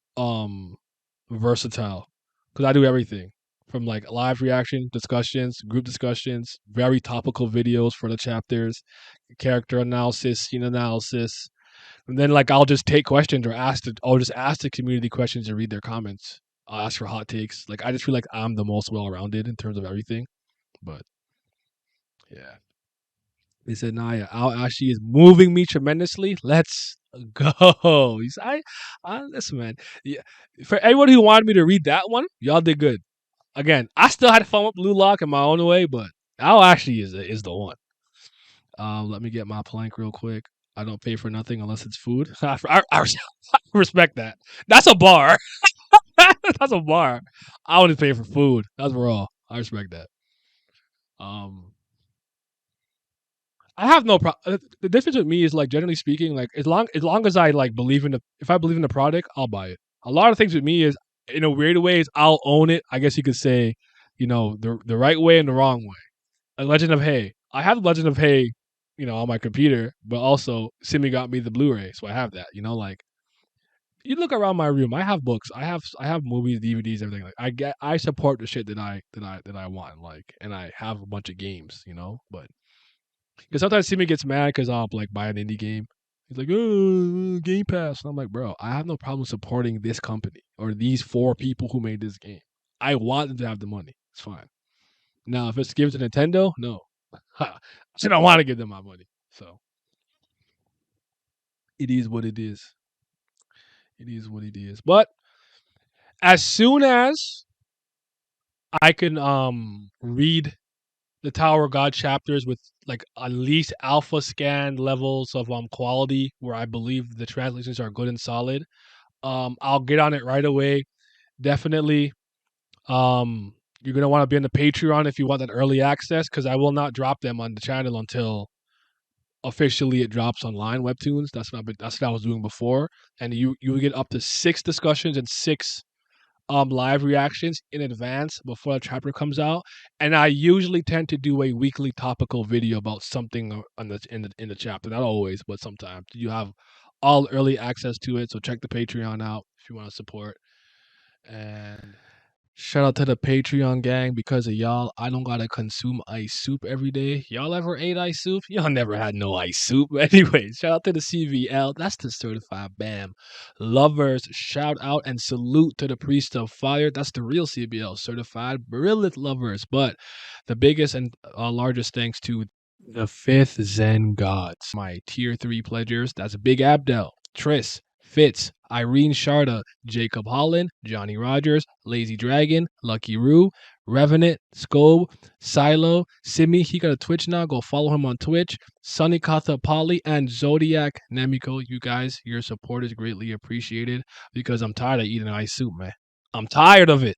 versatile because I do everything from like live reaction discussions, group discussions, very topical videos for the chapters, character analysis, scene analysis, and then like I'll just take questions or I'll just ask the community questions and read their comments. I'll ask for hot takes. Like I just feel like I'm the most well rounded in terms of everything. But yeah. They said, "Naya, Al Ashi is moving me tremendously. Let's go." Listen, man. Yeah, for everyone who wanted me to read that one, y'all did good. Again, I still had fun with Blue Lock in my own way, but Al Ashi is the one. Let me get my plank real quick. I don't pay for nothing unless it's food. I respect that. That's a bar. That's a bar. I only pay for food. That's raw. I respect that. Um, I have no problem. The difference with me is like generally speaking, like as long as I like believe in the if I believe in the product, I'll buy it. A lot of things with me is in a weird way is I'll own it. I guess you could say, the right way and the wrong way. Like Legend of Hay. I have Legend of Hay, on my computer, but also Simi got me the Blu-ray, so I have that. Like you look around my room, I have books, I have movies, DVDs, everything. Like I support the shit that I want and like, and I have a bunch of games, but. Because sometimes Simi gets mad because I'll like buy an indie game. He's like, "Oh, Game Pass," and I'm like, "Bro, I have no problem supporting this company or these 4 people who made this game. I want them to have the money. It's fine. Now, if it's given to Nintendo, no, I don't want to give them my money. So it is what it is. It is what it is. But as soon as I can read the Tower of God chapters with like at least alpha scan levels of quality where I believe the translations are good and solid. I'll get on it right away. Definitely. You're gonna want to be on the Patreon if you want that early access because I will not drop them on the channel until officially it drops online. Webtoons. That's what I was doing before, and you will get up to 6 discussions and 6 live reactions in advance before the chapter comes out, and I usually tend to do a weekly topical video about something in the chapter. Not always, but sometimes you have all early access to it. So check the Patreon out if you want to support. And shout out to the Patreon gang. Because of y'all, I don't gotta consume ice soup every day. Y'all ever ate ice soup? Y'all never had no ice soup. Anyways, shout out to the CVL. That's the certified BAM lovers. Shout out and salute to the Priest of Fire. That's the real CBL certified brilliant lovers. But the biggest and largest thanks to the 5th Zen Gods, my tier 3 pledgers. That's Big Abdel, Tris, Fitz, Irene Sharda, Jacob Holland, Johnny Rogers, Lazy Dragon, Lucky Roo, Revenant, Scobe, Silo, Simi. He got a Twitch now. Go follow him on Twitch. Sunny Katha Polly and Zodiac Nemiko. You guys, your support is greatly appreciated because I'm tired of eating ice soup, man. I'm tired of it.